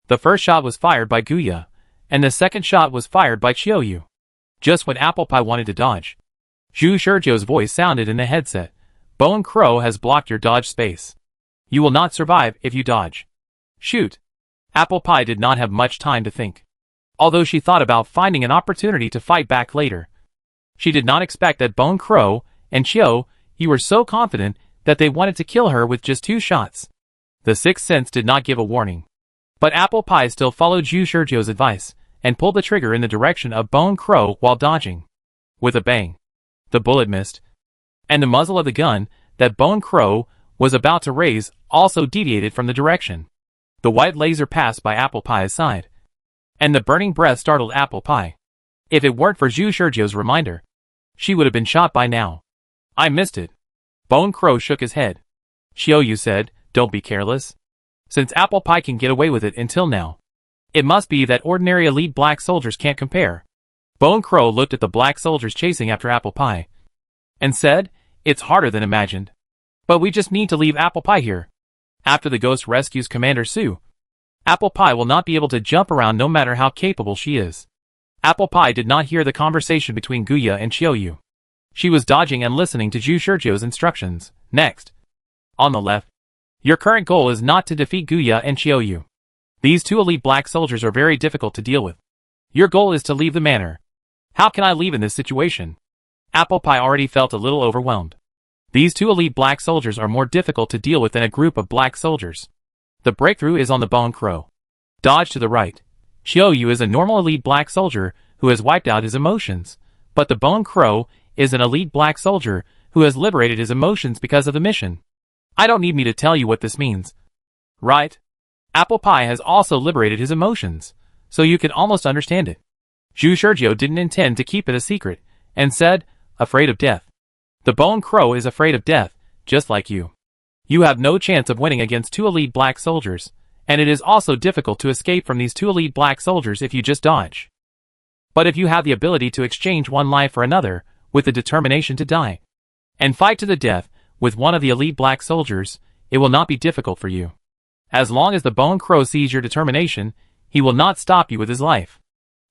The first shot was fired by Guya, and the second shot was fired by Qiuyu. Just when Apple Pie wanted to dodge, Zhu Shurjiu's voice sounded in the headset. Bone Crow has blocked your dodge space. You will not survive if you dodge. Shoot. Apple Pie did not have much time to think. Although she thought about finding an opportunity to fight back later. She did not expect that Bone Crow and Qiuyu were so confident that they wanted to kill her with just 2 shots. The sixth sense did not give a warning. But Apple Pie still followed Zhu Shurjiu's advice, and pulled the trigger in the direction of Bone Crow while dodging. With a bang. The bullet missed. And the muzzle of the gun that Bone Crow was about to raise also deviated from the direction. The white laser passed by Apple Pie's side. And the burning breath startled Apple Pie. If it weren't for Zhu Shurjiu's reminder, she would have been shot by now. I missed it. Bone Crow shook his head. Qiuyu said, don't be careless. Since Apple Pie can get away with it until now, it must be that ordinary elite black soldiers can't compare. Bone Crow looked at the black soldiers chasing after Apple Pie and said, it's harder than imagined. But we just need to leave Apple Pie here. After the ghost rescues Commander Su, Apple Pie will not be able to jump around no matter how capable she is. Apple Pie did not hear the conversation between Guya and Qiuyu. She was dodging and listening to Zhu Shurjiu's instructions. Next. On the left. Your current goal is not to defeat Guya and Qiuyu. These two elite black soldiers are very difficult to deal with. Your goal is to leave the manor. How can I leave in this situation? Apple Pie already felt a little overwhelmed. These two elite black soldiers are more difficult to deal with than a group of black soldiers. The breakthrough is on the Bone Crow. Dodge to the right. Qiuyu is a normal elite black soldier who has wiped out his emotions, but the Bone Crow is an elite black soldier who has liberated his emotions because of the mission. I don't need me to tell you what this means. Right? Apple Pie has also liberated his emotions, so you can almost understand it. Zhu Shurjiu didn't intend to keep it a secret, and said, afraid of death. The Bone Crow is afraid of death, just like you. You have no chance of winning against two elite black soldiers, and it is also difficult to escape from these two elite black soldiers if you just dodge. But if you have the ability to exchange one life for another, with the determination to die, and fight to the death with one of the elite black soldiers, it will not be difficult for you. As long as the Bone Crow sees your determination, he will not stop you with his life.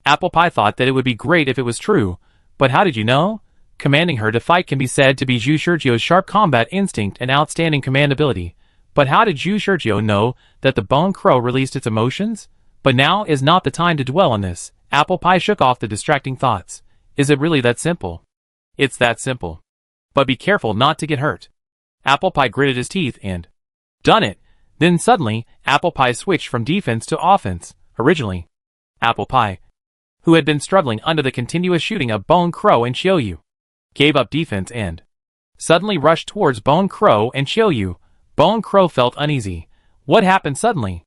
Apple Pie thought that it would be great if it was true, but how did you know? Commanding her to fight can be said to be Zhu Shurjiu's sharp combat instinct and outstanding command ability. But how did Zhu Shurjiu know that the Bone Crow released its emotions? But now is not the time to dwell on this. Apple Pie shook off the distracting thoughts. Is it really that simple? It's that simple. But be careful not to get hurt. Apple Pie gritted his teeth and done it. Then suddenly, Apple Pie switched from defense to offense. Originally, Apple Pie, who had been struggling under the continuous shooting of Bone Crow and Qiuyu, gave up defense and suddenly rushed towards Bone Crow and Qiuyu. Bone Crow felt uneasy. What happened suddenly?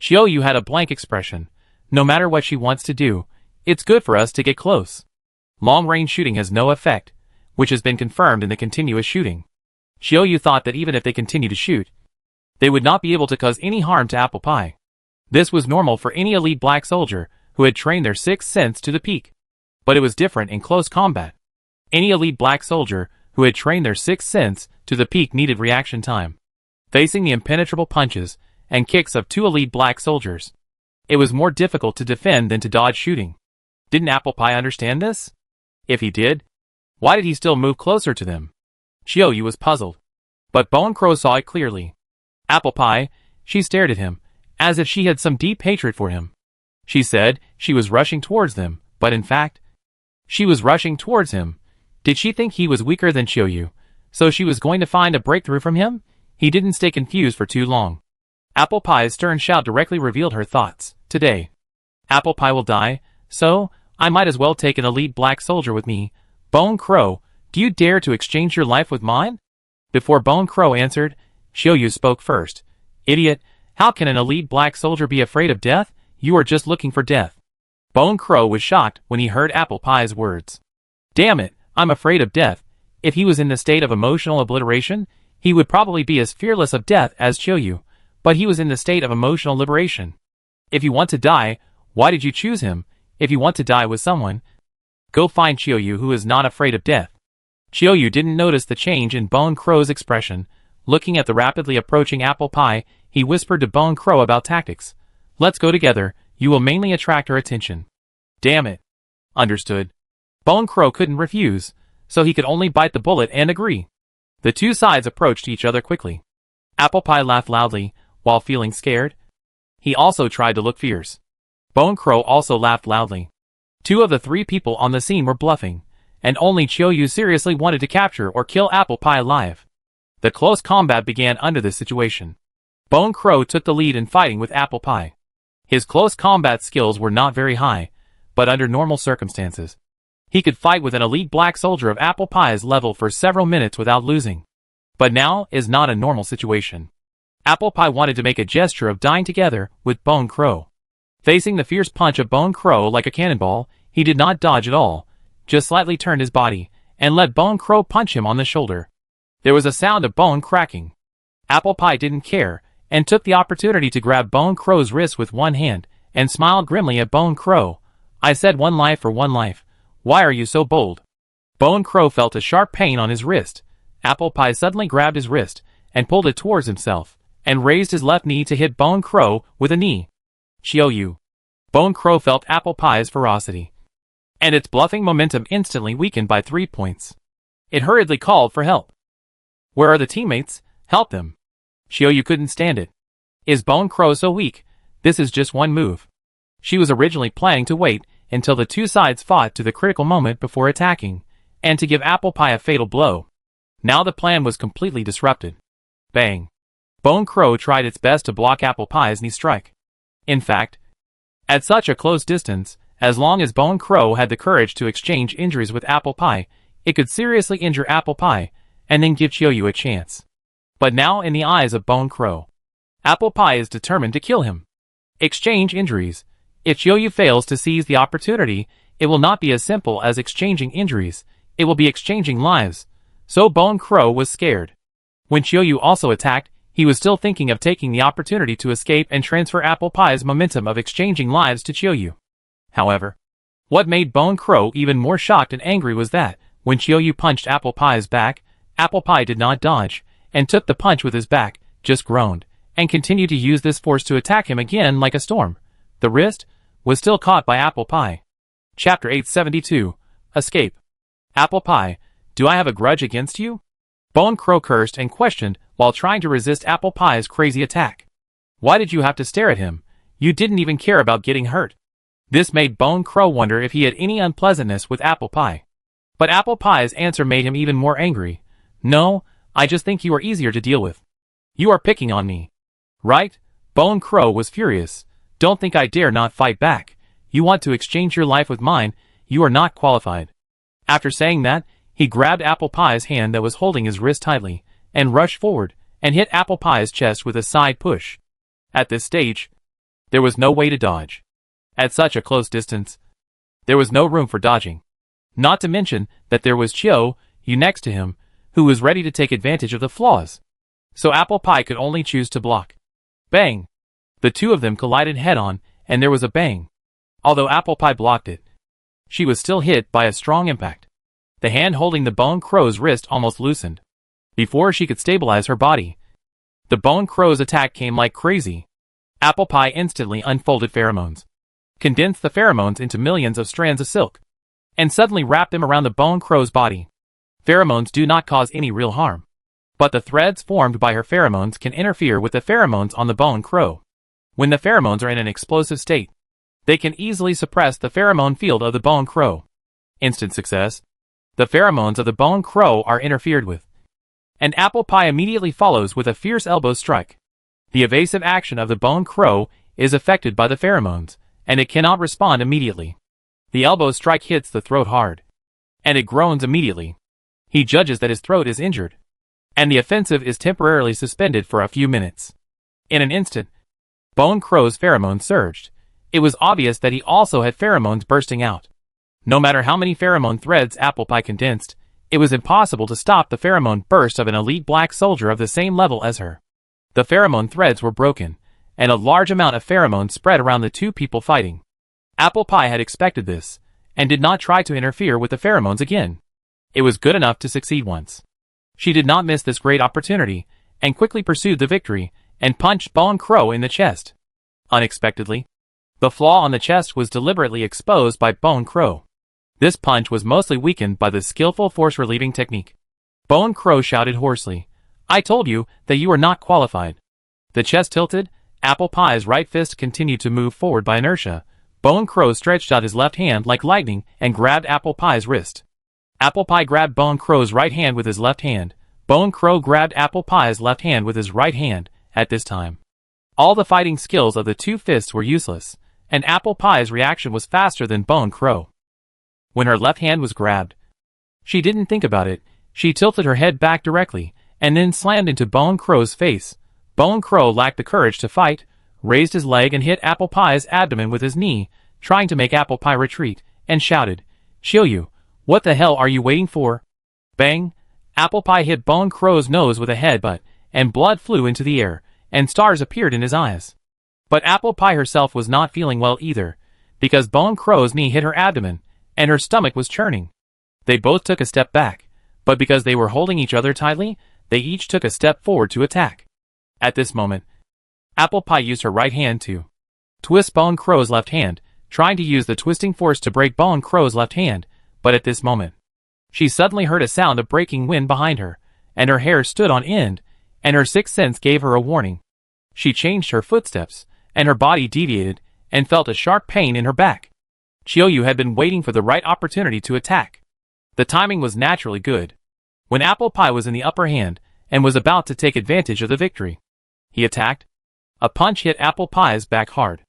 Qiuyu had a blank expression. No matter what she wants to do, it's good for us to get close. Long-range shooting has no effect, which has been confirmed in the continuous shooting. Qiuyu thought that even if they continue to shoot, they would not be able to cause any harm to Apple Pie. This was normal for any elite black soldier who had trained their sixth sense to the peak. But it was different in close combat. Any elite black soldier who had trained their sixth sense to the peak needed reaction time. Facing the impenetrable punches and kicks of 2 elite black soldiers. It was more difficult to defend than to dodge shooting. Didn't Apple Pie understand this? If he did, why did he still move closer to them? Chiyoyu was puzzled. But Bone Crow saw it clearly. Apple Pie, she stared at him, as if she had some deep hatred for him. She said she was rushing towards them, but in fact, she was rushing towards him. Did she think he was weaker than Chiyoyu, so she was going to find a breakthrough from him? He didn't stay confused for too long. Apple Pie's stern shout directly revealed her thoughts. Today, Apple Pie will die, so I might as well take an elite black soldier with me. Bone Crow, do you dare to exchange your life with mine? Before Bone Crow answered, Chiyoyu spoke first. Idiot, how can an elite black soldier be afraid of death? You are just looking for death. Bone Crow was shocked when he heard Apple Pie's words. Damn it, I'm afraid of death. If he was in the state of emotional obliteration, he would probably be as fearless of death as Chiyoyu, but he was in the state of emotional liberation. If you want to die, why did you choose him? If you want to die with someone, go find Chiyoyu who is not afraid of death. Chiyoyu didn't notice the change in Bone Crow's expression. Looking at the rapidly approaching Apple Pie, he whispered to Bone Crow about tactics. Let's go together, you will mainly attract her attention. Damn it. Understood. Bone Crow couldn't refuse, so he could only bite the bullet and agree. The two sides approached each other quickly. Apple Pie laughed loudly, while feeling scared. He also tried to look fierce. Bone Crow also laughed loudly. 2 of the 3 people on the scene were bluffing, and only Chiyoyu seriously wanted to capture or kill Apple Pie alive. The close combat began under this situation. Bone Crow took the lead in fighting with Apple Pie. His close combat skills were not very high, but under normal circumstances, he could fight with an elite black soldier of Apple Pie's level for several minutes without losing. But now is not a normal situation. Apple Pie wanted to make a gesture of dying together with Bone Crow. Facing the fierce punch of Bone Crow like a cannonball, he did not dodge at all, just slightly turned his body, and let Bone Crow punch him on the shoulder. There was a sound of bone cracking. Apple Pie didn't care, and took the opportunity to grab Bone Crow's wrist with one hand, and smiled grimly at Bone Crow. I said 1 life for 1 life. Why are you so bold? Bone Crow felt a sharp pain on his wrist. Apple Pie suddenly grabbed his wrist, and pulled it towards himself, and raised his left knee to hit Bone Crow with a knee. Chiyoyu. Bone Crow felt Apple Pie's ferocity, and its bluffing momentum instantly weakened by 3 points. It hurriedly called for help. Where are the teammates? Help them. Chiyoyu couldn't stand it. Is Bone Crow so weak? This is just 1 move. She was originally planning to wait until the 2 sides fought to the critical moment before attacking, and to give Apple Pie a fatal blow. Now the plan was completely disrupted. Bang. Bone Crow tried its best to block Apple Pie's knee strike. In fact, at such a close distance, as long as Bone Crow had the courage to exchange injuries with Apple Pie, it could seriously injure Apple Pie, and then give Chiyoyu a chance. But now in the eyes of Bone Crow, Apple Pie is determined to kill him. Exchange injuries. If Chiyoyu fails to seize the opportunity, it will not be as simple as exchanging injuries, it will be exchanging lives. So Bone Crow was scared. When Chiyoyu also attacked, he was still thinking of taking the opportunity to escape and transfer Apple Pie's momentum of exchanging lives to Chiyoyu. However, what made Bone Crow even more shocked and angry was that, when Chiyoyu punched Apple Pie's back, Apple Pie did not dodge, and took the punch with his back, just groaned, and continued to use this force to attack him again like a storm. The wrist was still caught by Apple Pie. Chapter 872. Escape. Apple Pie, do I have a grudge against you? Bone Crow cursed and questioned while trying to resist Apple Pie's crazy attack. Why did you have to stare at him? You didn't even care about getting hurt. This made Bone Crow wonder if he had any unpleasantness with Apple Pie. But Apple Pie's answer made him even more angry. No, I just think you are easier to deal with. You are picking on me. Right? Bone Crow was furious. Don't think I dare not fight back. You want to exchange your life with mine, you are not qualified. After saying that, he grabbed Apple Pie's hand that was holding his wrist tightly, and rushed forward, and hit Apple Pie's chest with a side push. At this stage, there was no way to dodge. At such a close distance, there was no room for dodging. Not to mention that there was Chiyoyu next to him, who was ready to take advantage of the flaws. So Apple Pie could only choose to block. Bang! The 2 of them collided head-on, and there was a bang. Although Apple Pie blocked it, she was still hit by a strong impact. The hand holding the Bone Crow's wrist almost loosened. Before she could stabilize her body, The Bone Crow's attack came like crazy. Apple Pie instantly unfolded pheromones, condensed the pheromones into millions of strands of silk, and suddenly wrapped them around the Bone Crow's body. Pheromones do not cause any real harm, but the threads formed by her pheromones can interfere with the pheromones on the Bone Crow. When the pheromones are in an explosive state, they can easily suppress the pheromone field of the Bone Crow. Instant success. The pheromones of the Bone Crow are interfered with, and Apple Pie immediately follows with a fierce elbow strike. The evasive action of the Bone Crow is affected by the pheromones, and it cannot respond immediately. The elbow strike hits the throat hard, and it groans immediately. He judges that his throat is injured, and the offensive is temporarily suspended for a few minutes. In an instant, Bone Crow's pheromones surged. It was obvious that he also had pheromones bursting out. No matter how many pheromone threads Apple Pie condensed, it was impossible to stop the pheromone burst of an elite black soldier of the same level as her. The pheromone threads were broken, and a large amount of pheromones spread around the two people fighting. Apple Pie had expected this, and did not try to interfere with the pheromones again. It was good enough to succeed once. She did not miss this great opportunity, and quickly pursued the victory, and punched Bone Crow in the chest. Unexpectedly, the flaw on the chest was deliberately exposed by Bone Crow. This punch was mostly weakened by the skillful force-relieving technique. Bone Crow shouted hoarsely, "I told you that you are not qualified." The chest tilted, Apple Pie's right fist continued to move forward by inertia. Bone Crow stretched out his left hand like lightning and grabbed Apple Pie's wrist. Apple Pie grabbed Bone Crow's right hand with his left hand. Bone Crow grabbed Apple Pie's left hand with his right hand. At this time, all the fighting skills of the two fists were useless, and Apple Pie's reaction was faster than Bone Crow. When her left hand was grabbed, she didn't think about it. She tilted her head back directly, and then slammed into Bone Crow's face. Bone Crow lacked the courage to fight, raised his leg and hit Apple Pie's abdomen with his knee, trying to make Apple Pie retreat, and shouted, "Shiryu, what the hell are you waiting for?" Bang! Apple Pie hit Bone Crow's nose with a headbutt, and blood flew into the air, and stars appeared in his eyes. But Apple Pie herself was not feeling well either, because Bone Crow's knee hit her abdomen, and her stomach was churning. They both took a step back, but because they were holding each other tightly, they each took a step forward to attack. At this moment, Apple Pie used her right hand to twist Bone Crow's left hand, trying to use the twisting force to break Bone Crow's left hand, but at this moment, she suddenly heard a sound of breaking wind behind her, and her hair stood on end, and her sixth sense gave her a warning. She changed her footsteps, and her body deviated, and felt a sharp pain in her back. Shiryu had been waiting for the right opportunity to attack. The timing was naturally good. When Apple Pie was in the upper hand, and was about to take advantage of the victory, he attacked. A punch hit Apple Pie's back hard.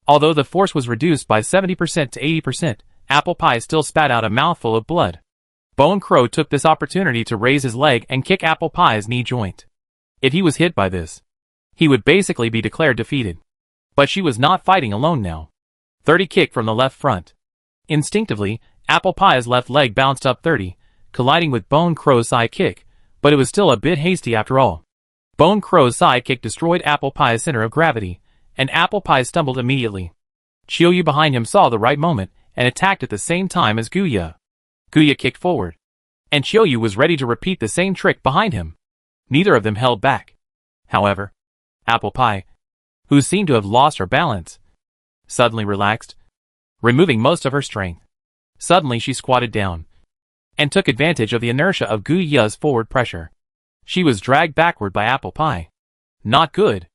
Although the force was reduced by 70% to 80%, Apple Pie still spat out a mouthful of blood. Bone Crow took this opportunity to raise his leg and kick Apple Pie's knee joint. If he was hit by this, he would basically be declared defeated. But she was not fighting alone now. 30 kick from the left front. Instinctively, Apple Pie's left leg bounced up 30, colliding with Bone Crow's side kick, but it was still a bit hasty after all. Bone Crow's side kick destroyed Apple Pie's center of gravity, and Apple Pie stumbled immediately. Shiryu behind him saw the right moment, and attacked at the same time as Guya. Guya kicked forward, and Shiryu was ready to repeat the same trick behind him. Neither of them held back. However, Apple Pie, who seemed to have lost her balance, suddenly relaxed, removing most of her strength. Suddenly she squatted down, and took advantage of the inertia of Guya's forward pressure. She was dragged backward by Apple Pie. Not good.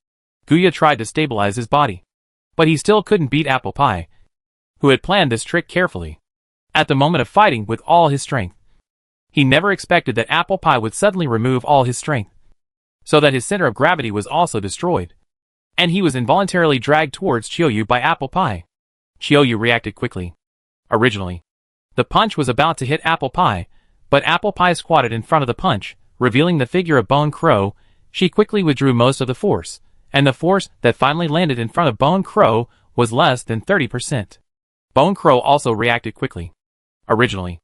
Guya tried to stabilize his body, but he still couldn't beat Apple Pie, who had planned this trick carefully. At the moment of fighting with all his strength, he never expected that Apple Pie would suddenly remove all his strength, so that his center of gravity was also destroyed, and he was involuntarily dragged towards Shiryu by Apple Pie. Shiryu reacted quickly. Originally, the punch was about to hit Apple Pie, but Apple Pie squatted in front of the punch, revealing the figure of Bone Crow. She quickly withdrew most of the force, and the force that finally landed in front of Bone Crow was less than 30%. Bone Crow also reacted quickly. Originally,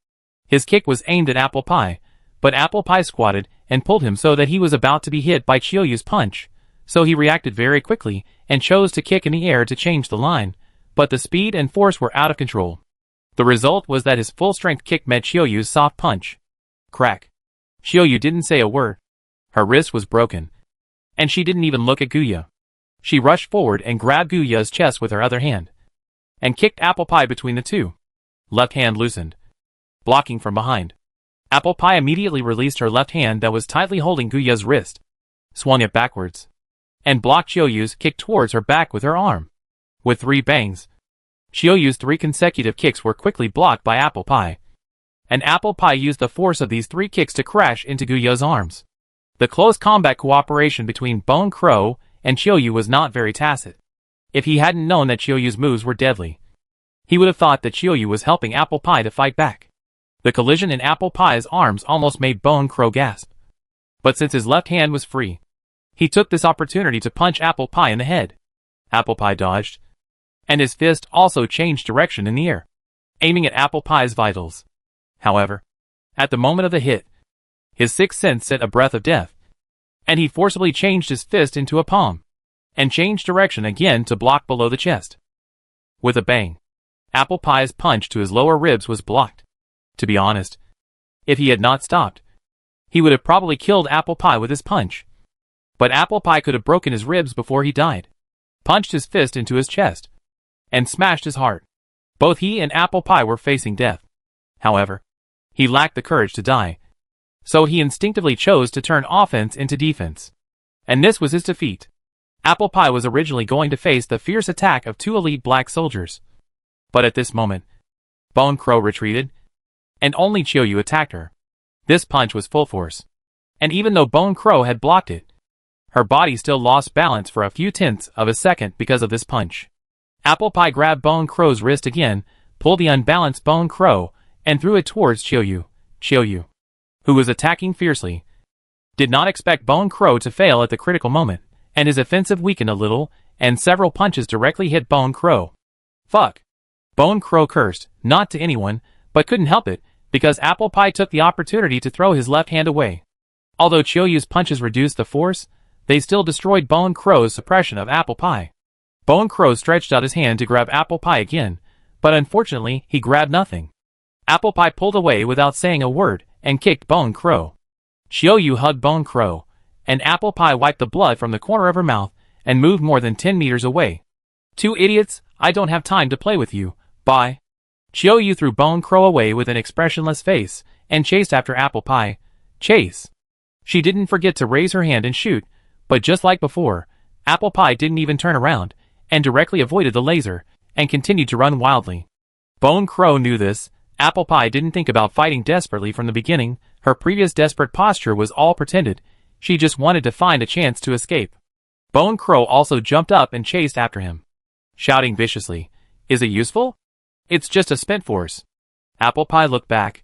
his kick was aimed at Apple Pie, but Apple Pie squatted and pulled him so that he was about to be hit by Chiyoyu's punch, so he reacted very quickly and chose to kick in the air to change the line, but the speed and force were out of control. The result was that his full-strength kick met Chiyoyu's soft punch. Crack. Chiyoyu didn't say a word. Her wrist was broken, And she didn't even look at Guya. She rushed forward and grabbed Guya's chest with her other hand, and kicked Apple Pie between the two. Left hand loosened, blocking from behind. Apple Pie immediately released her left hand that was tightly holding Guya's wrist, swung it backwards, and blocked Chiyoyu's kick towards her back with her arm. With 3 bangs, Chiyoyu's 3 consecutive kicks were quickly blocked by Apple Pie, and Apple Pie used the force of these 3 kicks to crash into Guya's arms. The close combat cooperation between Bone Crow and Chiyoyu was not very tacit. If he hadn't known that Chiyoyu's moves were deadly, he would have thought that Chiyoyu was helping Apple Pie to fight back. The collision in Apple Pie's arms almost made Bone Crow gasp. But since his left hand was free, he took this opportunity to punch Apple Pie in the head. Apple Pie dodged, and his fist also changed direction in the air, aiming at Apple Pie's vitals. However, at the moment of the hit, his sixth sense sent a breath of death, and he forcibly changed his fist into a palm, and changed direction again to block below the chest. With a bang, Apple Pie's punch to his lower ribs was blocked. To be honest, if he had not stopped, he would have probably killed Apple Pie with his punch. But Apple Pie could have broken his ribs before he died, punched his fist into his chest, and smashed his heart. Both he and Apple Pie were facing death. However, he lacked the courage to die, so he instinctively chose to turn offense into defense. And this was his defeat. Apple Pie was originally going to face the fierce attack of 2 elite black soldiers. But at this moment, Bone Crow retreated, and only Chiyoyu attacked her. This punch was full force, and even though Bone Crow had blocked it, her body still lost balance for a few tenths of a second because of this punch. Apple Pie grabbed Bone Crow's wrist again, pulled the unbalanced Bone Crow, and threw it towards Chiyoyu. Chiyoyu, who was attacking fiercely, did not expect Bone Crow to fail at the critical moment, and his offensive weakened a little, and several punches directly hit Bone Crow. Fuck. Bone Crow cursed, not to anyone, but couldn't help it, because Apple Pie took the opportunity to throw his left hand away. Although Chiyoyu's punches reduced the force, they still destroyed Bone Crow's suppression of Apple Pie. Bone Crow stretched out his hand to grab Apple Pie again, but unfortunately he grabbed nothing. Apple Pie pulled away without saying a word, and kicked Bone Crow. Chiyoyu hugged Bone Crow, and Apple Pie wiped the blood from the corner of her mouth, and moved more than 10 meters away. 2 idiots, I don't have time to play with you, bye. Chiyoyu threw Bone Crow away with an expressionless face, and chased after Apple Pie. Chase. She didn't forget to raise her hand and shoot, but just like before, Apple Pie didn't even turn around, and directly avoided the laser, and continued to run wildly. Bone Crow knew this. Apple Pie didn't think about fighting desperately from the beginning. Her previous desperate posture was all pretended. She just wanted to find a chance to escape. Bone Crow also jumped up and chased after him, shouting viciously, "Is it useful? It's just a spent force." Apple Pie looked back,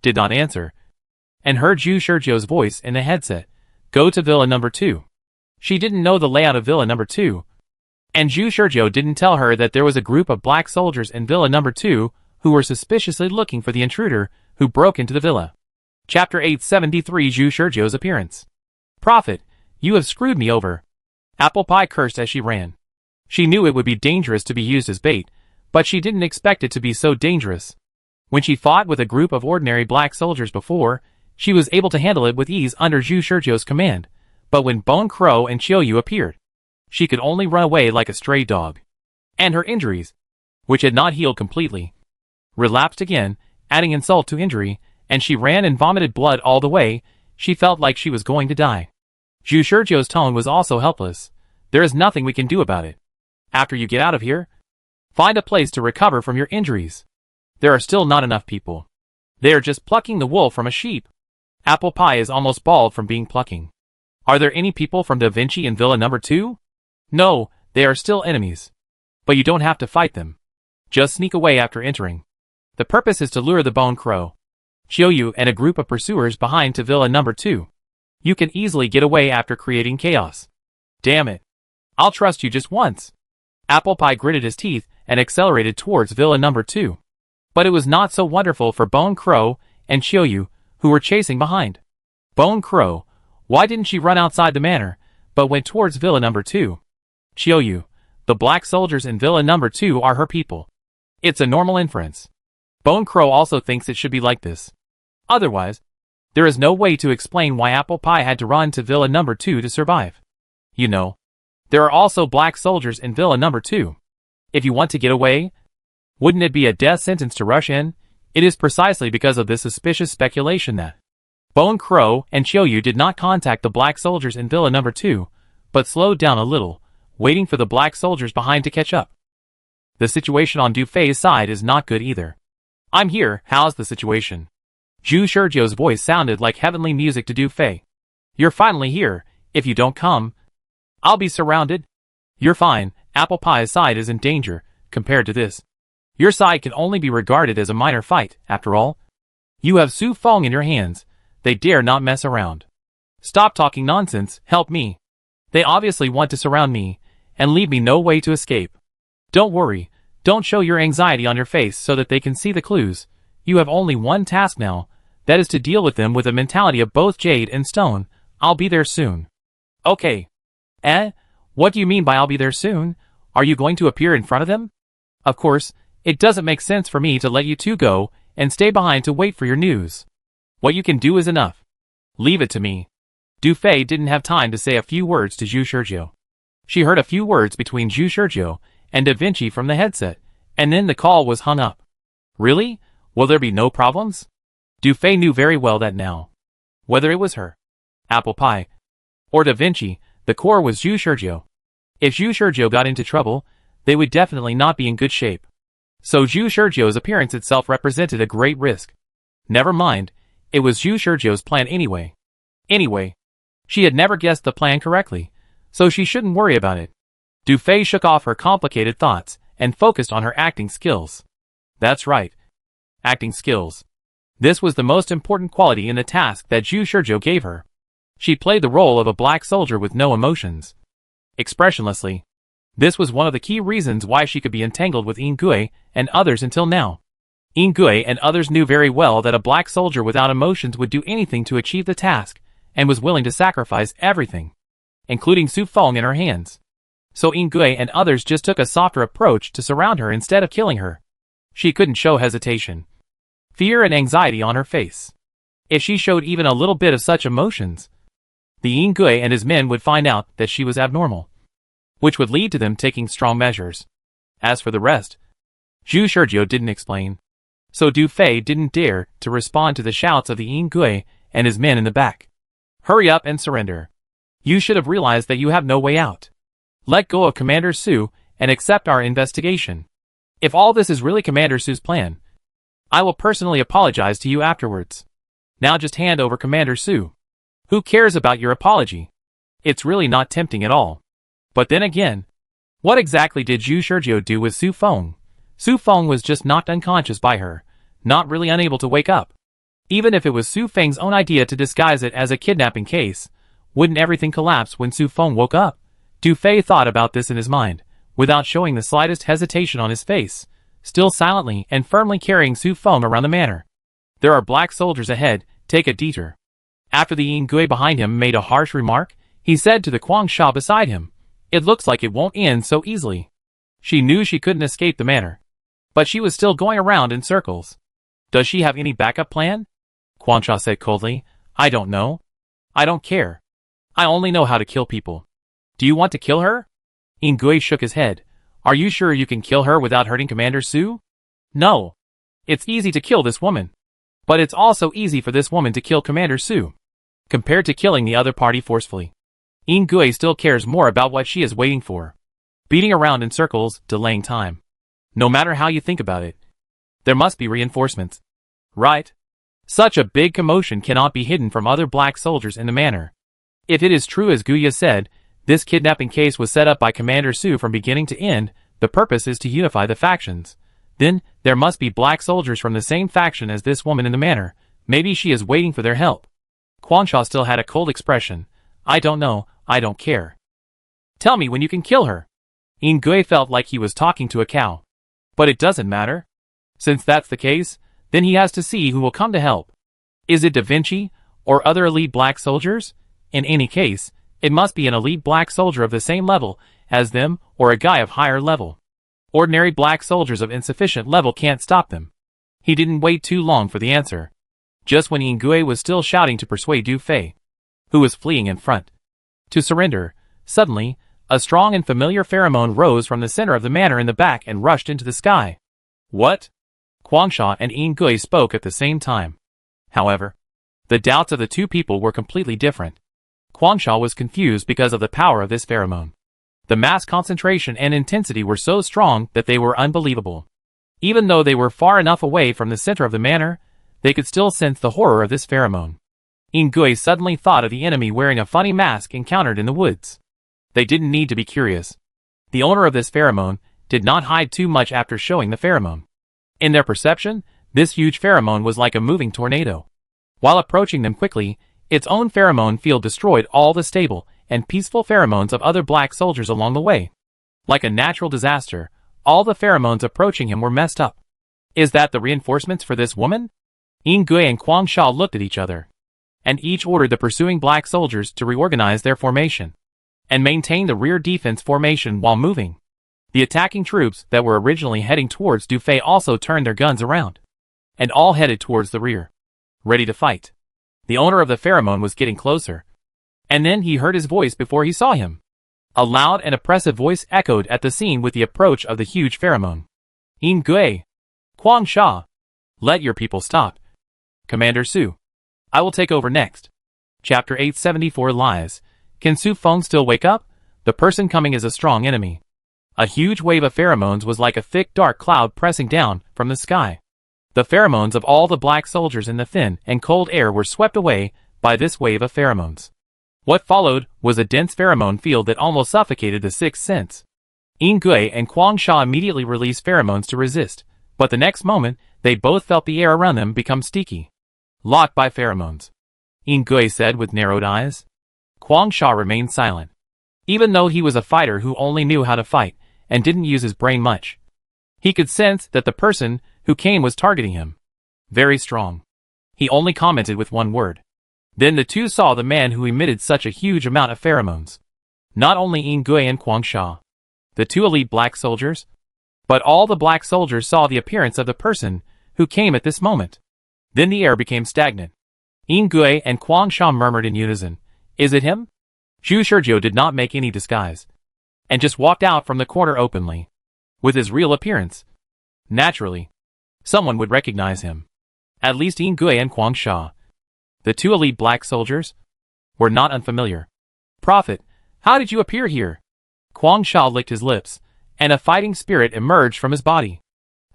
did not answer, and heard Zhu Shizhou's voice in the headset. Go to Villa number 2. She didn't know the layout of Villa number 2, and Zhu Shizhou didn't tell her that there was a group of black soldiers in Villa number 2 who were suspiciously looking for the intruder who broke into the villa. Chapter 873 Zhu Shizhou's appearance. Prophet, you have screwed me over. Apple Pie cursed as she ran. She knew it would be dangerous to be used as bait, but she didn't expect it to be so dangerous. When she fought with a group of ordinary black soldiers before, she was able to handle it with ease under Zhu Shizhou's command, but when Bone Crow and Chiyoyu appeared, she could only run away like a stray dog. And her injuries, which had not healed completely, relapsed again, adding insult to injury, and she ran and vomited blood all the way. She felt like she was going to die. Zhu Shizhou's tone was also helpless. There is nothing we can do about it. After you get out of here, find a place to recover from your injuries. There are still not enough people. They are just plucking the wool from a sheep. Apple Pie is almost bald from being plucking. Are there any people from Da Vinci in Villa number 2? No, they are still enemies. But you don't have to fight them. Just sneak away after entering. The purpose is to lure the Bone Crow, Chiyoyu and a group of pursuers behind to Villa number 2. You can easily get away after creating chaos. Damn it. I'll trust you just once. Apple Pie gritted his teeth and accelerated towards Villa number 2. But it was not so wonderful for Bone Crow and Chiyoyu, who were chasing behind. Bone Crow, why didn't she run outside the manor, but went towards Villa number 2? Chiyoyu, the black soldiers in Villa number 2 are her people. It's a normal inference. Bone Crow also thinks it should be like this. Otherwise, there is no way to explain why Apple Pie had to run to Villa number 2 to survive. You know, there are also black soldiers in Villa Number 2. If you want to get away, wouldn't it be a death sentence to rush in? It is precisely because of this suspicious speculation that Bone Crow and Chiyoyu did not contact the black soldiers in Villa Number 2, but slowed down a little, waiting for the black soldiers behind to catch up. The situation on Du Fei's side is not good either. I'm here, how's the situation? Zhu Shizhou's voice sounded like heavenly music to Du Fei. You're finally here. If you don't come, I'll be surrounded. You're fine. Apple Pie's side is in danger, compared to this. Your side can only be regarded as a minor fight, after all. You have Su Feng in your hands. They dare not mess around. Stop talking nonsense, help me. They obviously want to surround me, and leave me no way to escape. Don't worry, don't show your anxiety on your face so that they can see the clues. You have only one task now, that is to deal with them with a mentality of both jade and stone. I'll be there soon. Okay. What do you mean by I'll be there soon? Are you going to appear in front of them? Of course, it doesn't make sense for me to let you two go and stay behind to wait for your news. What you can do is enough. Leave it to me. Du Fei didn't have time to say a few words to Zhu Shizhou. She heard a few words between Zhu Shizhou and Da Vinci from the headset, and then the call was hung up. Really? Will there be no problems? Du Fei knew very well that now. Whether it was her, Apple Pie, or Da Vinci, the core was Zhu Shizhou. If Zhu Shizhou got into trouble, they would definitely not be in good shape. So Zhu Shizhou's appearance itself represented a great risk. Never mind, it was Zhu Shizhou's plan anyway. Anyway, she had never guessed the plan correctly, so she shouldn't worry about it. Du Fei shook off her complicated thoughts and focused on her acting skills. That's right. Acting skills. This was the most important quality in the task that Zhu Shizhou gave her. She played the role of a black soldier with no emotions. Expressionlessly. This was one of the key reasons why she could be entangled with Ingui and others until now. Ingui and others knew very well that a black soldier without emotions would do anything to achieve the task, and was willing to sacrifice everything, including Su Feng in her hands. So Ingui and others just took a softer approach to surround her instead of killing her. She couldn't show hesitation, fear and anxiety on her face. If she showed even a little bit of such emotions, the Ingui and his men would find out that she was abnormal, which would lead to them taking strong measures. As for the rest, Zhu Shizhou didn't explain. So Du Fei didn't dare to respond to the shouts of the Ingui and his men in the back. Hurry up and surrender. You should have realized that you have no way out. Let go of Commander Su and accept our investigation. If all this is really Commander Su's plan, I will personally apologize to you afterwards. Now just hand over Commander Su. Who cares about your apology? It's really not tempting at all. But then again, what exactly did Zhu Shizhou do with Su Feng? Su Feng was just knocked unconscious by her, not really unable to wake up. Even if it was Su Feng's own idea to disguise it as a kidnapping case, wouldn't everything collapse when Su Feng woke up? Du Fei thought about this in his mind, without showing the slightest hesitation on his face, still silently and firmly carrying Su Feng around the manor. There are black soldiers ahead, take a detour. After the Ingui behind him made a harsh remark, he said to the Guangsha beside him, it looks like it won't end so easily. She knew she couldn't escape the manor, but she was still going around in circles. Does she have any backup plan? Guangsha said coldly, I don't know. I don't care. I only know how to kill people. Do you want to kill her? Ingui shook his head. Are you sure you can kill her without hurting Commander Su? No. It's easy to kill this woman. But it's also easy for this woman to kill Commander Su, compared to killing the other party forcefully. Ingui still cares more about what she is waiting for. Beating around in circles, delaying time. No matter how you think about it, there must be reinforcements. Right? Such a big commotion cannot be hidden from other black soldiers in the manor. If it is true as Guya said, this kidnapping case was set up by Commander Su from beginning to end, the purpose is to unify the factions. Then, there must be black soldiers from the same faction as this woman in the manor. Maybe she is waiting for their help. Guangsha still had a cold expression. I don't know, I don't care. Tell me when you can kill her. Ingui felt like he was talking to a cow. But it doesn't matter. Since that's the case, then he has to see who will come to help. Is it Da Vinci, or other elite black soldiers? In any case, it must be an elite black soldier of the same level as them, or a guy of higher level. Ordinary black soldiers of insufficient level can't stop them. He didn't wait too long for the answer. Just when Ingui was still shouting to persuade Du Fei, who was fleeing in front, to surrender, Suddenly, a strong and familiar pheromone rose from the center of the manor in the back and rushed into the sky. What? Kwangsha and Yin Gui spoke at the same time. However, the doubts of the two people were completely different. Kwangsha was confused because of the power of this pheromone. The mass concentration and intensity were so strong that they were unbelievable. Even though they were far enough away from the center of the manor, they could still sense the horror of this pheromone. Yin Gui suddenly thought of the enemy wearing a funny mask encountered in the woods. They didn't need to be curious. The owner of this pheromone did not hide too much after showing the pheromone. In their perception, this huge pheromone was like a moving tornado. While approaching them quickly, its own pheromone field destroyed all the stable and peaceful pheromones of other black soldiers along the way. Like a natural disaster, all the pheromones approaching him were messed up. Is that the reinforcements for this woman? Yin Gui and Kwangsha looked at each other, and each ordered the pursuing black soldiers to reorganize their formation and maintain the rear defense formation while moving. The attacking troops that were originally heading towards Dufei also turned their guns around, and all headed towards the rear, ready to fight. The owner of the pheromone was getting closer, and then he heard his voice before he saw him. A loud and oppressive voice echoed at the scene with the approach of the huge pheromone. Yin Gui, Kwangsha, let your people stop. Commander Su, I will take over next. Chapter 874 Lies. Can Su Feng still wake up? The person coming is a strong enemy. A huge wave of pheromones was like a thick dark cloud pressing down from the sky. The pheromones of all the black soldiers in the thin and cold air were swept away by this wave of pheromones. What followed was a dense pheromone field that almost suffocated the sixth sense. Yin Gui and Kwangsha immediately released pheromones to resist, but the next moment, they both felt the air around them become sticky. Locked by pheromones, Yin Gui said with narrowed eyes. Kwangsha remained silent. Even though he was a fighter who only knew how to fight and didn't use his brain much, he could sense that the person who came was targeting him. Very strong. He only commented with one word. Then the two saw the man who emitted such a huge amount of pheromones. Not only Yin Gui and Kwangsha, the two elite black soldiers, but all the black soldiers saw the appearance of the person who came at this moment. Then the air became stagnant. Yin Gui and Kwangsha murmured in unison, "Is it him?" Zhu Shizhou did not make any disguise, and just walked out from the corner openly, with his real appearance. Naturally, someone would recognize him. At least Yin Gui and Kwangsha, the two elite black soldiers, were not unfamiliar. "Prophet, how did you appear here?" Kwangsha licked his lips, and a fighting spirit emerged from his body.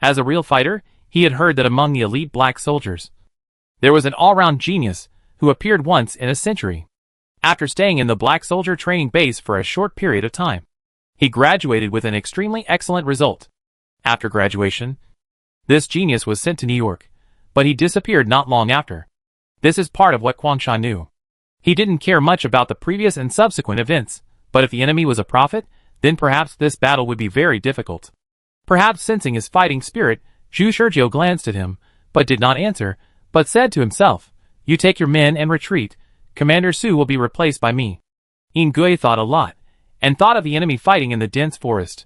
As a real fighter, he had heard that among the elite black soldiers, there was an all-round genius who appeared once in a century. After staying in the black soldier training base for a short period of time, he graduated with an extremely excellent result. After graduation, this genius was sent to New York, but he disappeared not long after. This is part of what Kwangsha knew. He didn't care much about the previous and subsequent events, but if the enemy was a prophet, then perhaps this battle would be very difficult. Perhaps sensing his fighting spirit, Zhu Shizhou glanced at him, but did not answer, but said to himself, "You take your men and retreat. Commander Su will be replaced by me." Yin Gui thought a lot, and thought of the enemy fighting in the dense forest.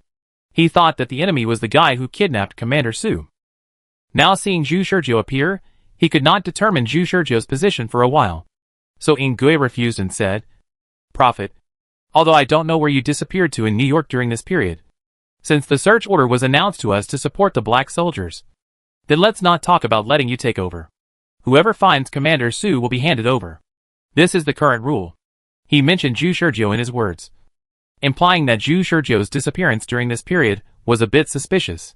He thought that the enemy was the guy who kidnapped Commander Su. Now seeing Zhu Shizhou appear, he could not determine Zhu Shizhou's position for a while. So Yin Gui refused and said, "Prophet, although I don't know where you disappeared to in New York during this period, since the search order was announced to us to support the black soldiers, then let's not talk about letting you take over. Whoever finds Commander Su will be handed over. This is the current rule." He mentioned Zhu Shizhou in his words, implying that Zhu Shizhou's disappearance during this period was a bit suspicious.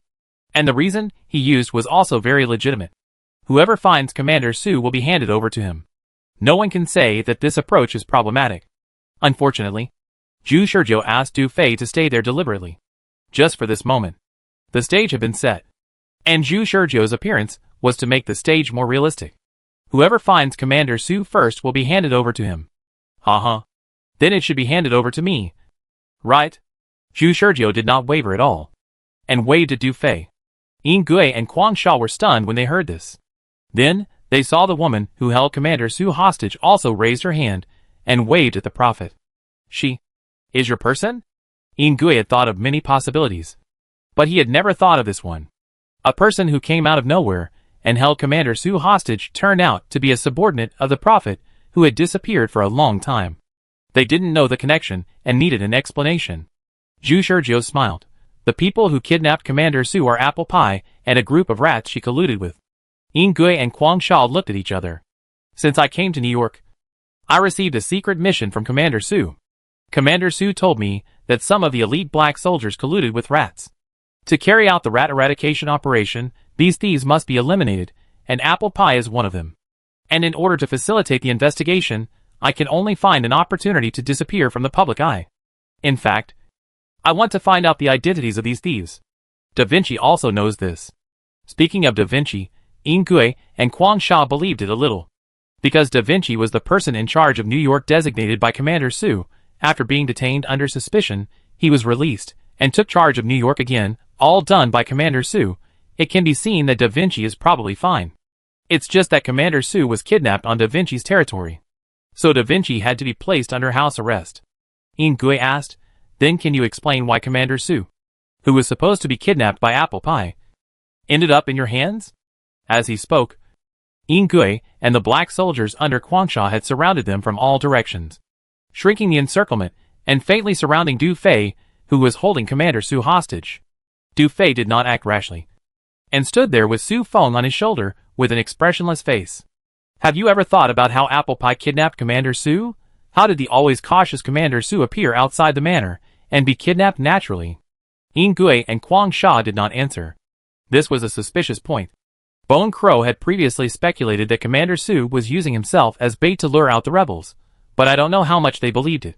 And the reason he used was also very legitimate. Whoever finds Commander Su will be handed over to him. No one can say that this approach is problematic. Unfortunately, Zhu Shizhou asked Du Fei to stay there deliberately, just for this moment. The stage had been set, and Zhu Shizhou's appearance was to make the stage more realistic. Whoever finds Commander Su first will be handed over to him. Then it should be handed over to me. Right? Zhu Shizhou did not waver at all, and waved at Du Fei. Yin Gui and Kwangsha were stunned when they heard this. Then, they saw the woman who held Commander Su hostage also raised her hand, and waved at the prophet. "She is your person?" Yin Gui had thought of many possibilities, but he had never thought of this one. A person who came out of nowhere and held Commander Su hostage turned out to be a subordinate of the prophet who had disappeared for a long time. They didn't know the connection and needed an explanation. Zhu Shizhou smiled. The people who kidnapped Commander Su are Apple Pie and a group of rats she colluded with. Ying Gui and Quang Sha looked at each other. Since I came to New York, I received a secret mission from Commander Su. Commander Su told me that some of the elite black soldiers colluded with rats. To carry out the rat eradication operation, these thieves must be eliminated, and Apple Pie is one of them. And in order to facilitate the investigation, I can only find an opportunity to disappear from the public eye. In fact, I want to find out the identities of these thieves. Da Vinci also knows this. Speaking of Da Vinci, Ying Gui and Quang Sha believed it a little. Because Da Vinci was the person in charge of New York designated by Commander Su, after being detained under suspicion, he was released, and took charge of New York again, all done by Commander Su. It can be seen that Da Vinci is probably fine. It's just that Commander Su was kidnapped on Da Vinci's territory. So Da Vinci had to be placed under house arrest. Ying Gui asked, then can you explain why Commander Su, who was supposed to be kidnapped by Apple Pie, ended up in your hands? As he spoke, Ying Gui and the black soldiers under Quang Sha had surrounded them from all directions, shrinking the encirclement and faintly surrounding Du Fei, who was holding Commander Su hostage. Du Fei did not act rashly, and stood there with Su Feng on his shoulder with an expressionless face. Have you ever thought about how Apple Pie kidnapped Commander Su? How did the always cautious Commander Su appear outside the manor and be kidnapped naturally? Ying Gui and Quang Sha did not answer. This was a suspicious point. Bone Crow had previously speculated that Commander Su was using himself as bait to lure out the rebels, but I don't know how much they believed it.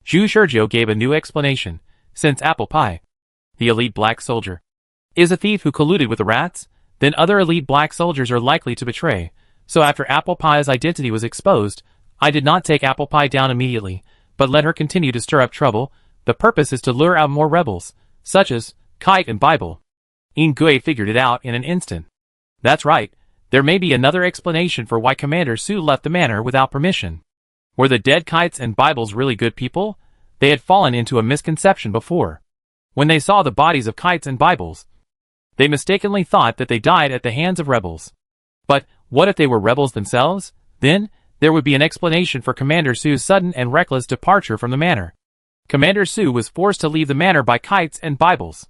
Zhu Shizhou gave a new explanation. Since Apple Pie, the elite black soldier, is a thief who colluded with the rats, then other elite black soldiers are likely to betray. So after Apple Pie's identity was exposed, I did not take Apple Pie down immediately, but let her continue to stir up trouble. The purpose is to lure out more rebels, such as Kite and Bible. Ying Gui figured it out in an instant. That's right, there may be another explanation for why Commander Su left the manor without permission. Were the dead Kites and Bibles really good people? They had fallen into a misconception before. When they saw the bodies of Kites and Bibles, they mistakenly thought that they died at the hands of rebels. But what if they were rebels themselves? Then, there would be an explanation for Commander Su's sudden and reckless departure from the manor. Commander Su was forced to leave the manor by Kites and Bibles.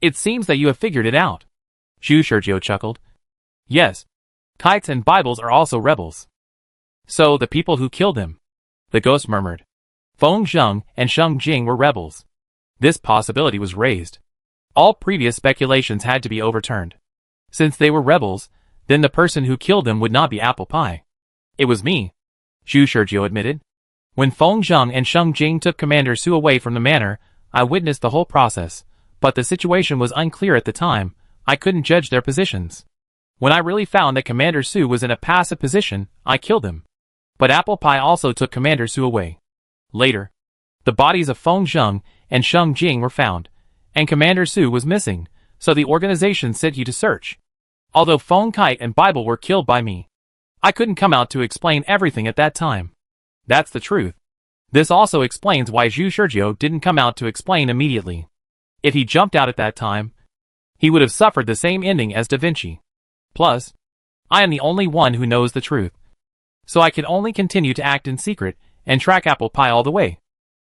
It seems that you have figured it out. Zhu Shizhou chuckled. Yes, Kites and Bibles are also rebels. So the people who killed them, the ghost murmured. Feng Zheng and Sheng Jing were rebels. This possibility was raised. All previous speculations had to be overturned. Since they were rebels, then the person who killed them would not be Apple Pie. It was me, Zhu Shizhou admitted. When Feng Zheng and Sheng Jing took Commander Su away from the manor, I witnessed the whole process, but the situation was unclear at the time. I couldn't judge their positions. When I really found that Commander Su was in a passive position, I killed him. But Apple Pie also took Commander Su away. Later, the bodies of Feng Zheng and Sheng Jing were found, and Commander Su was missing, so the organization sent you to search. Although Feng Kite and Bible were killed by me, I couldn't come out to explain everything at that time. That's the truth. This also explains why Zhu Shizhou didn't come out to explain immediately. If he jumped out at that time, he would have suffered the same ending as Da Vinci. Plus, I am the only one who knows the truth. So I can only continue to act in secret and track Apple Pie all the way.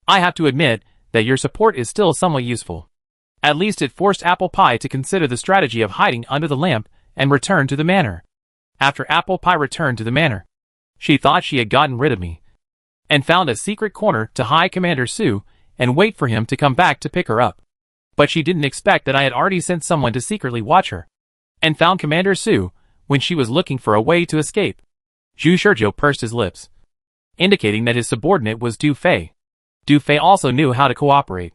I have to admit that your support is still somewhat useful. At least it forced Apple Pie to consider the strategy of hiding under the lamp and return to the manor. After Apple Pie returned to the manor, she thought she had gotten rid of me, and found a secret corner to hide Commander Su and wait for him to come back to pick her up. But she didn't expect that I had already sent someone to secretly watch her, and found Commander Su when she was looking for a way to escape. Zhu Shizhou pursed his lips, indicating that his subordinate was Du Fei. Du Fei also knew how to cooperate,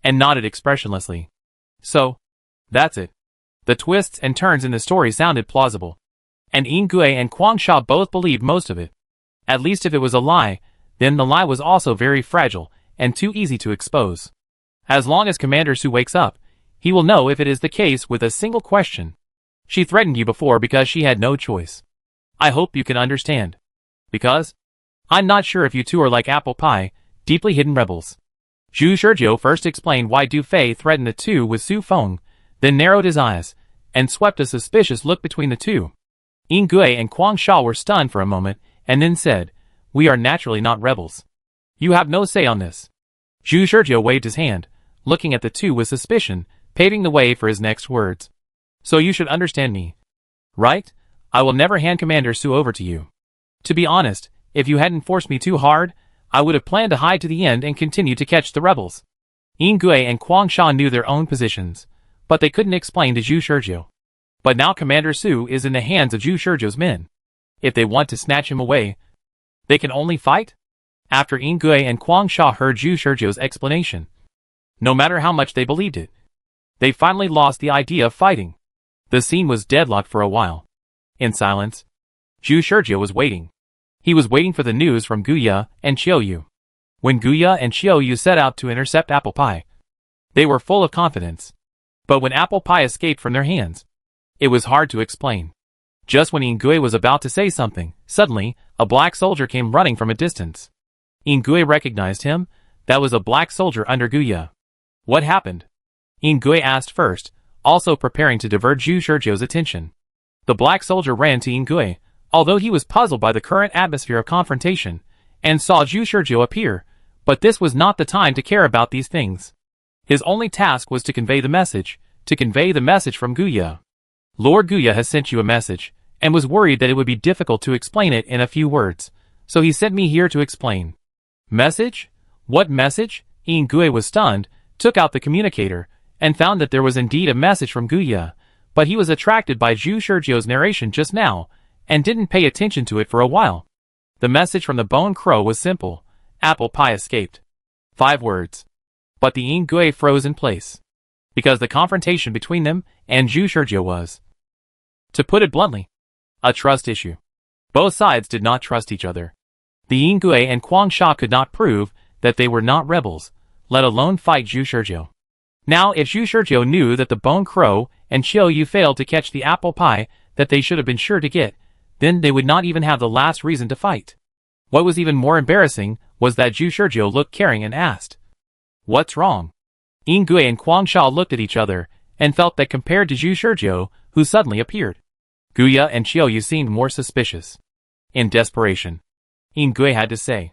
and nodded expressionlessly. So, that's it. The twists and turns in the story sounded plausible, and Ying Gui and Quang Sha both believed most of it. At least if it was a lie, then the lie was also very fragile and too easy to expose. As long as Commander Su wakes up, he will know if it is the case with a single question. She threatened you before because she had no choice. I hope you can understand. Because I'm not sure if you two are like Apple Pie, deeply hidden rebels. Zhu Shizhou first explained why Du Fei threatened the two with Su Feng, then narrowed his eyes, and swept a suspicious look between the two. Ying Gui and Quang Sha were stunned for a moment, and then said, "We are naturally not rebels. You have no say on this. Zhu Shizhou waved his hand, looking at the two with suspicion, paving the way for his next words. So you should understand me. Right? I will never hand Commander Su over to you. To be honest, if you hadn't forced me too hard, I would have planned to hide to the end and continue to catch the rebels. Yin Gui and Quang Sha knew their own positions, but they couldn't explain to Zhu Shizhou. But now Commander Su is in the hands of Zhu Shizhou's men. If they want to snatch him away, they can only fight? After Yin Gui and Quang Sha heard Zhu Shizhou's explanation, no matter how much they believed it, they finally lost the idea of fighting. The scene was deadlocked for a while. In silence, Zhu Shizhou was waiting. He was waiting for the news from Guya and Qiuyu. When Guya and Qiuyu set out to intercept Apple Pie, they were full of confidence. But when Apple Pie escaped from their hands, it was hard to explain. Just when Yin Gui was about to say something, suddenly, a black soldier came running from a distance. Yin Gui recognized him. That was a black soldier under Guya. What happened? Yin Gui asked first, also preparing to divert Zhu Shizhou's attention. The black soldier ran to Yin Gui, although he was puzzled by the current atmosphere of confrontation, and saw Zhu Shizhou appear, but this was not the time to care about these things. His only task was to convey the message from Guya. Lord Guya has sent you a message, and was worried that it would be difficult to explain it in a few words, so he sent me here to explain. Message? What message? Yin Gui was stunned, took out the communicator, and found that there was indeed a message from Guya, but he was attracted by Zhu Shizhou's narration just now, and didn't pay attention to it for a while. The message from the Bone Crow was simple. Apple Pie escaped. 5 words. But the Yin Gui froze in place. Because the confrontation between them and Zhu Shizhou was, to put it bluntly, a trust issue. Both sides did not trust each other. The Yin Gui and Quang Sha could not prove that they were not rebels, let alone fight Zhu Shizhou. Now if Zhu Shizhou knew that the Bone Crow and Qiuyu failed to catch the apple pie that they should have been sure to get, then they would not even have the last reason to fight. What was even more embarrassing was that Zhu Shizhou looked caring and asked, "What's wrong?" Yin Gui and Quang Sha looked at each other, and felt that compared to Zhu Shizhou, who suddenly appeared, Guya and Qiuyu seemed more suspicious. In desperation, Yin Gui had to say,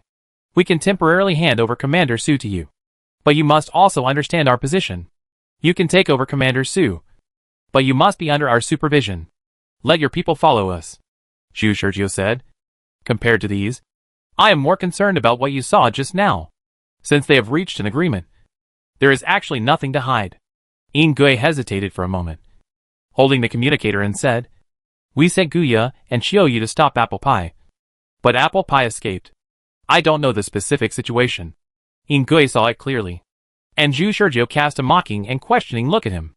"We can temporarily hand over Commander Su to you. But you must also understand our position. You can take over Commander Su, but you must be under our supervision. Let your people follow us." Zhu Shizhou said. "Compared to these, I am more concerned about what you saw just now. Since they have reached an agreement, there is actually nothing to hide." Yin Gui hesitated for a moment, holding the communicator, and said, "We sent Guya and Qiuyu to stop Apple Pie. But Apple Pie escaped. I don't know the specific situation." Yin Gui saw it clearly. And Zhu Shizhou cast a mocking and questioning look at him.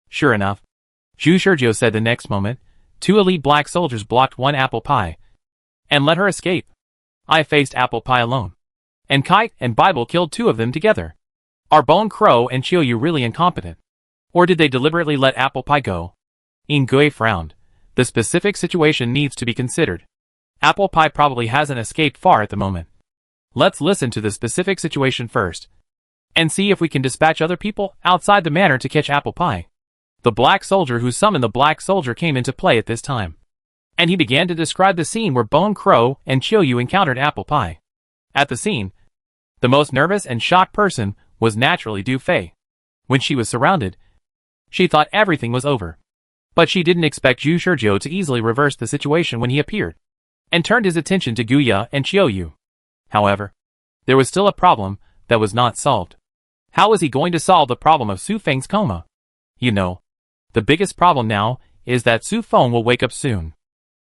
Sure enough, Zhu Shizhou said the next moment, 2 elite black soldiers blocked one Apple Pie and let her escape. I faced Apple Pie alone, and Kite and Bible killed 2 of them together. Are Bone Crow and Qiuyu really incompetent? Or did they deliberately let Apple Pie go? Yin Gui frowned. The specific situation needs to be considered. Apple Pie probably hasn't escaped far at the moment. Let's listen to the specific situation first, and see if we can dispatch other people outside the manor to catch Apple Pie. The black soldier who summoned the black soldier came into play at this time, and he began to describe the scene where Bone Crow and Qiuyu encountered Apple Pie. At the scene, the most nervous and shocked person was naturally Du Fei. When she was surrounded, she thought everything was over. But she didn't expect Zhu Shizhou to easily reverse the situation when he appeared, and turned his attention to Guya and Qiuyu. However, there was still a problem that was not solved. How was he going to solve the problem of Su Feng's coma? You know, the biggest problem now is that Su Feng will wake up soon.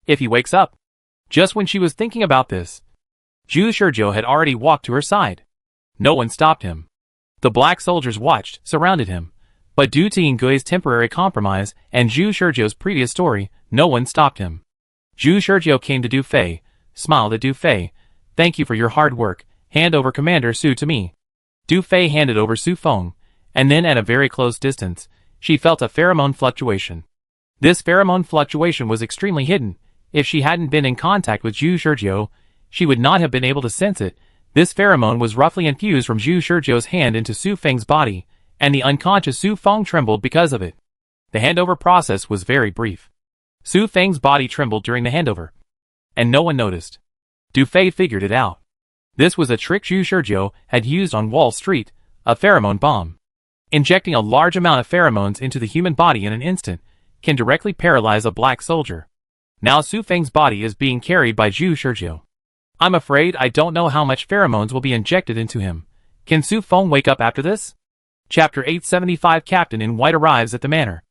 If he wakes up, just when she was thinking about this, Zhu Shizhou had already walked to her side. No one stopped him. The black soldiers watched, surrounded him. But due to Yin Gui's temporary compromise and Zhu Shizhou's previous story, no one stopped him. Zhu Shizhou came to Du Fei, smiled at Du Fei. "Thank you for your hard work. Hand over Commander Su to me." Du Fei handed over Su Feng, and then at a very close distance, she felt a pheromone fluctuation. This pheromone fluctuation was extremely hidden. If she hadn't been in contact with Zhu Shizhou, she would not have been able to sense it. This pheromone was roughly infused from Zhu Shizhou's hand into Su Feng's body, and the unconscious Su Feng trembled because of it. The handover process was very brief. Su Feng's body trembled during the handover, and no one noticed. Du Fei figured it out. This was a trick Zhu Shizhou had used on Wall Street, a pheromone bomb. Injecting a large amount of pheromones into the human body in an instant can directly paralyze a black soldier. Now Su Feng's body is being carried by Zhu Shizhou. I'm afraid I don't know how much pheromones will be injected into him. Can Su Feng wake up after this? Chapter 875 Captain in White arrives at the manor.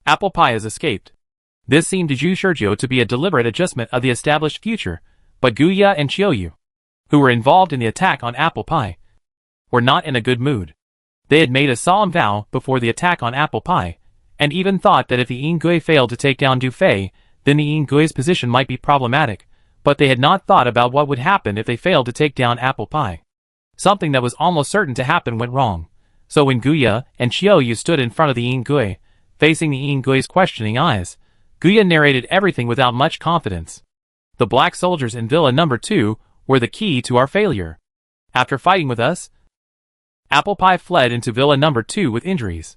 Apple Pie has escaped. This seemed to Zhu Shizhou to be a deliberate adjustment of the established future, but Guya and Qiuyu, who were involved in the attack on Apple Pie, were not in a good mood. They had made a solemn vow before the attack on Apple Pie, and even thought that if the Yingui failed to take down Du Fei, then the Yingui's position might be problematic, but they had not thought about what would happen if they failed to take down Apple Pie. Something that was almost certain to happen went wrong. So when Guya and Qiuyu stood in front of the Yingui, facing the Yingui's questioning eyes, Guya narrated everything without much confidence. The black soldiers in Villa No. 2 were the key to our failure. After fighting with us, Apple Pie fled into Villa No. 2 with injuries.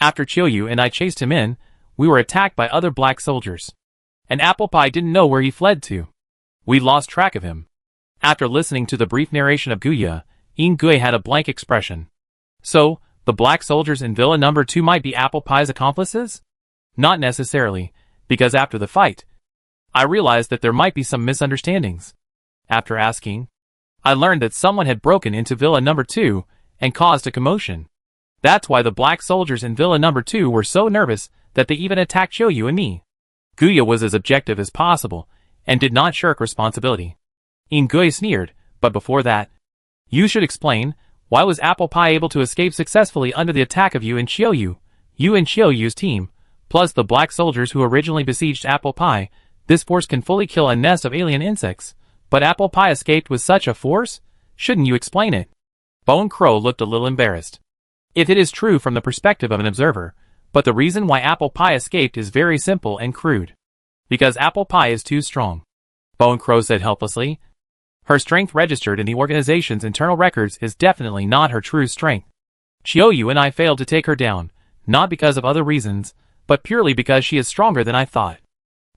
After Qiuyu and I chased him in, we were attacked by other black soldiers. And Apple Pie didn't know where he fled to. We lost track of him. After listening to the brief narration of Guya, Yingui had a blank expression. So, the black soldiers in Villa No. 2 might be Apple Pie's accomplices? Not necessarily, because after the fight, I realized that there might be some misunderstandings. After asking, I learned that someone had broken into Villa No. 2 and caused a commotion. That's why the black soldiers in Villa No. 2 were so nervous that they even attacked Qiuyu and me. Guya was as objective as possible and did not shirk responsibility. Yingui sneered, but before that, you should explain, why was Apple Pie able to escape successfully under the attack of you and Qiuyu? You and Qiuyu's team, plus the black soldiers who originally besieged Apple Pie, this force can fully kill a nest of alien insects. But Apple Pie escaped with such a force? Shouldn't you explain it? Bone Crow looked a little embarrassed. If it is true from the perspective of an observer, but the reason why Apple Pie escaped is very simple and crude. Because Apple Pie is too strong. Bone Crow said helplessly. Her strength registered in the organization's internal records is definitely not her true strength. Qiuyu and I failed to take her down, not because of other reasons, but purely because she is stronger than I thought.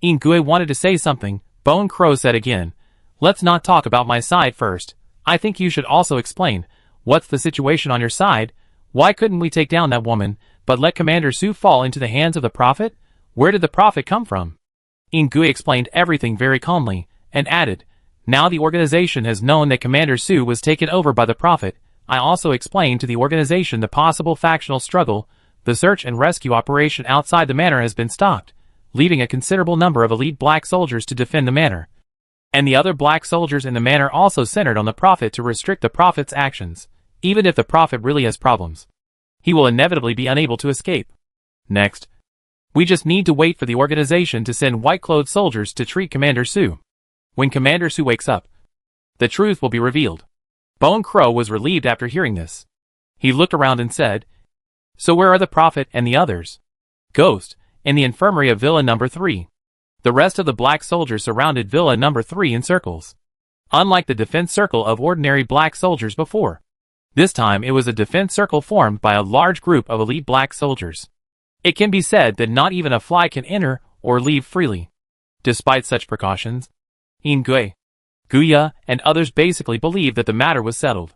Yingui wanted to say something. Bone Crow said again, let's not talk about my side first. I think you should also explain, what's the situation on your side? Why couldn't we take down that woman, but let Commander Su fall into the hands of the Prophet? Where did the Prophet come from? Yingui explained everything very calmly, and added, now the organization has known that Commander Su was taken over by the Prophet. I also explained to the organization the possible factional struggle. The search and rescue operation outside the manor has been stopped, leaving a considerable number of elite black soldiers to defend the manor. And the other black soldiers in the manor also centered on the Prophet to restrict the Prophet's actions. Even if the Prophet really has problems, he will inevitably be unable to escape. Next, we just need to wait for the organization to send white-clothed soldiers to treat Commander Su. When Commander Su wakes up, the truth will be revealed. Bone Crow was relieved after hearing this. He looked around and said, so where are the Prophet and the others? Ghost, in the infirmary of Villa No. 3. The rest of the black soldiers surrounded Villa No. 3 in circles. Unlike the defense circle of ordinary black soldiers before, this time it was a defense circle formed by a large group of elite black soldiers. It can be said that not even a fly can enter or leave freely. Despite such precautions, Yingui, Guya, and others basically believed that the matter was settled.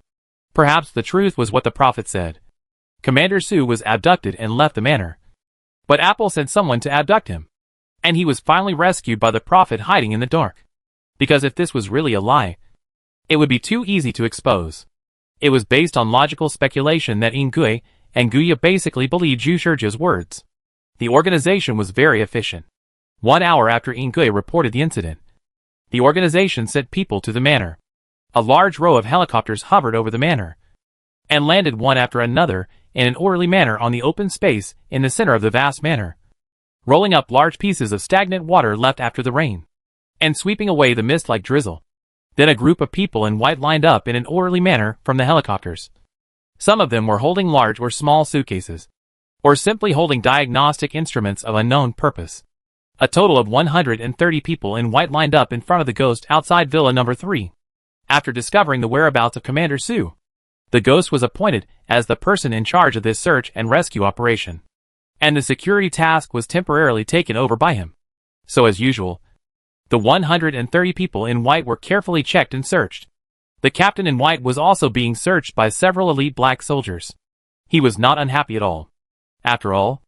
Perhaps the truth was what the Prophet said. Commander Su was abducted and left the manor. But Apple sent someone to abduct him. And he was finally rescued by the Prophet hiding in the dark. Because if this was really a lie, it would be too easy to expose. It was based on logical speculation that Yingui and Guya basically believed Zhu Shizhou's words. The organization was very efficient. 1 hour after Yingui reported the incident, the organization sent people to the manor. A large row of helicopters hovered over the manor and landed one after another in an orderly manner on the open space in the center of the vast manor, rolling up large pieces of stagnant water left after the rain, and sweeping away the mist like drizzle. Then a group of people in white lined up in an orderly manner from the helicopters. Some of them were holding large or small suitcases, or simply holding diagnostic instruments of unknown purpose. A total of 130 people in white lined up in front of the Ghost outside Villa No. 3. After discovering the whereabouts of Commander Su, the Ghost was appointed as the person in charge of this search and rescue operation, and the security task was temporarily taken over by him. So as usual, the 130 people in white were carefully checked and searched. The captain in white was also being searched by several elite black soldiers. He was not unhappy at all. After all,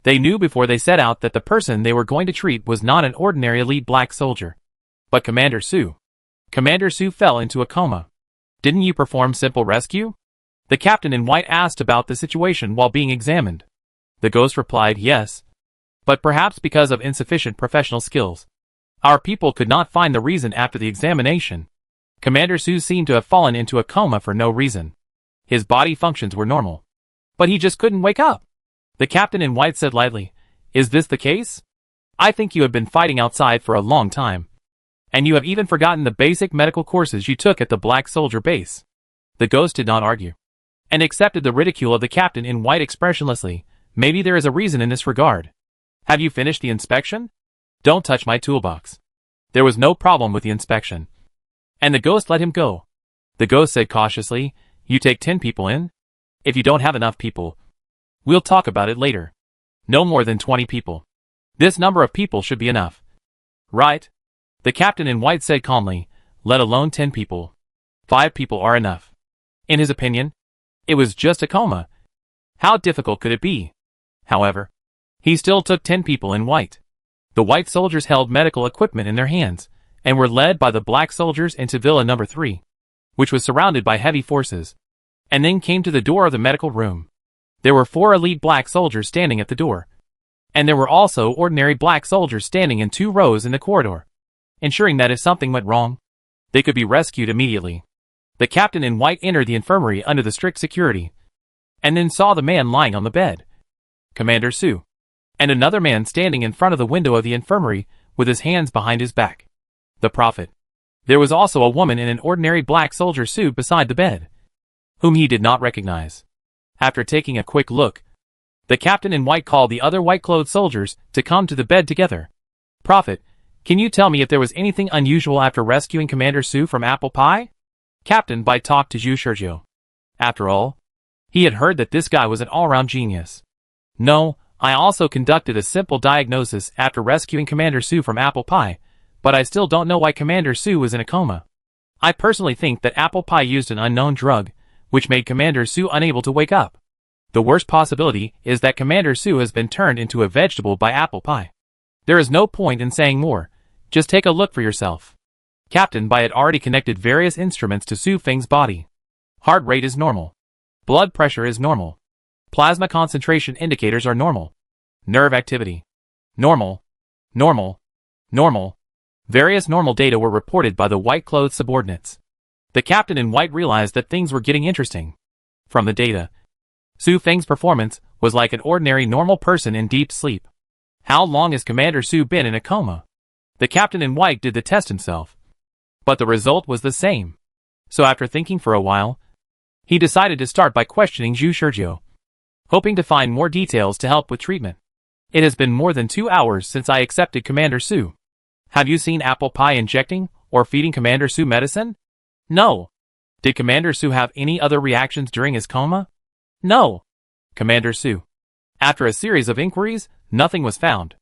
they knew before they set out that the person they were going to treat was not an ordinary elite black soldier, but Commander Sue. Commander Sue fell into a coma. Didn't you perform simple rescue? The captain in white asked about the situation while being examined. The ghost replied yes, but perhaps because of insufficient professional skills. Our people could not find the reason after the examination. Commander Sue seemed to have fallen into a coma for no reason. His body functions were normal, but he just couldn't wake up. The captain in white said lightly, "Is this the case? I think you have been fighting outside for a long time, and you have even forgotten the basic medical courses you took at the black soldier base." The ghost did not argue, and accepted the ridicule of the captain in white expressionlessly. Maybe there is a reason in this regard. Have you finished the inspection? Don't touch my toolbox. There was no problem with the inspection, and the ghost let him go. The ghost said cautiously, "You take 10 people in? If you don't have enough people, we'll talk about it later. No more than 20 people. This number of people should be enough." "Right," the captain in white said calmly, "let alone 10 people. 5 people are enough." In his opinion, it was just a coma. How difficult could it be? However, he still took 10 people in white. The white soldiers held medical equipment in their hands, and were led by the black soldiers into Villa Number 3, which was surrounded by heavy forces, and then came to the door of the medical room. There were 4 elite black soldiers standing at the door, and there were also ordinary black soldiers standing in 2 rows in the corridor, ensuring that if something went wrong, they could be rescued immediately. The captain in white entered the infirmary under the strict security, and then saw the man lying on the bed, Commander Sue, and another man standing in front of the window of the infirmary with his hands behind his back, the Prophet. There was also a woman in an ordinary black soldier suit beside the bed, whom he did not recognize. After taking a quick look, the captain in white called the other white-clothed soldiers to come to the bed together. "Prophet, can you tell me if there was anything unusual after rescuing Commander Sue from Apple Pie?" Captain White talked to Zhu Sergio. After all, he had heard that this guy was an all-round genius. "No, I also conducted a simple diagnosis after rescuing Commander Sue from Apple Pie, but I still don't know why Commander Sue was in a coma. I personally think that Apple Pie used an unknown drug, which made Commander Sue unable to wake up. The worst possibility is that Commander Sue has been turned into a vegetable by Apple Pie. There is no point in saying more, just take a look for yourself." Captain Bai had already connected various instruments to Su Feng's body. Heart rate is normal. Blood pressure is normal. Plasma concentration indicators are normal. Nerve activity. Normal. Normal. Normal. Various normal data were reported by the white-clothed subordinates. The captain in white realized that things were getting interesting. From the data, Su Feng's performance was like an ordinary normal person in deep sleep. How long has Commander Sue been in a coma? The captain in white did the test himself, but the result was the same. So after thinking for a while, he decided to start by questioning Zhu Sergio, hoping to find more details to help with treatment. "It has been more than 2 hours since I accepted Commander Sue. Have you seen Apple Pie injecting or feeding Commander Sue medicine?" "No." "Did Commander Sue have any other reactions during his coma?" "No." "Commander Sue." After a series of inquiries, nothing was found.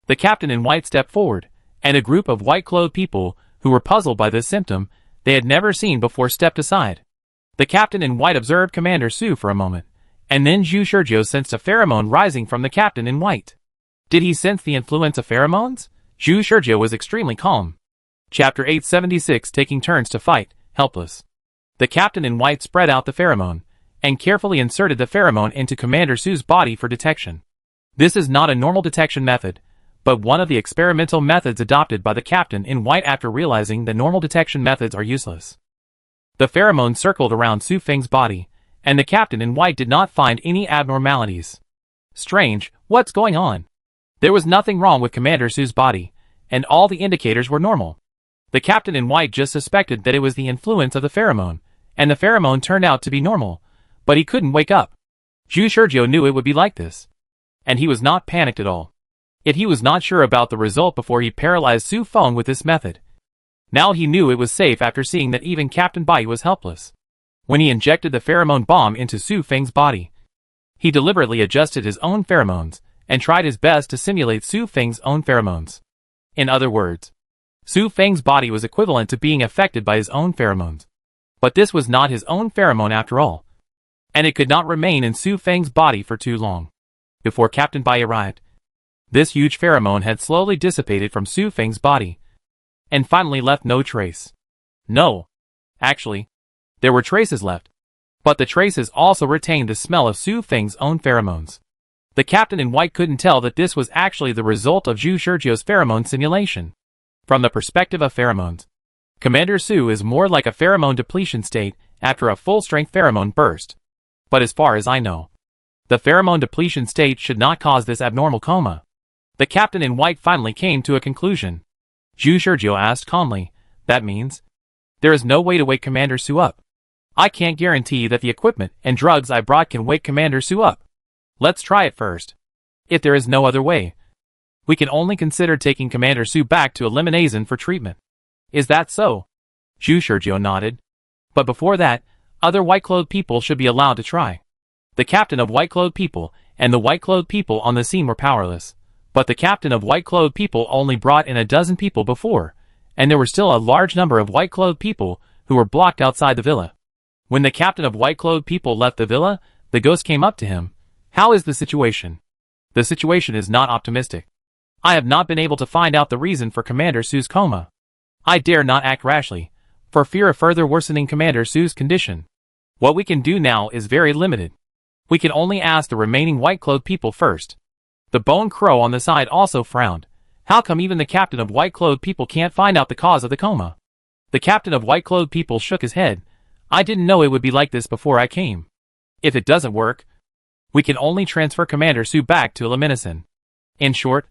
The captain in white stepped forward, and a group of white-clothed people who were puzzled by this symptom they had never seen before stepped aside. The captain in white observed Commander Sue for a moment, and then Zhu Sergio sensed a pheromone rising from the captain in white. Did he sense the influence of pheromones? Zhu Sergio was extremely calm. Chapter 876, taking turns to fight, helpless. The captain in white spread out the pheromone, and carefully inserted the pheromone into Commander Sue's body for detection. This is not a normal detection method, but one of the experimental methods adopted by the captain in white after realizing that normal detection methods are useless. The pheromone circled around Su Feng's body, and the captain in white did not find any abnormalities. Strange, what's going on? There was nothing wrong with Commander Sue's body, and all the indicators were normal. The captain in white just suspected that it was the influence of the pheromone, and the pheromone turned out to be normal, but he couldn't wake up. Zhu Sergio knew it would be like this, and he was not panicked at all. Yet he was not sure about the result before he paralyzed Su Feng with this method. Now he knew it was safe after seeing that even Captain Bai was helpless. When he injected the pheromone bomb into Su Feng's body, he deliberately adjusted his own pheromones, and tried his best to simulate Su Feng's own pheromones. In other words, Su Feng's body was equivalent to being affected by his own pheromones. But this was not his own pheromone after all, and it could not remain in Su Feng's body for too long. Before Captain Bai arrived, this huge pheromone had slowly dissipated from Su Feng's body, and finally left no trace. No. Actually, there were traces left, but the traces also retained the smell of Su Feng's own pheromones. The captain in white couldn't tell that this was actually the result of Zhu Shizhou's pheromone simulation. From the perspective of pheromones, Commander Su is more like a pheromone depletion state after a full-strength pheromone burst. But as far as I know, the pheromone depletion state should not cause this abnormal coma. The captain in white finally came to a conclusion. Zhu Shizhou asked calmly, "That means there is no way to wake Commander Su up. I can't guarantee that the equipment and drugs I brought can wake Commander Su up. Let's try it first. If there is no other way, we can only consider taking Commander Su back to Elimination for treatment." "Is that so?" Zhu Shizhou nodded. "But before that, other white-clothed people should be allowed to try." The captain of white-clothed people and the white-clothed people on the scene were powerless. But the captain of white-clothed people only brought in a dozen people before, and there were still a large number of white-clothed people who were blocked outside the villa. When the captain of white-clothed people left the villa, the ghost came up to him. "How is the situation?" "The situation is not optimistic. I have not been able to find out the reason for Commander Su's coma. I dare not act rashly, for fear of further worsening Commander Su's condition. What we can do now is very limited. We can only ask the remaining white-clothed people first." The bone crow on the side also frowned. "How come even the captain of white-clothed people can't find out the cause of the coma?" The captain of white-clothed people shook his head. "I didn't know it would be like this before I came. If it doesn't work, we can only transfer Commander Su back to Elimination. In short,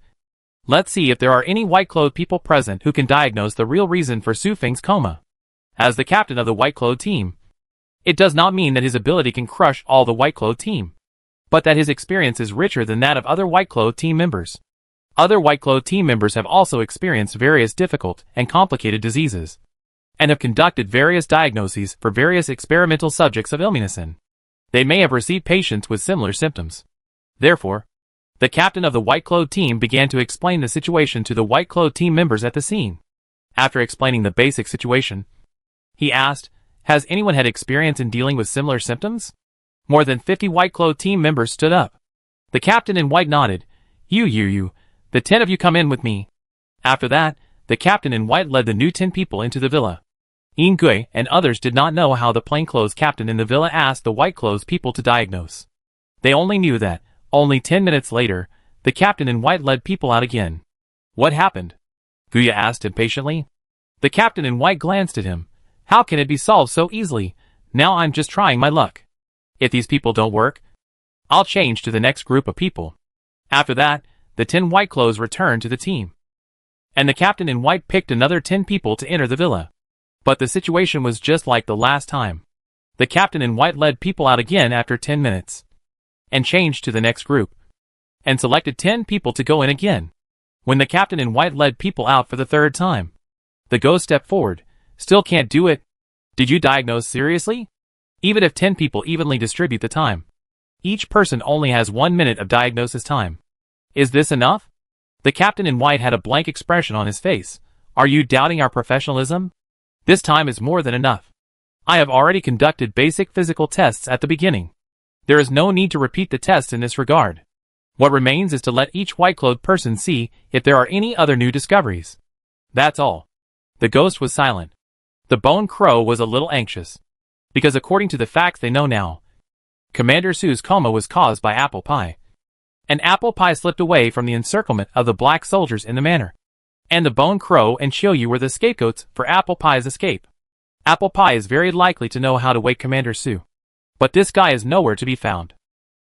let's see if there are any white-clothed people present who can diagnose the real reason for Su Feng's coma." As the captain of the white-clothed team, it does not mean that his ability can crush all the white-clothed team, but that his experience is richer than that of other white-clothed team members. Other white-clothed team members have also experienced various difficult and complicated diseases, and have conducted various diagnoses for various experimental subjects of Elimination. They may have received patients with similar symptoms. Therefore, the captain of the white-clothed team began to explain the situation to the white-clothed team members at the scene. After explaining the basic situation, he asked, "Has anyone had experience in dealing with similar symptoms?" More than 50 white-clothed team members stood up. The captain in white nodded. You, the 10 of you come in with me." After that, the captain in white led the new 10 people into the villa. Yin Gui and others did not know how the plainclothes captain in the villa asked the white-clothes people to diagnose. They only knew that, only 10 minutes later, the captain in white led people out again. "What happened?" Guya asked impatiently. The captain in white glanced at him. "How can it be solved so easily? Now I'm just trying my luck. If these people don't work, I'll change to the next group of people." After that, the 10 white clothes returned to the team, and the captain in white picked another 10 people to enter the villa. But the situation was just like the last time. The captain in white led people out again after 10 minutes, and changed to the next group, and selected 10 people to go in again. When the captain in white led people out for the third time, the ghost stepped forward. "Still can't do it? Did you diagnose seriously? Even if 10 people evenly distribute the time, each person only has 1 minute of diagnosis time. Is this enough?" The captain in white had a blank expression on his face. "Are you doubting our professionalism? This time is more than enough. I have already conducted basic physical tests at the beginning. There is no need to repeat the tests in this regard. What remains is to let each white-clothed person see if there are any other new discoveries. That's all." The ghost was silent. The bone crow was a little anxious, because according to the facts they know now, Commander Su's coma was caused by apple pie. And apple pie slipped away from the encirclement of the black soldiers in the manor, and the bone crow and Qiuyu were the scapegoats for apple pie's escape. Apple pie is very likely to know how to wake Commander Su, but this guy is nowhere to be found.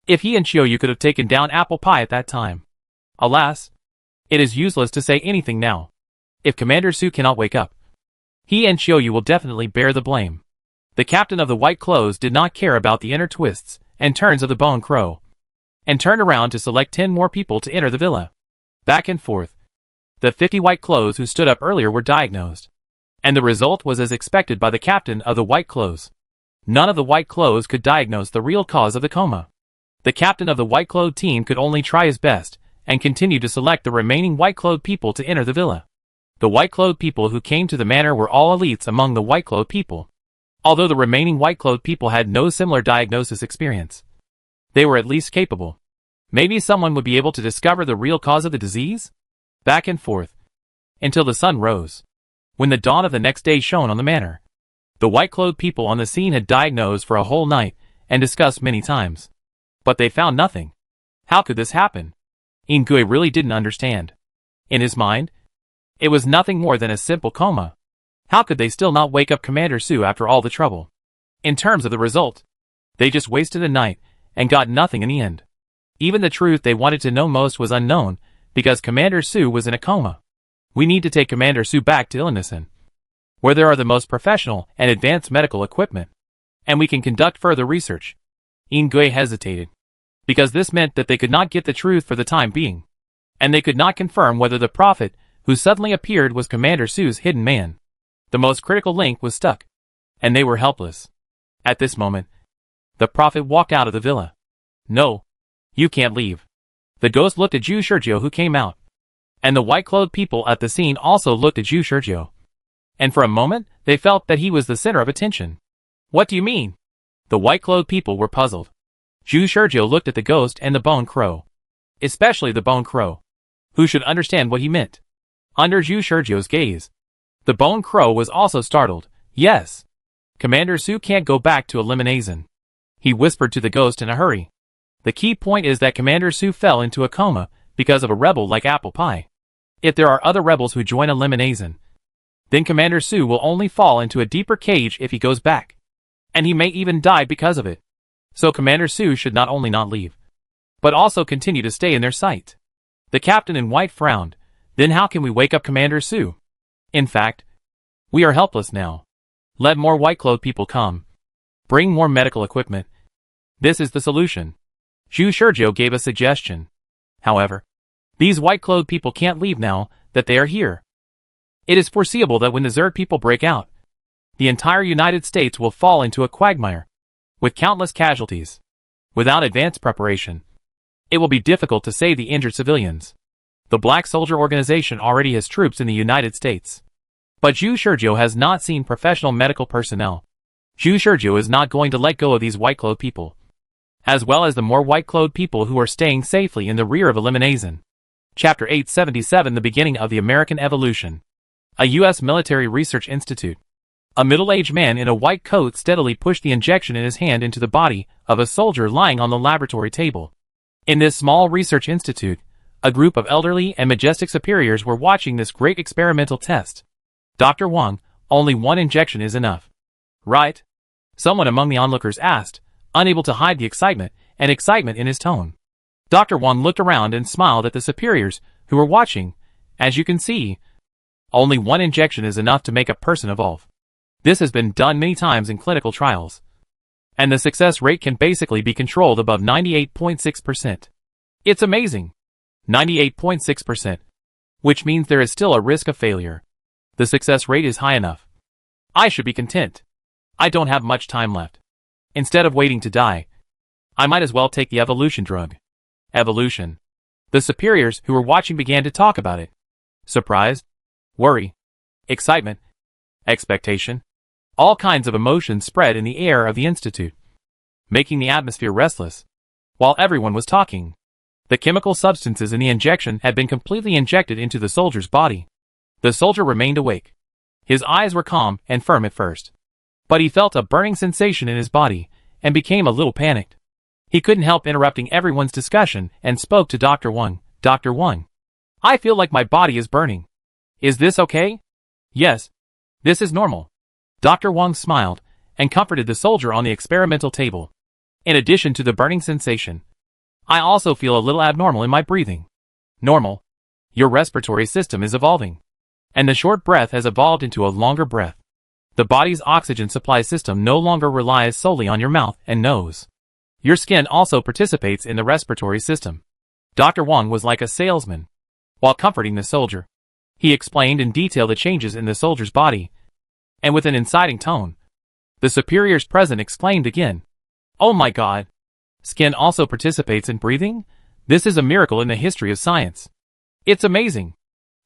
If he and Qiuyu could have taken down apple pie at that time. Alas, it is useless to say anything now. If Commander Su cannot wake up, he and Qiuyu will definitely bear the blame. The captain of the white clothes did not care about the inner twists and turns of the bone crow, and turned around to select 10 more people to enter the villa. Back and forth, the 50 white clothes who stood up earlier were diagnosed, and the result was as expected by the captain of the white clothes. None of the white clothes could diagnose the real cause of the coma. The captain of the white clothed team could only try his best, and continue to select the remaining white clothed people to enter the villa. The white clothed people who came to the manor were all elites among the white clothed people. Although the remaining white-clothed people had no similar diagnosis experience, they were at least capable. Maybe someone would be able to discover the real cause of the disease? Back and forth, until the sun rose. When the dawn of the next day shone on the manor, the white-clothed people on the scene had diagnosed for a whole night and discussed many times. But they found nothing. How could this happen? Ingui really didn't understand. In his mind, it was nothing more than a simple coma. How could they still not wake up Commander Sue after all the trouble? In terms of the result, they just wasted a night and got nothing in the end. Even the truth they wanted to know most was unknown because Commander Sue was in a coma. We need to take Commander Sue back to Illinois, where there are the most professional and advanced medical equipment, and we can conduct further research. Ingui hesitated, because this meant that they could not get the truth for the time being, and they could not confirm whether the prophet who suddenly appeared was Commander Sue's hidden man. The most critical link was stuck, and they were helpless. At this moment, the prophet walked out of the villa. No, you can't leave. The ghost looked at Ju Sergio, who came out, and the white-clothed people at the scene also looked at Ju Sergio. And for a moment, they felt that he was the center of attention. What do you mean? The white-clothed people were puzzled. Ju Sergio looked at the ghost and the bone crow. Especially the bone crow, who should understand what he meant. Under Ju Sergio's gaze, the bone crow was also startled. Yes. Commander Sue can't go back to Elimination, he whispered to the ghost in a hurry. The key point is that Commander Sue fell into a coma because of a rebel like Apple Pie. If there are other rebels who join Elimination, then Commander Sue will only fall into a deeper cage if he goes back. And he may even die because of it. So Commander Sue should not only not leave, but also continue to stay in their sight. The captain in white frowned. Then how can we wake up Commander Sue? In fact, we are helpless now. Let more white-clothed people come. Bring more medical equipment. This is the solution. Ju Sergio gave a suggestion. However, these white-clothed people can't leave now that they are here. It is foreseeable that when the Zerg people break out, the entire United States will fall into a quagmire, with countless casualties. Without advanced preparation, it will be difficult to save the injured civilians. The Black Soldier Organization already has troops in the United States. But Ju Sergio has not seen professional medical personnel. Ju Sergio is not going to let go of these white-clothed people, as well as the more white-clothed people who are staying safely in the rear of Elimination. Chapter 877, the beginning of the American Evolution. A U.S. military research institute. A middle-aged man in a white coat steadily pushed the injection in his hand into the body of a soldier lying on the laboratory table. In this small research institute, a group of elderly and majestic superiors were watching this great experimental test. Dr. Wang, only one injection is enough. Right? Someone among the onlookers asked, unable to hide the excitement in his tone. Dr. Wang looked around and smiled at the superiors who were watching. As you can see, only one injection is enough to make a person evolve. This has been done many times in clinical trials, and the success rate can basically be controlled above 98.6%. It's amazing. 98.6%. Which means there is still a risk of failure. The success rate is high enough. I should be content. I don't have much time left. Instead of waiting to die, I might as well take the evolution drug. Evolution. The superiors who were watching began to talk about it. Surprise, worry, excitement, expectation. All kinds of emotions spread in the air of the institute, making the atmosphere restless. While everyone was talking, the chemical substances in the injection had been completely injected into the soldier's body. The soldier remained awake. His eyes were calm and firm at first, but he felt a burning sensation in his body and became a little panicked. He couldn't help interrupting everyone's discussion and spoke to Dr. Wang. Dr. Wang, I feel like my body is burning. Is this okay? Yes, this is normal. Dr. Wang smiled and comforted the soldier on the experimental table. In addition to the burning sensation, I also feel a little abnormal in my breathing. Normal. Your respiratory system is evolving, and the short breath has evolved into a longer breath. The body's oxygen supply system no longer relies solely on your mouth and nose. Your skin also participates in the respiratory system. Dr. Wang was like a salesman. While comforting the soldier, he explained in detail the changes in the soldier's body, and with an inciting tone, the superiors present exclaimed again, "Oh my God! Skin also participates in breathing? This is a miracle in the history of science. It's amazing!"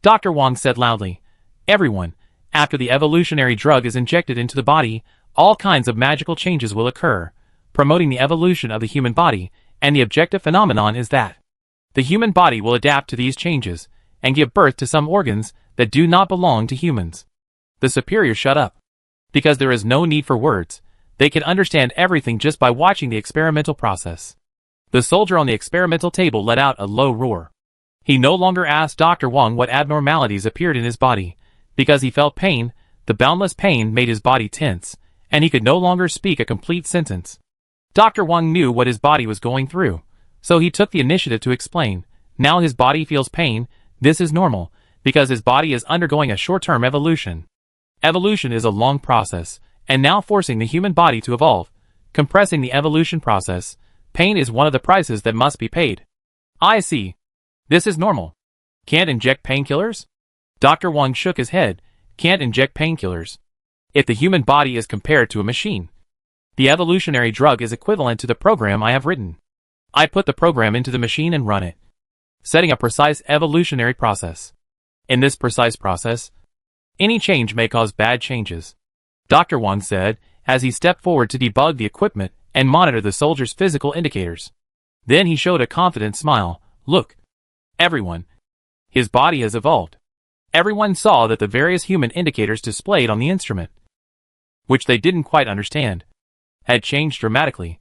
Dr. Wang said loudly, "Everyone, after the evolutionary drug is injected into the body, all kinds of magical changes will occur, promoting the evolution of the human body, and the objective phenomenon is that the human body will adapt to these changes and give birth to some organs that do not belong to humans. The superiors shut up. Because there is no need for words, they can understand everything just by watching the experimental process. The soldier on the experimental table let out a low roar. He no longer asked Dr. Wang what abnormalities appeared in his body. Because he felt pain, the boundless pain made his body tense, and he could no longer speak a complete sentence. Dr. Wang knew what his body was going through, so he took the initiative to explain. Now his body feels pain. This is normal, because his body is undergoing a short-term evolution. Evolution is a long process, and now forcing the human body to evolve, compressing the evolution process. Pain is one of the prices that must be paid. I see. This is normal. Can't inject painkillers? Dr. Wang shook his head. Can't inject painkillers. If the human body is compared to a machine, the evolutionary drug is equivalent to the program I have written. I put the program into the machine and run it, setting a precise evolutionary process. In this precise process, any change may cause bad changes, Dr. Wang said, as he stepped forward to debug the equipment and monitor the soldier's physical indicators. Then he showed a confident smile. Look, everyone. His body has evolved. Everyone saw that the various human indicators displayed on the instrument, which they didn't quite understand, had changed dramatically,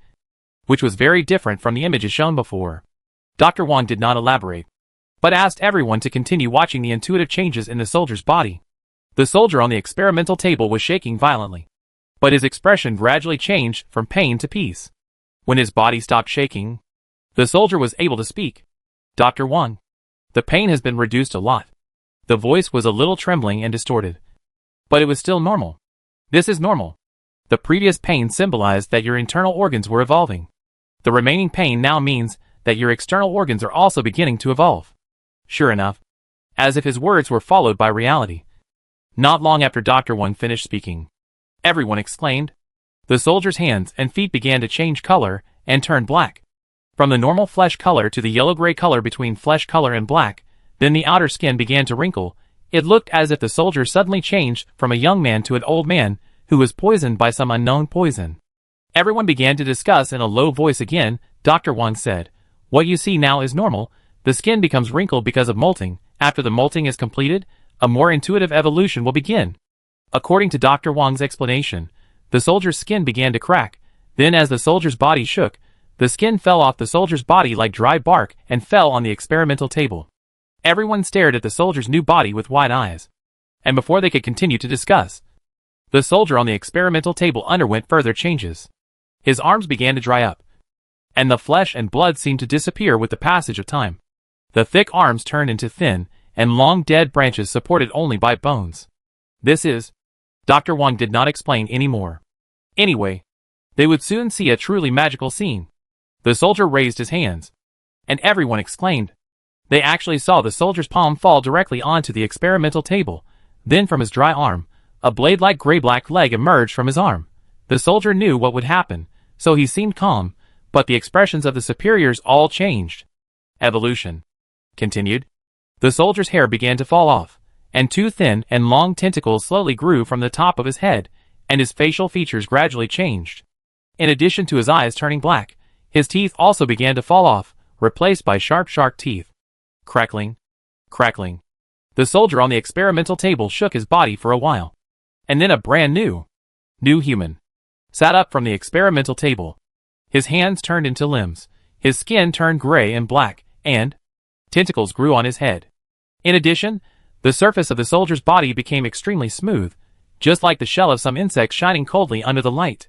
which was very different from the images shown before. Dr. Wang did not elaborate, but asked everyone to continue watching the intuitive changes in the soldier's body. The soldier on the experimental table was shaking violently, but his expression gradually changed from pain to peace. When his body stopped shaking, the soldier was able to speak. Dr. Wang, the pain has been reduced a lot. The voice was a little trembling and distorted, but it was still normal. This is normal. The previous pain symbolized that your internal organs were evolving. The remaining pain now means that your external organs are also beginning to evolve. Sure enough, as if his words were followed by reality. Not long after Dr. Wang finished speaking, everyone exclaimed. The soldier's hands and feet began to change color and turn black. From the normal flesh color to the yellow-gray color between flesh color and black, then the outer skin began to wrinkle. It looked as if the soldier suddenly changed from a young man to an old man who was poisoned by some unknown poison. Everyone began to discuss in a low voice again. Dr. Wang said, what you see now is normal. The skin becomes wrinkled because of molting. After the molting is completed, a more intuitive evolution will begin. According to Dr. Wang's explanation, the soldier's skin began to crack. Then as the soldier's body shook, the skin fell off the soldier's body like dry bark and fell on the experimental table. Everyone stared at the soldier's new body with wide eyes. And before they could continue to discuss, the soldier on the experimental table underwent further changes. His arms began to dry up, and the flesh and blood seemed to disappear with the passage of time. The thick arms turned into thin and long dead branches supported only by bones. This is... Dr. Wang did not explain any more. Anyway, they would soon see a truly magical scene. The soldier raised his hands, and everyone exclaimed. They actually saw the soldier's palm fall directly onto the experimental table. Then from his dry arm, a blade-like gray-black leg emerged from his arm. The soldier knew what would happen, so he seemed calm, but the expressions of the superiors all changed. Evolution continued. The soldier's hair began to fall off, and two thin and long tentacles slowly grew from the top of his head, and his facial features gradually changed. In addition to his eyes turning black, his teeth also began to fall off, replaced by sharp teeth. Crackling. Crackling. The soldier on the experimental table shook his body for a while. And then a brand new human sat up from the experimental table. His hands turned into limbs, his skin turned gray and black, and tentacles grew on his head. In addition, the surface of the soldier's body became extremely smooth, just like the shell of some insect shining coldly under the light.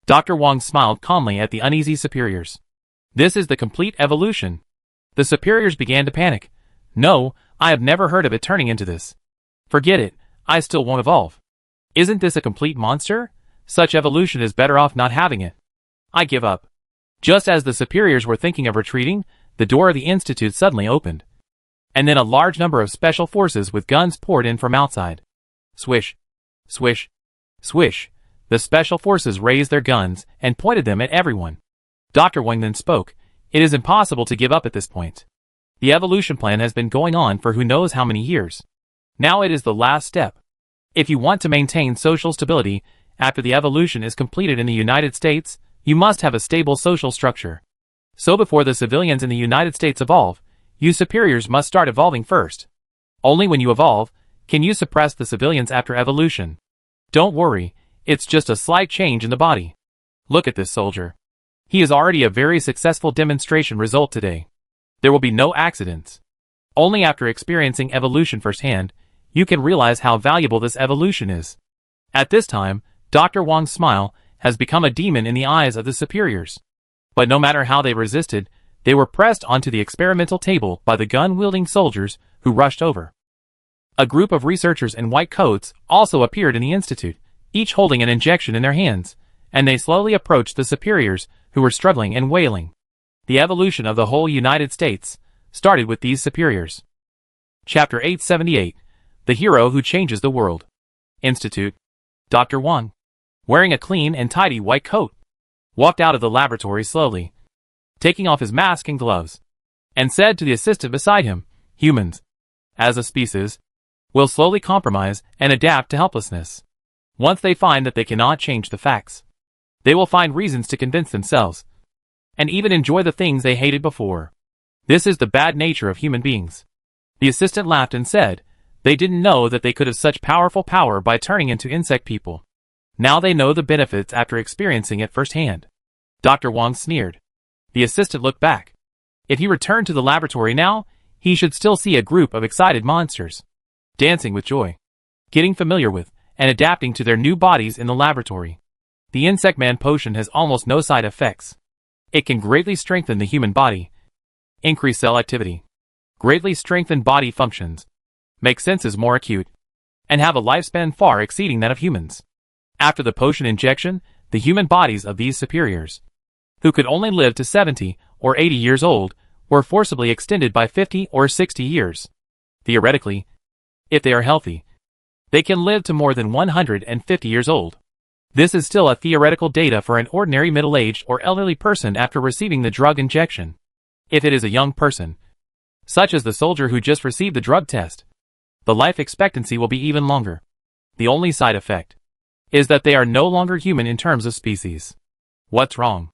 Dr. Wang smiled calmly at the uneasy superiors. This is the complete evolution. The superiors began to panic. No, I have never heard of it turning into this. Forget it, I still won't evolve. Isn't this a complete monster? Such evolution is better off not having it. I give up. Just as the superiors were thinking of retreating, the door of the institute suddenly opened. And then a large number of special forces with guns poured in from outside. Swish. Swish. Swish. The special forces raised their guns and pointed them at everyone. Dr. Wang then spoke. It is impossible to give up at this point. The evolution plan has been going on for who knows how many years. Now it is the last step. If you want to maintain social stability After the evolution is completed in the United States, you must have a stable social structure. So before the civilians in the United States evolve, you superiors must start evolving first. Only when you evolve, can you suppress the civilians after evolution. Don't worry, it's just a slight change in the body. Look at this soldier. He is already a very successful demonstration result today. There will be no accidents. Only after experiencing evolution firsthand, you can realize how valuable this evolution is. At this time, Dr. Wang's smile has become a demon in the eyes of the superiors. But no matter how they resisted, they were pressed onto the experimental table by the gun-wielding soldiers who rushed over. A group of researchers in white coats also appeared in the institute, each holding an injection in their hands, and they slowly approached the superiors who were struggling and wailing. The evolution of the whole United States started with these superiors. Chapter 878, The Hero Who Changes the World. Institute. Dr. Wang, wearing a clean and tidy white coat, walked out of the laboratory slowly, taking off his mask and gloves, and said to the assistant beside him, "Humans, as a species, will slowly compromise and adapt to helplessness. Once they find that they cannot change the facts, they will find reasons to convince themselves, and even enjoy the things they hated before. This is the bad nature of human beings." The assistant laughed and said, "They didn't know that they could have such powerful power by turning into insect people. Now they know the benefits after experiencing it firsthand." Dr. Wang sneered. The assistant looked back. If he returned to the laboratory now, he should still see a group of excited monsters, dancing with joy, getting familiar with, and adapting to their new bodies in the laboratory. The Insect Man potion has almost no side effects. It can greatly strengthen the human body, increase cell activity, greatly strengthen body functions, make senses more acute, and have a lifespan far exceeding that of humans. After the potion injection, the human bodies of these superiors, who could only live to 70 or 80 years old, were forcibly extended by 50 or 60 years. Theoretically, if they are healthy, they can live to more than 150 years old. This is still a theoretical data for an ordinary middle-aged or elderly person after receiving the drug injection. If it is a young person, such as the soldier who just received the drug test, the life expectancy will be even longer. The only side effect is that they are no longer human in terms of species. What's wrong?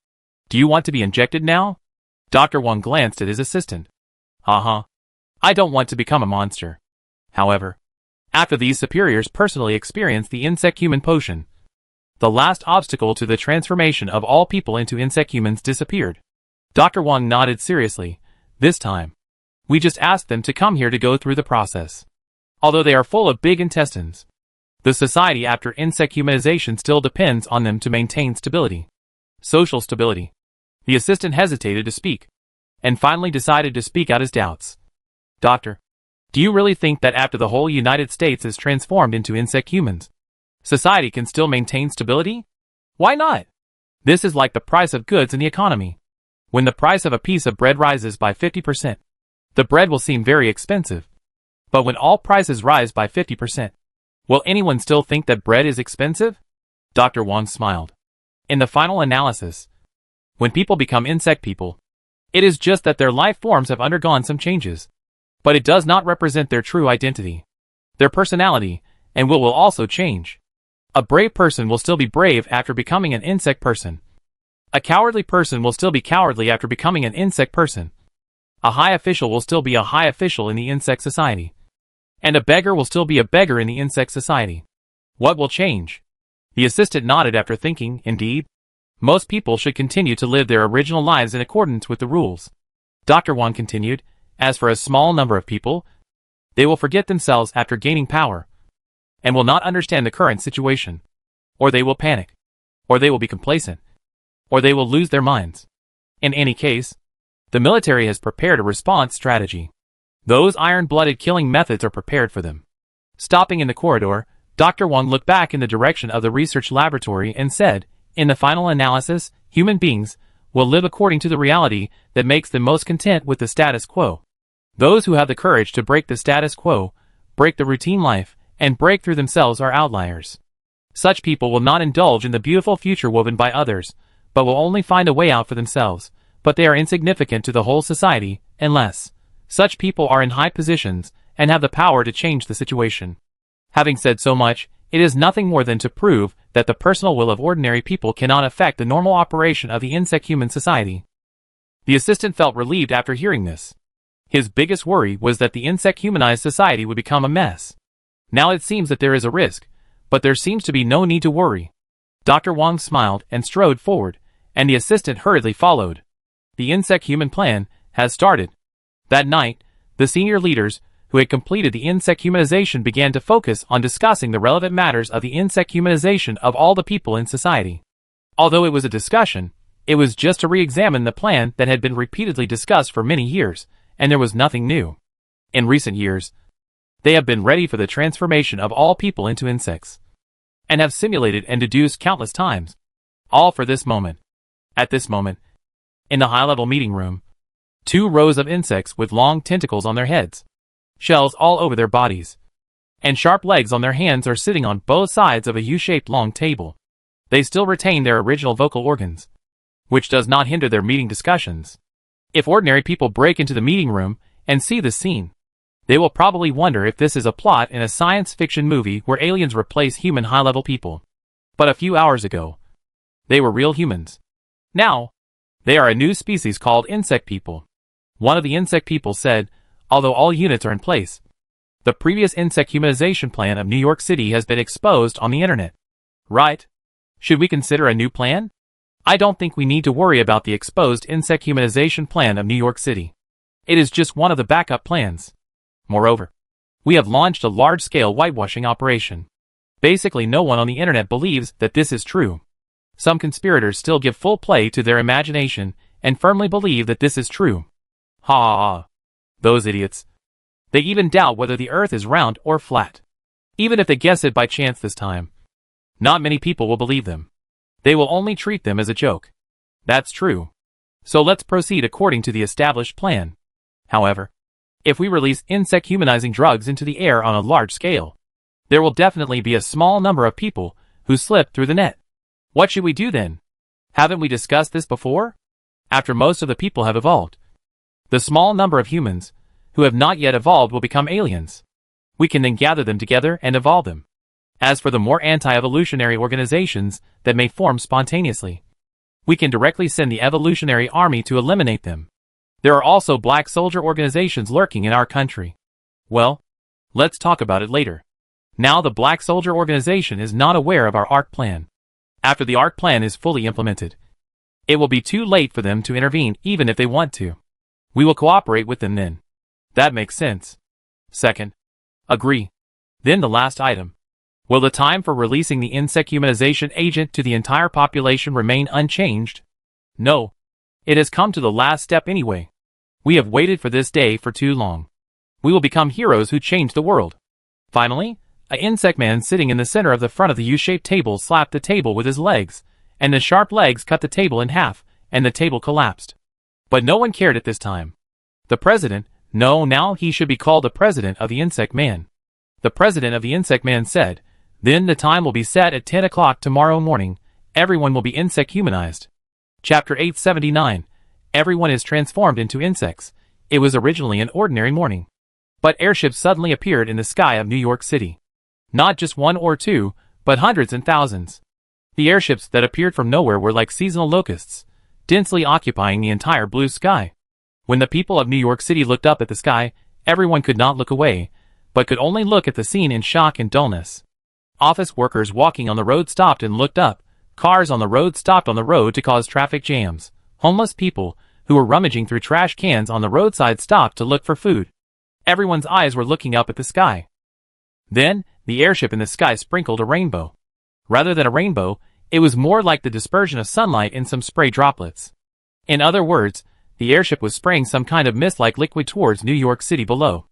Do you want to be injected now? Dr. Wang glanced at his assistant. I don't want to become a monster. However, after these superiors personally experienced the insect-human potion, the last obstacle to the transformation of all people into insect humans disappeared. Dr. Wang nodded seriously. This time, we just asked them to come here to go through the process. Although they are full of big intestines, the society after insect humanization still depends on them to maintain stability. Social stability. The assistant hesitated to speak, and finally decided to speak out his doubts. Doctor, do you really think that after the whole United States is transformed into insect humans, society can still maintain stability? Why not? This is like the price of goods in the economy. When the price of a piece of bread rises by 50%, the bread will seem very expensive. But when all prices rise by 50%, will anyone still think that bread is expensive? Dr. Wang smiled. In the final analysis, when people become insect people, it is just that their life forms have undergone some changes. But it does not represent their true identity. Their personality and will also change. A brave person will still be brave after becoming an insect person. A cowardly person will still be cowardly after becoming an insect person. A high official will still be a high official in the insect society. And a beggar will still be a beggar in the insect society. What will change? The assistant nodded after thinking. Indeed, most people should continue to live their original lives in accordance with the rules. Dr. Wang continued, as for a small number of people, they will forget themselves after gaining power, and will not understand the current situation. Or they will panic. Or they will be complacent. Or they will lose their minds. In any case, the military has prepared a response strategy. Those iron-blooded killing methods are prepared for them. Stopping in the corridor, Dr. Wang looked back in the direction of the research laboratory and said, in the final analysis, human beings will live according to the reality that makes them most content with the status quo. Those who have the courage to break the status quo, break the routine life, and break through themselves are outliers. Such people will not indulge in the beautiful future woven by others, but will only find a way out for themselves, but they are insignificant to the whole society, unless such people are in high positions and have the power to change the situation. Having said so much, it is nothing more than to prove that the personal will of ordinary people cannot affect the normal operation of the insect-human society. The assistant felt relieved after hearing this. His biggest worry was that the insect-humanized society would become a mess. Now it seems that there is a risk, but there seems to be no need to worry. Dr. Wang smiled and strode forward, and the assistant hurriedly followed. The insect-human plan has started. That night, the senior leaders, who had completed the insect humanization, began to focus on discussing the relevant matters of the insect humanization of all the people in society. Although it was a discussion, it was just to re-examine the plan that had been repeatedly discussed for many years, and there was nothing new. In recent years, they have been ready for the transformation of all people into insects, and have simulated and deduced countless times, all for this moment. At this moment, in the high-level meeting room, 2 rows of insects with long tentacles on their heads, shells all over their bodies, and sharp legs on their hands are sitting on both sides of a U-shaped long table. They still retain their original vocal organs, which does not hinder their meeting discussions. If ordinary people break into the meeting room and see this scene, they will probably wonder if this is a plot in a science fiction movie where aliens replace human high-level people. But a few hours ago, they were real humans. Now, they are a new species called insect people. One of the insect people said, although all units are in place, the previous insect humanization plan of New York City has been exposed on the internet. Right? Should we consider a new plan? I don't think we need to worry about the exposed insect humanization plan of New York City. It is just one of the backup plans. Moreover, we have launched a large-scale whitewashing operation. Basically, no one on the internet believes that this is true. Some conspirators still give full play to their imagination and firmly believe that this is true. Ha ha ha. Those idiots. They even doubt whether the earth is round or flat. Even if they guess it by chance this time, not many people will believe them. They will only treat them as a joke. That's true. So let's proceed according to the established plan. However, if we release insect humanizing drugs into the air on a large scale, there will definitely be a small number of people who slip through the net. What should we do then? Haven't we discussed this before? After most of the people have evolved, the small number of humans who have not yet evolved will become aliens. We can then gather them together and evolve them. As for the more anti-evolutionary organizations that may form spontaneously, we can directly send the evolutionary army to eliminate them. There are also black soldier organizations lurking in our country. Well, let's talk about it later. Now the black soldier organization is not aware of our ARC plan. After the ARC plan is fully implemented, it will be too late for them to intervene even if they want to. We will cooperate with them then. That makes sense. Second, agree. Then the last item. Will the time for releasing the insect humanization agent to the entire population remain unchanged? No. It has come to the last step anyway. We have waited for this day for too long. We will become heroes who change the world. Finally, an insect man sitting in the center of the front of the U-shaped table slapped the table with his legs, and the sharp legs cut the table in half, and the table collapsed. But no one cared at this time. The president, no, now he should be called the president of the insect man. The president of the insect man said, then the time will be set at 10 o'clock tomorrow morning. Everyone will be insect humanized. Chapter 879. Everyone is transformed into insects. It was originally an ordinary morning, but airships suddenly appeared in the sky of New York City. Not just one or two, but hundreds and thousands. The airships that appeared from nowhere were like seasonal locusts, densely occupying the entire blue sky. When the people of New York City looked up at the sky, everyone could not look away, but could only look at the scene in shock and dullness. Office workers walking on the road stopped and looked up. Cars on the road stopped on the road to cause traffic jams. Homeless people, who were rummaging through trash cans on the roadside, stopped to look for food. Everyone's eyes were looking up at the sky. Then, the airship in the sky sprinkled a rainbow. Rather than a rainbow, it was more like the dispersion of sunlight in some spray droplets. In other words, the airship was spraying some kind of mist-like liquid towards New York City below.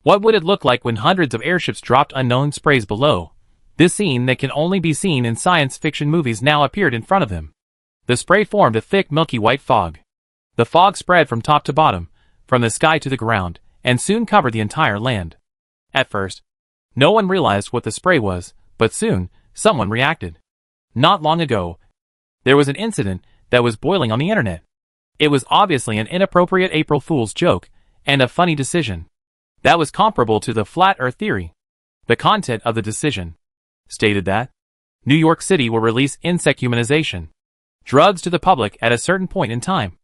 What would it look like when hundreds of airships dropped unknown sprays below? This scene that can only be seen in science fiction movies now appeared in front of him. The spray formed a thick milky white fog. The fog spread from top to bottom, from the sky to the ground, and soon covered the entire land. At first, no one realized what the spray was, but soon, someone reacted. Not long ago, there was an incident that was boiling on the internet. It was obviously an inappropriate April Fool's joke, and a funny decision. That was comparable to the flat earth theory. The content of the decision stated that New York City will release insect humanization drugs to the public at a certain point in time,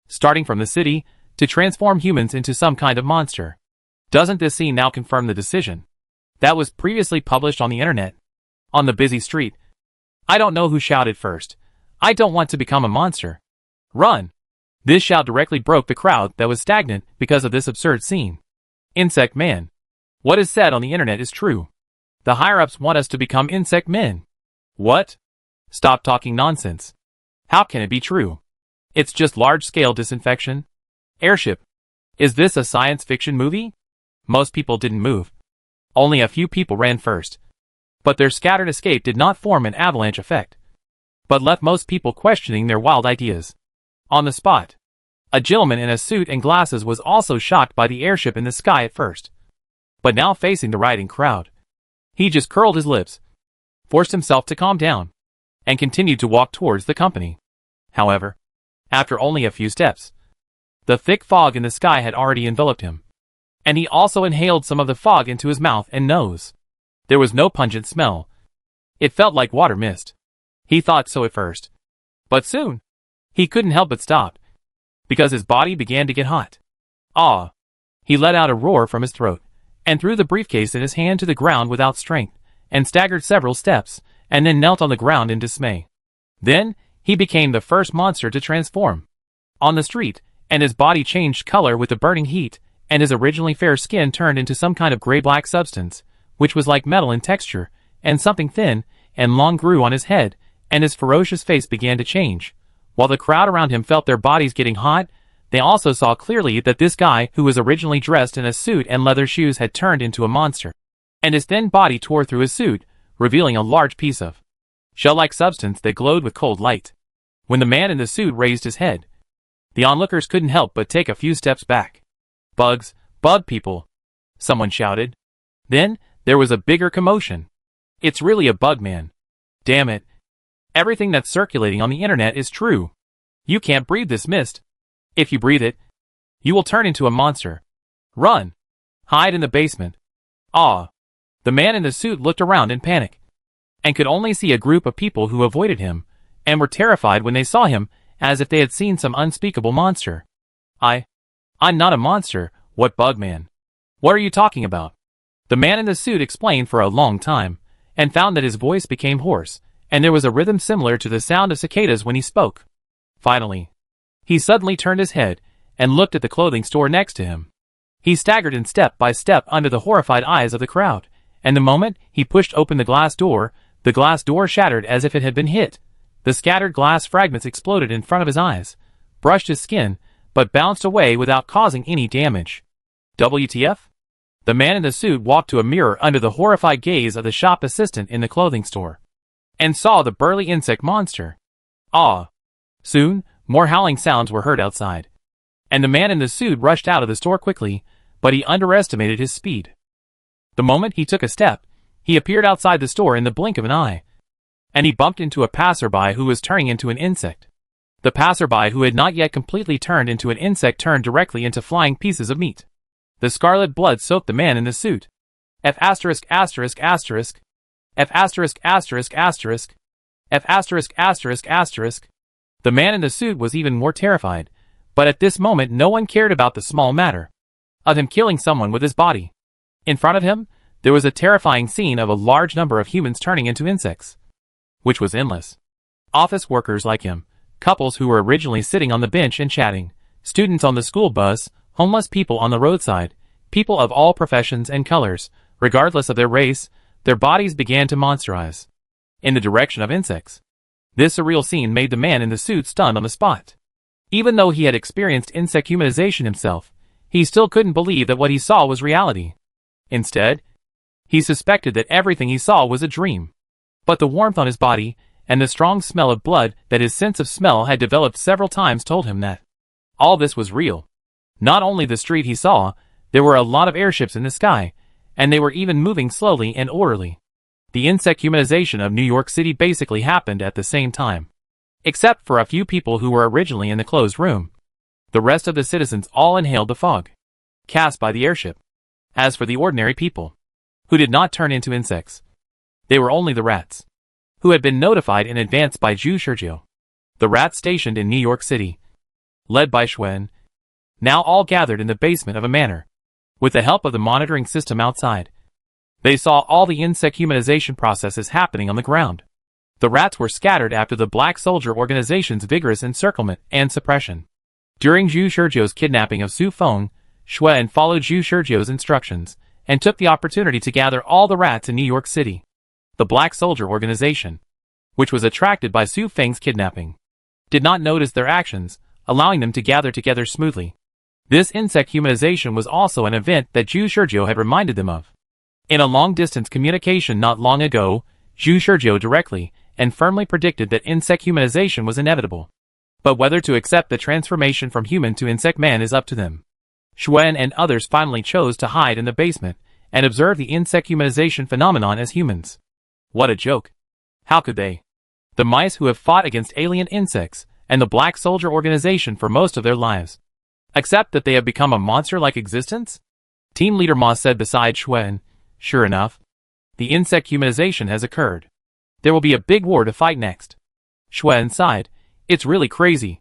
starting from the city, to transform humans into some kind of monster. Doesn't this scene now confirm the decision that was previously published on the internet? On the busy street, I don't know who shouted first, "I don't want to become a monster. Run!" This shout directly broke the crowd that was stagnant because of this absurd scene. Insect man. What is said on the internet is true. The higher-ups want us to become insect men. What? Stop talking nonsense. How can it be true? It's just large-scale disinfection. Airship. Is this a science fiction movie? Most people didn't move. Only a few people ran first. But their scattered escape did not form an avalanche effect, but left most people questioning their wild ideas. On the spot, a gentleman in a suit and glasses was also shocked by the airship in the sky at first, but now facing the rioting crowd, he just curled his lips, forced himself to calm down, and continued to walk towards the company. However, after only a few steps, the thick fog in the sky had already enveloped him, and he also inhaled some of the fog into his mouth and nose. There was no pungent smell. It felt like water mist. He thought so at first, but soon, he couldn't help but stop, because his body began to get hot. Ah! He let out a roar from his throat, and threw the briefcase in his hand to the ground without strength, and staggered several steps, and then knelt on the ground in dismay. Then, he became the first monster to transform on the street, and his body changed color with the burning heat, and his originally fair skin turned into some kind of gray-black substance, which was like metal in texture, and something thin and long grew on his head, and his ferocious face began to change. While the crowd around him felt their bodies getting hot, they also saw clearly that this guy, who was originally dressed in a suit and leather shoes, had turned into a monster, and his thin body tore through his suit, revealing a large piece of shell-like substance that glowed with cold light. When the man in the suit raised his head, the onlookers couldn't help but take a few steps back. "Bugs, bug people!" someone shouted. Then, there was a bigger commotion. "It's really a bug man. Damn it. Everything that's circulating on the internet is true. You can't breathe this mist. If you breathe it, you will turn into a monster. Run! Hide in the basement." Ah! The man in the suit looked around in panic, and could only see a group of people who avoided him, and were terrified when they saw him, as if they had seen some unspeakable monster. I'm not a monster. What bug man? What are you talking about?" The man in the suit explained for a long time, and found that his voice became hoarse, and there was a rhythm similar to the sound of cicadas when he spoke. Finally, he suddenly turned his head, and looked at the clothing store next to him. He staggered in step by step under the horrified eyes of the crowd, and the moment he pushed open the glass door shattered as if it had been hit. The scattered glass fragments exploded in front of his eyes, brushed his skin, but bounced away without causing any damage. WTF? The man in the suit walked to a mirror under the horrified gaze of the shop assistant in the clothing store, and saw the burly insect monster. Ah! Soon, more howling sounds were heard outside, and the man in the suit rushed out of the store quickly, but he underestimated his speed. The moment he took a step, he appeared outside the store in the blink of an eye, and he bumped into a passerby who was turning into an insect. The passerby who had not yet completely turned into an insect turned directly into flying pieces of meat. The scarlet blood soaked the man in the suit. F*******. F*******. F******. The man in the suit was even more terrified, but at this moment no one cared about the small matter of him killing someone with his body. In front of him, there was a terrifying scene of a large number of humans turning into insects, which was endless. Office workers like him, couples who were originally sitting on the bench and chatting, students on the school bus, homeless people on the roadside, people of all professions and colors, regardless of their race, their bodies began to monsterize in the direction of insects. This surreal scene made the man in the suit stunned on the spot. Even though he had experienced insect humanization himself, he still couldn't believe that what he saw was reality. Instead, he suspected that everything he saw was a dream. But the warmth on his body, and the strong smell of blood that his sense of smell had developed several times told him that all this was real. Not only the street he saw, there were a lot of airships in the sky, and they were even moving slowly and orderly. The insect humanization of New York City basically happened at the same time. Except for a few people who were originally in the closed room. The rest of the citizens all inhaled the fog cast by the airship. As for the ordinary people, who did not turn into insects, they were only the rats who had been notified in advance by Zhu Shizhou. The rats stationed in New York City, led by Xuan, now all gathered in the basement of a manor. With the help of the monitoring system outside, they saw all the insect humanization processes happening on the ground. The rats were scattered after the Black Soldier Organization's vigorous encirclement and suppression. During Zhu Shizhou's kidnapping of Su Feng, Xuan followed Zhu Shizhou's instructions and took the opportunity to gather all the rats in New York City. The Black Soldier Organization, which was attracted by Su Feng's kidnapping, did not notice their actions, allowing them to gather together smoothly. This insect humanization was also an event that Zhu Shizhou had reminded them of. In a long-distance communication not long ago, Zhu Shizhou directly and firmly predicted that insect humanization was inevitable. But whether to accept the transformation from human to insect man is up to them. Xuan and others finally chose to hide in the basement and observe the insect humanization phenomenon as humans. What a joke. How could they? The mice who have fought against alien insects and the Black Soldier Organization for most of their lives, accept that they have become a monster-like existence? Team Leader Ma said beside Xuan, "Sure enough, the insect humanization has occurred. There will be a big war to fight next." Xuan sighed, "It's really crazy.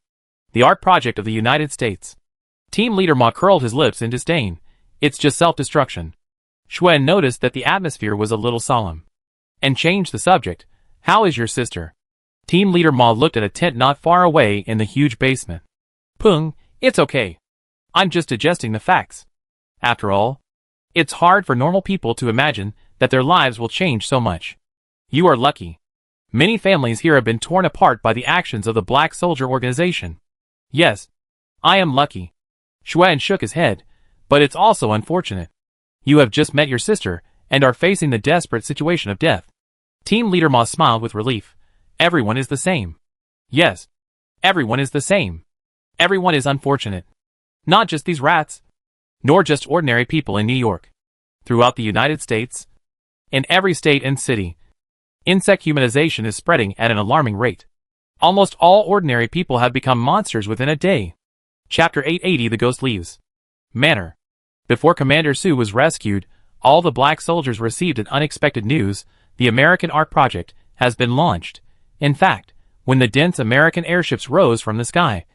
The art project of the United States." Team Leader Ma curled his lips in disdain. "It's just self-destruction." Xuan noticed that the atmosphere was a little solemn, and changed the subject. "How is your sister?" Team Leader Ma looked at a tent not far away in the huge basement. "Pung, it's okay. I'm just adjusting the facts. After all, it's hard for normal people to imagine that their lives will change so much. You are lucky. Many families here have been torn apart by the actions of the Black Soldier Organization." "Yes, I am lucky." Xuan shook his head, "But it's also unfortunate. You have just met your sister and are facing the desperate situation of death." Team Leader Ma smiled with relief. "Everyone is the same." "Yes, everyone is the same. Everyone is unfortunate. Not just these rats, nor just ordinary people in New York. Throughout the United States, in every state and city, insect humanization is spreading at an alarming rate. Almost all ordinary people have become monsters within a day." Chapter 880 The Ghost Leaves. Manor. Before Commander Su was rescued, all the black soldiers received an unexpected news: the American art project has been launched. In fact, when the dense American airships rose from the sky,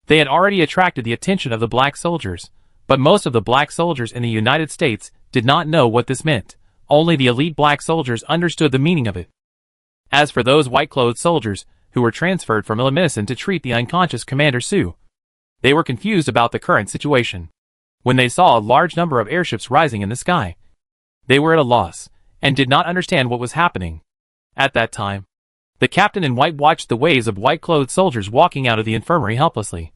they had already attracted the attention of the black soldiers, but most of the black soldiers in the United States did not know what this meant. Only the elite black soldiers understood the meaning of it. As for those white-clothed soldiers who were transferred from Illumination to treat the unconscious Commander Su, they were confused about the current situation. When they saw a large number of airships rising in the sky, they were at a loss and did not understand what was happening. At that time, the captain in white watched the waves of white-clothed soldiers walking out of the infirmary helplessly,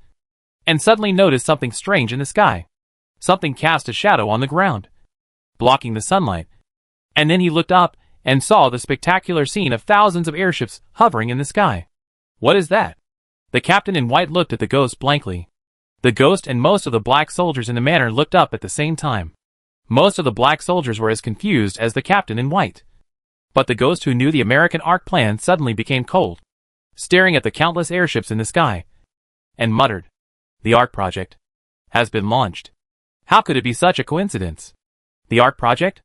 and suddenly noticed something strange in the sky. Something cast a shadow on the ground, blocking the sunlight, and then he looked up and saw the spectacular scene of thousands of airships hovering in the sky. "What is that?" The captain in white looked at the ghost blankly. The ghost and most of the black soldiers in the manor looked up at the same time. Most of the black soldiers were as confused as the captain in white. But the ghost, who knew the American arc plan, suddenly became cold, staring at the countless airships in the sky, and muttered, "The arc project has been launched. How could it be such a coincidence?" "The arc project?"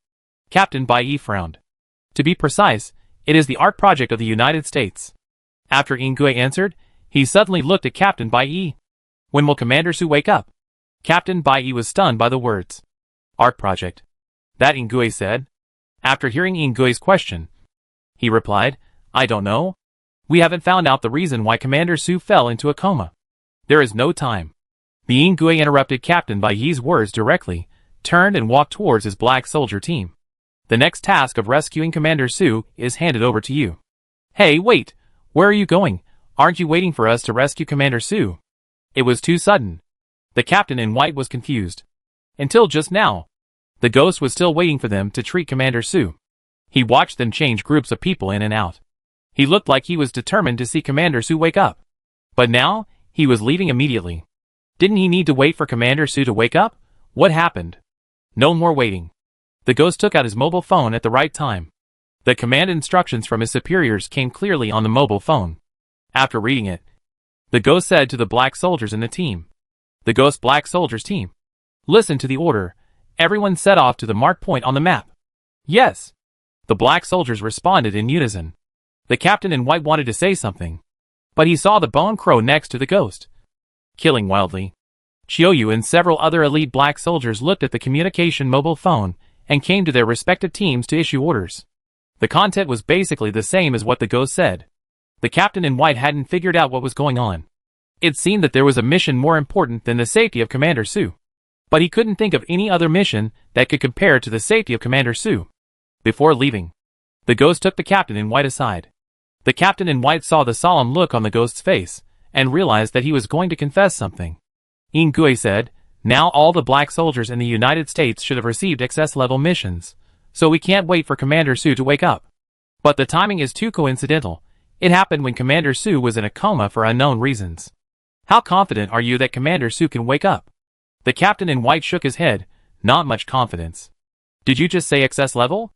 Captain Bai Yi frowned. "To be precise, it is the arc project of the United States." After Ingui answered, he suddenly looked at Captain Bai Yi. "When will Commander Su wake up?" Captain Bai Yi was stunned by the words. "Arc project?" that Ingui said. After hearing Ingui's question, he replied, "I don't know. We haven't found out the reason why Commander Su fell into a coma. There is no time." The Ingui interrupted Captain Bai Yi's words directly, turned and walked towards his black soldier team. "The next task of rescuing Commander Su is handed over to you." "Hey, wait! Where are you going? Aren't you waiting for us to rescue Commander Su?" It was too sudden. The captain in white was confused. Until just now, the ghost was still waiting for them to treat Commander Su. He watched them change groups of people in and out. He looked like he was determined to see Commander Su wake up. But now, he was leaving immediately. Didn't he need to wait for Commander Su to wake up? What happened? No more waiting. The ghost took out his mobile phone at the right time. The command instructions from his superiors came clearly on the mobile phone. After reading it, the ghost said to the black soldiers in the team, the ghost black soldiers team, "Listen to the order. Everyone set off to the marked point on the map." "Yes." The black soldiers responded in unison. The captain in white wanted to say something, but he saw the bone crow next to the ghost, killing wildly. Chiyoyu and several other elite black soldiers looked at the communication mobile phone and came to their respective teams to issue orders. The content was basically the same as what the ghost said. The captain in white hadn't figured out what was going on. It seemed that there was a mission more important than the safety of Commander Su. But he couldn't think of any other mission that could compare to the safety of Commander Su. Before leaving, the ghost took the captain in white aside. The captain in white saw the solemn look on the ghost's face, and realized that he was going to confess something. Ingui said, "Now all the black soldiers in the United States should have received XS-level missions, so we can't wait for Commander Su to wake up. But the timing is too coincidental. It happened when Commander Su was in a coma for unknown reasons. How confident are you that Commander Su can wake up?" The captain in white shook his head, not much confidence. "Did you just say XS level?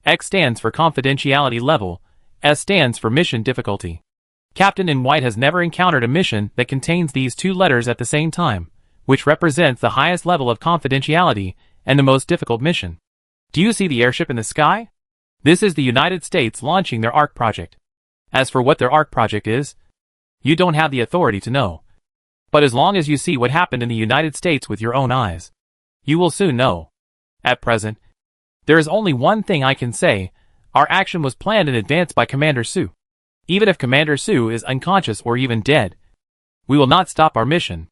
X stands for confidentiality level, S stands for mission difficulty. Captain in white has never encountered a mission that contains these two letters at the same time, which represents the highest level of confidentiality and the most difficult mission. Do you see the airship in the sky? This is the United States launching their ARC project. As for what their ARC project is, you don't have the authority to know. But as long as you see what happened in the United States with your own eyes, you will soon know. At present, there is only one thing I can say. Our action was planned in advance by Commander Su. Even if Commander Su is unconscious or even dead, we will not stop our mission."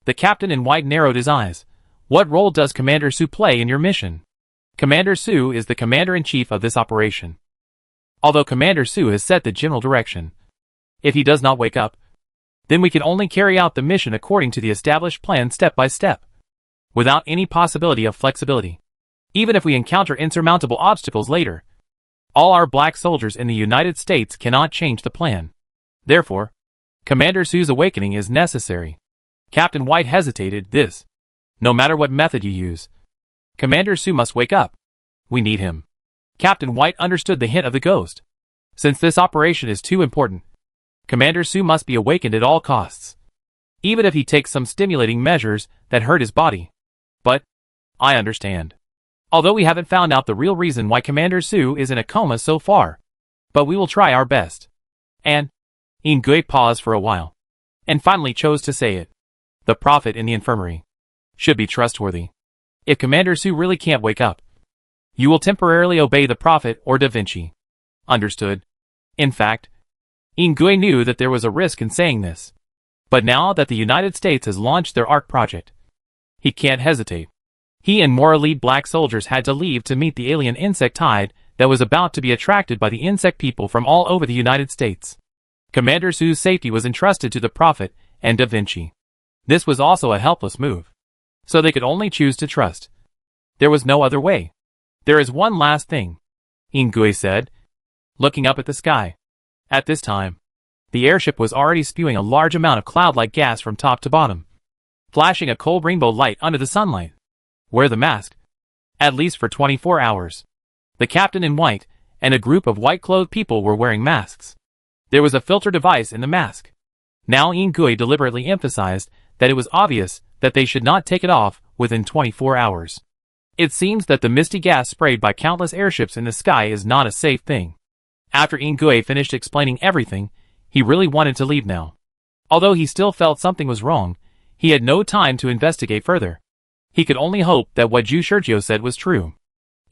The captain in white narrowed his eyes. "What role does Commander Su play in your mission?" "Commander Su is the commander-in-chief of this operation. Although Commander Su has set the general direction. If he does not wake up, then we can only carry out the mission according to the established plan step by step, without any possibility of flexibility. Even if we encounter insurmountable obstacles later, all our black soldiers in the United States cannot change the plan. Therefore, Commander Su's awakening is necessary." Captain White hesitated. "This, no matter what method you use, Commander Su must wake up. We need him." Captain White understood the hint of the ghost. Since this operation is too important, Commander Su must be awakened at all costs, even if he takes some stimulating measures that hurt his body. "But, I understand. Although we haven't found out the real reason why Commander Su is in a coma so far, but we will try our best." And Ingui paused for a while, and finally chose to say it. "The prophet in the infirmary should be trustworthy. If Commander Su really can't wake up, you will temporarily obey the prophet or Da Vinci." Understood. In fact, Ingui knew that there was a risk in saying this. But now that the United States has launched their ARC project, he can't hesitate. He and more elite black soldiers had to leave to meet the alien insect tide that was about to be attracted by the insect people from all over the United States. Commander Su's safety was entrusted to the prophet and Da Vinci. This was also a helpless move, so they could only choose to trust. There was no other way. "There is one last thing," Ingui said, looking up at the sky. At this time, the airship was already spewing a large amount of cloud-like gas from top to bottom, flashing a cold rainbow light under the sunlight. "Wear the mask, at least for 24 hours. The captain in white and a group of white-clothed people were wearing masks. There was a filter device in the mask. Now Ingui deliberately emphasized that it was obvious that they should not take it off within 24 hours. It seems that the misty gas sprayed by countless airships in the sky is not a safe thing. After Ingui finished explaining everything, he really wanted to leave now. Although he still felt something was wrong, he had no time to investigate further. He could only hope that what Zhu Shurjiu said was true.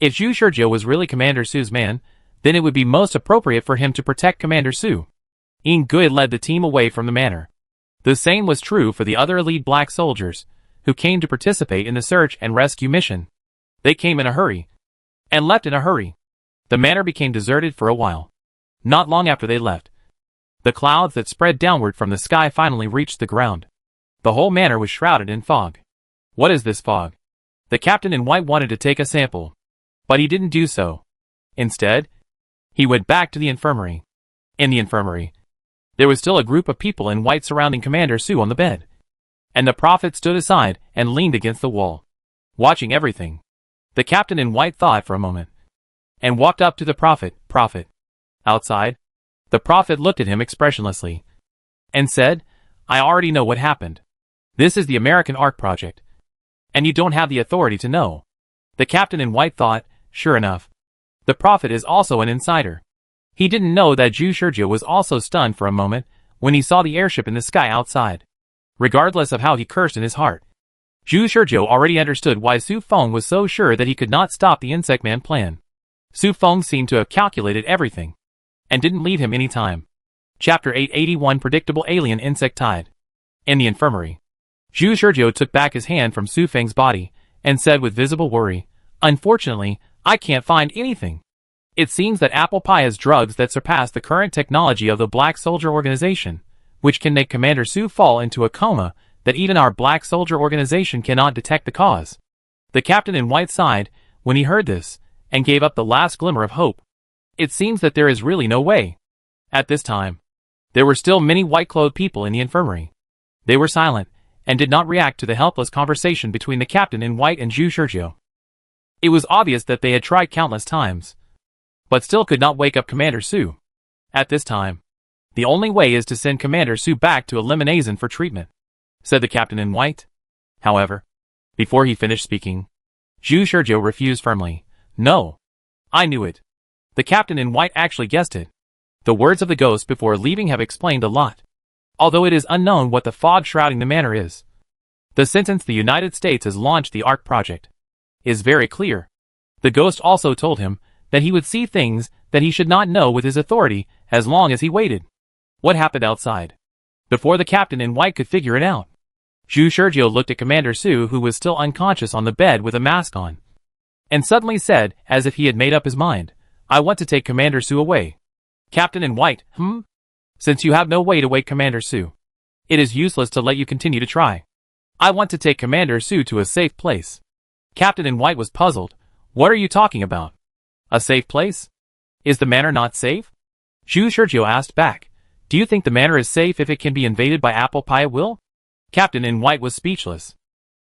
If Zhu Shurjiu was really Commander Su's man, then it would be most appropriate for him to protect Commander Su. Ingui led the team away from the manor. The same was true for the other elite black soldiers, who came to participate in the search and rescue mission. They came in a hurry, and left in a hurry. The manor became deserted for a while. Not long after they left, the clouds that spread downward from the sky finally reached the ground. The whole manor was shrouded in fog. "What is this fog?" The captain in white wanted to take a sample, but he didn't do so. Instead, he went back to the infirmary. In the infirmary, there was still a group of people in white surrounding Commander Su on the bed. And the prophet stood aside and leaned against the wall, watching everything. The captain in white thought for a moment, and walked up to the prophet. "Prophet." Outside, the prophet looked at him expressionlessly, and said, "I already know what happened. This is the American ARC project, and you don't have the authority to know." The captain in white thought, sure enough, the prophet is also an insider. He didn't know that Zhu Shizhou was also stunned for a moment when he saw the airship in the sky outside. Regardless of how he cursed in his heart, Zhu Shizhou already understood why Su Feng was so sure that he could not stop the Insect Man plan. Su Feng seemed to have calculated everything, and didn't leave him any time. Chapter 881 Predictable Alien Insect Tide. In the infirmary, Zhu Shizhou took back his hand from Su Feng's body, and said with visible worry, "Unfortunately, I can't find anything. It seems that apple pie has drugs that surpass the current technology of the Black Soldier Organization, which can make Commander Su fall into a coma that even our Black Soldier Organization cannot detect the cause." The captain in white sighed when he heard this, and gave up the last glimmer of hope. It seems that there is really no way. At this time, there were still many white-clothed people in the infirmary. They were silent, and did not react to the helpless conversation between the captain in white and Zhu Shizhou. It was obvious that they had tried countless times, but still could not wake up Commander Su. At this time, the only way is to send Commander Su back to Elimination for treatment, said the captain in white. However, before he finished speaking, Zhu Shizhou refused firmly. "No. I knew it." The captain in white actually guessed it. The words of the ghost before leaving have explained a lot. Although it is unknown what the fog shrouding the manor is, the sentence the United States has launched the ARC project is very clear. The ghost also told him that he would see things that he should not know with his authority as long as he waited. What happened outside? Before the captain in white could figure it out, Zhu Shizhou looked at Commander Su, who was still unconscious on the bed with a mask on, and suddenly said, as if he had made up his mind, "I want to take Commander Su away." Captain in white, Since you have no way to wake Commander Su, it is useless to let you continue to try. I want to take Commander Su to a safe place. Captain in white was puzzled. What are you talking about? A safe place? Is the manor not safe? Zhu Shizhou asked back. Do you think the manor is safe if it can be invaded by apple pie at will? Captain in white was speechless.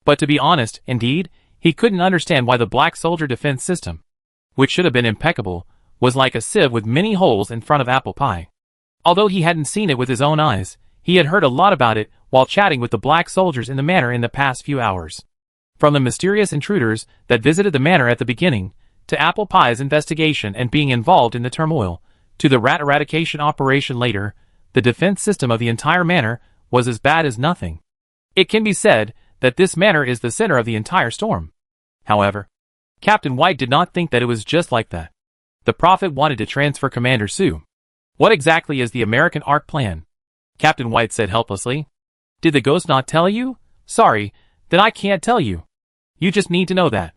But to be honest, indeed, he couldn't understand why the Black Soldier defense system, which should have been impeccable, was like a sieve with many holes in front of apple pie. Although he hadn't seen it with his own eyes, he had heard a lot about it while chatting with the black soldiers in the manor in the past few hours. From the mysterious intruders that visited the manor at the beginning, to apple pie's investigation and being involved in the turmoil, to the rat eradication operation later, the defense system of the entire manor was as bad as nothing. It can be said that this manor is the center of the entire storm. However, Captain White did not think that it was just like that. The Prophet wanted to transfer Commander Su. What exactly is the American ARC plan? Captain White said helplessly. Did the ghost not tell you? Sorry, then I can't tell you. You just need to know that.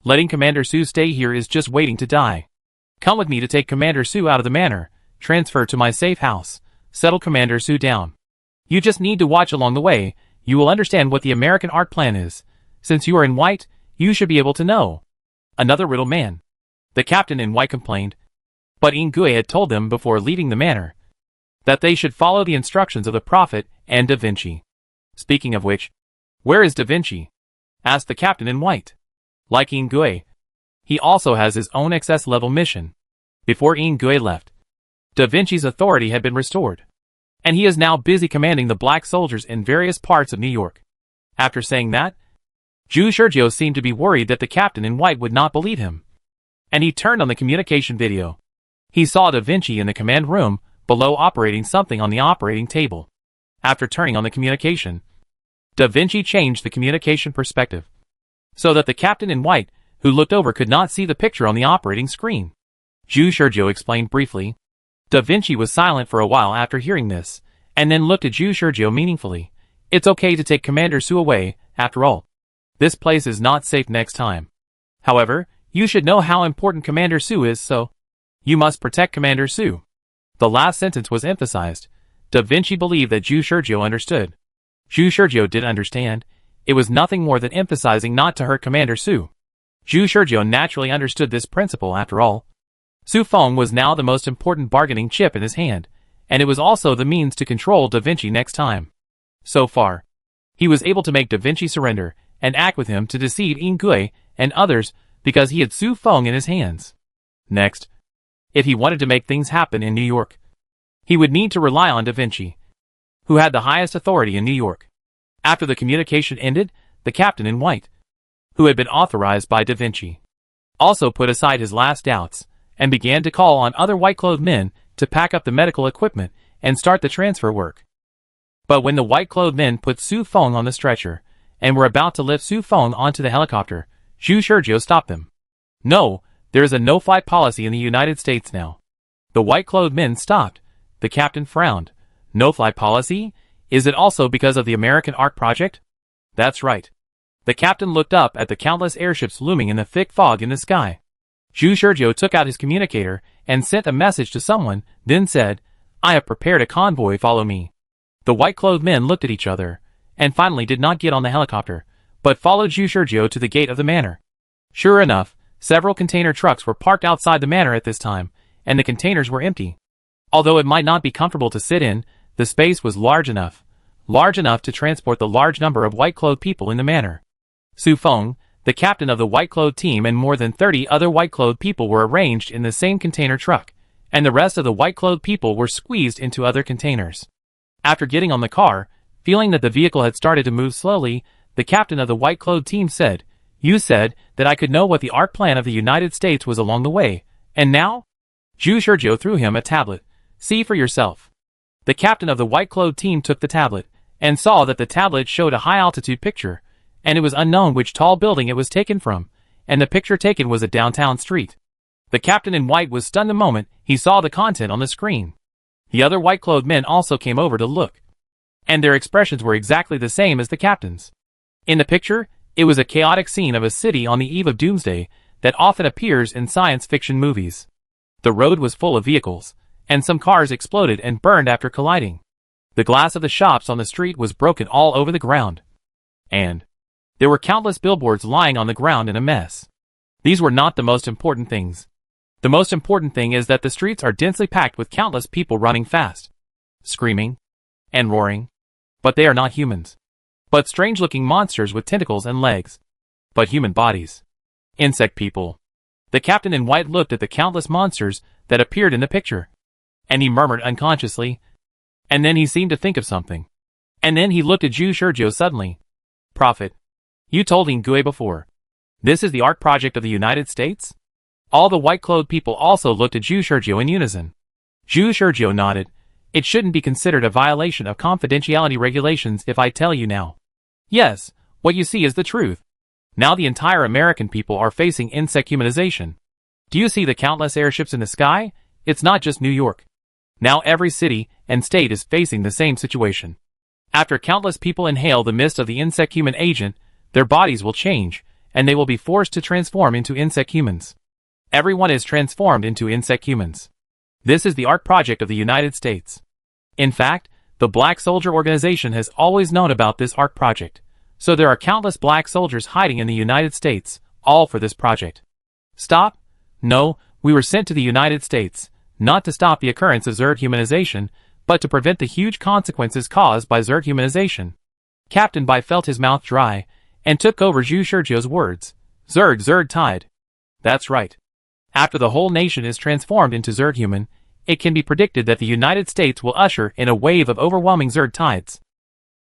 Letting Commander Su stay here is just waiting to die. Come with me to take Commander Su out of the manor, transfer to my safe house, settle Commander Su down. You just need to watch along the way, you will understand what the American ARC plan is. Since you are in white, you should be able to know. Another riddle man. The captain in white complained. But Ingui had told them before leaving the manor that they should follow the instructions of the Prophet and Da Vinci. Speaking of which, where is Da Vinci? Asked the captain in white. Like Ingui, he also has his own XS level mission. Before Ingui left, Da Vinci's authority had been restored, and he is now busy commanding the black soldiers in various parts of New York. After saying that, Zhu Shizhou seemed to be worried that the captain in white would not believe him, and he turned on the communication video. He saw Da Vinci in the command room below operating something on the operating table. After turning on the communication, Da Vinci changed the communication perspective so that the captain in white, who looked over, could not see the picture on the operating screen. Zhu Shizhou explained briefly. Da Vinci was silent for a while after hearing this, and then looked at Zhu Shizhou meaningfully. It's okay to take Commander Su away, after all. This place is not safe next time. However, you should know how important Commander Su is, so you must protect Commander Su. The last sentence was emphasized. Da Vinci believed that Zhu Shizhou understood. Zhu Shizhou did understand. It was nothing more than emphasizing not to hurt Commander Su. Zhu Shizhou naturally understood this principle after all. Su Feng was now the most important bargaining chip in his hand, and it was also the means to control Da Vinci next time. So far, he was able to make Da Vinci surrender and act with him to deceive Ingui and others because he had Su Feng in his hands. Next, if he wanted to make things happen in New York, he would need to rely on Da Vinci, who had the highest authority in New York. After the communication ended, the captain in white, who had been authorized by Da Vinci, also put aside his last doubts and began to call on other white-clothed men to pack up the medical equipment and start the transfer work. But when the white-clothed men put Su Feng on the stretcher and were about to lift Su Feng onto the helicopter, Zhu Shizhou stopped them. No, there is a no-fly policy in the United States now. The white-clothed men stopped. The captain frowned. No-fly policy? Is it also because of the American Ark project? That's right. The captain looked up at the countless airships looming in the thick fog in the sky. Zhu Shizhou took out his communicator and sent a message to someone, then said, "I have prepared a convoy, follow me." The white-clothed men looked at each other, and finally did not get on the helicopter, but followed Zhu Shizhou to the gate of the manor. Sure enough, several container trucks were parked outside the manor at this time, and the containers were empty. Although it might not be comfortable to sit in, the space was large enough to transport the large number of white-clothed people in the manor. Su Feng, the captain of the white-clothed team, and more than 30 other white-clothed people were arranged in the same container truck, and the rest of the white-clothed people were squeezed into other containers. After getting on the car, feeling that the vehicle had started to move slowly, the captain of the white-clothed team said, "You said that I could know what the Ark plan of the United States was along the way, and now?" Zhu Shizhou threw him a tablet. "See for yourself." The captain of the white-clothed team took the tablet, and saw that the tablet showed a high-altitude picture, and it was unknown which tall building it was taken from, and the picture taken was a downtown street. The captain in white was stunned the moment he saw the content on the screen. The other white-clothed men also came over to look, and their expressions were exactly the same as the captain's. In the picture, it was a chaotic scene of a city on the eve of doomsday that often appears in science fiction movies. The road was full of vehicles, and some cars exploded and burned after colliding. The glass of the shops on the street was broken all over the ground, and there were countless billboards lying on the ground in a mess. These were not the most important things. The most important thing is that the streets are densely packed with countless people running fast, screaming, and roaring. But they are not humans, but strange-looking monsters with tentacles and legs. But human bodies. Insect people. The captain in white looked at the countless monsters that appeared in the picture, and he murmured unconsciously, and then he seemed to think of something. And then he looked at Zhu Shizhou suddenly. "Prophet, you told Ingui before. This is the Ark project of the United States?" All the white-clothed people also looked at Zhu Shizhou in unison. Zhu Shizhou nodded. "It shouldn't be considered a violation of confidentiality regulations if I tell you now. Yes, what you see is the truth. Now the entire American people are facing insect humanization. Do you see the countless airships in the sky? It's not just New York. Now every city and state is facing the same situation. After countless people inhale the mist of the insect human agent, their bodies will change, and they will be forced to transform into insect humans. Everyone is transformed into insect humans. This is the Ark project of the United States. In fact, the Black Soldier Organization has always known about this Ark project, so there are countless black soldiers hiding in the United States, all for this project." "Stop? No, we were sent to the United States, not to stop the occurrence of Zerg humanization, but to prevent the huge consequences caused by Zerg humanization." Captain Bai felt his mouth dry, and took over Zhu Shizhou's words. Zerg tide. That's right. After the whole nation is transformed into Zerg human, it can be predicted that the United States will usher in a wave of overwhelming Zerg tides.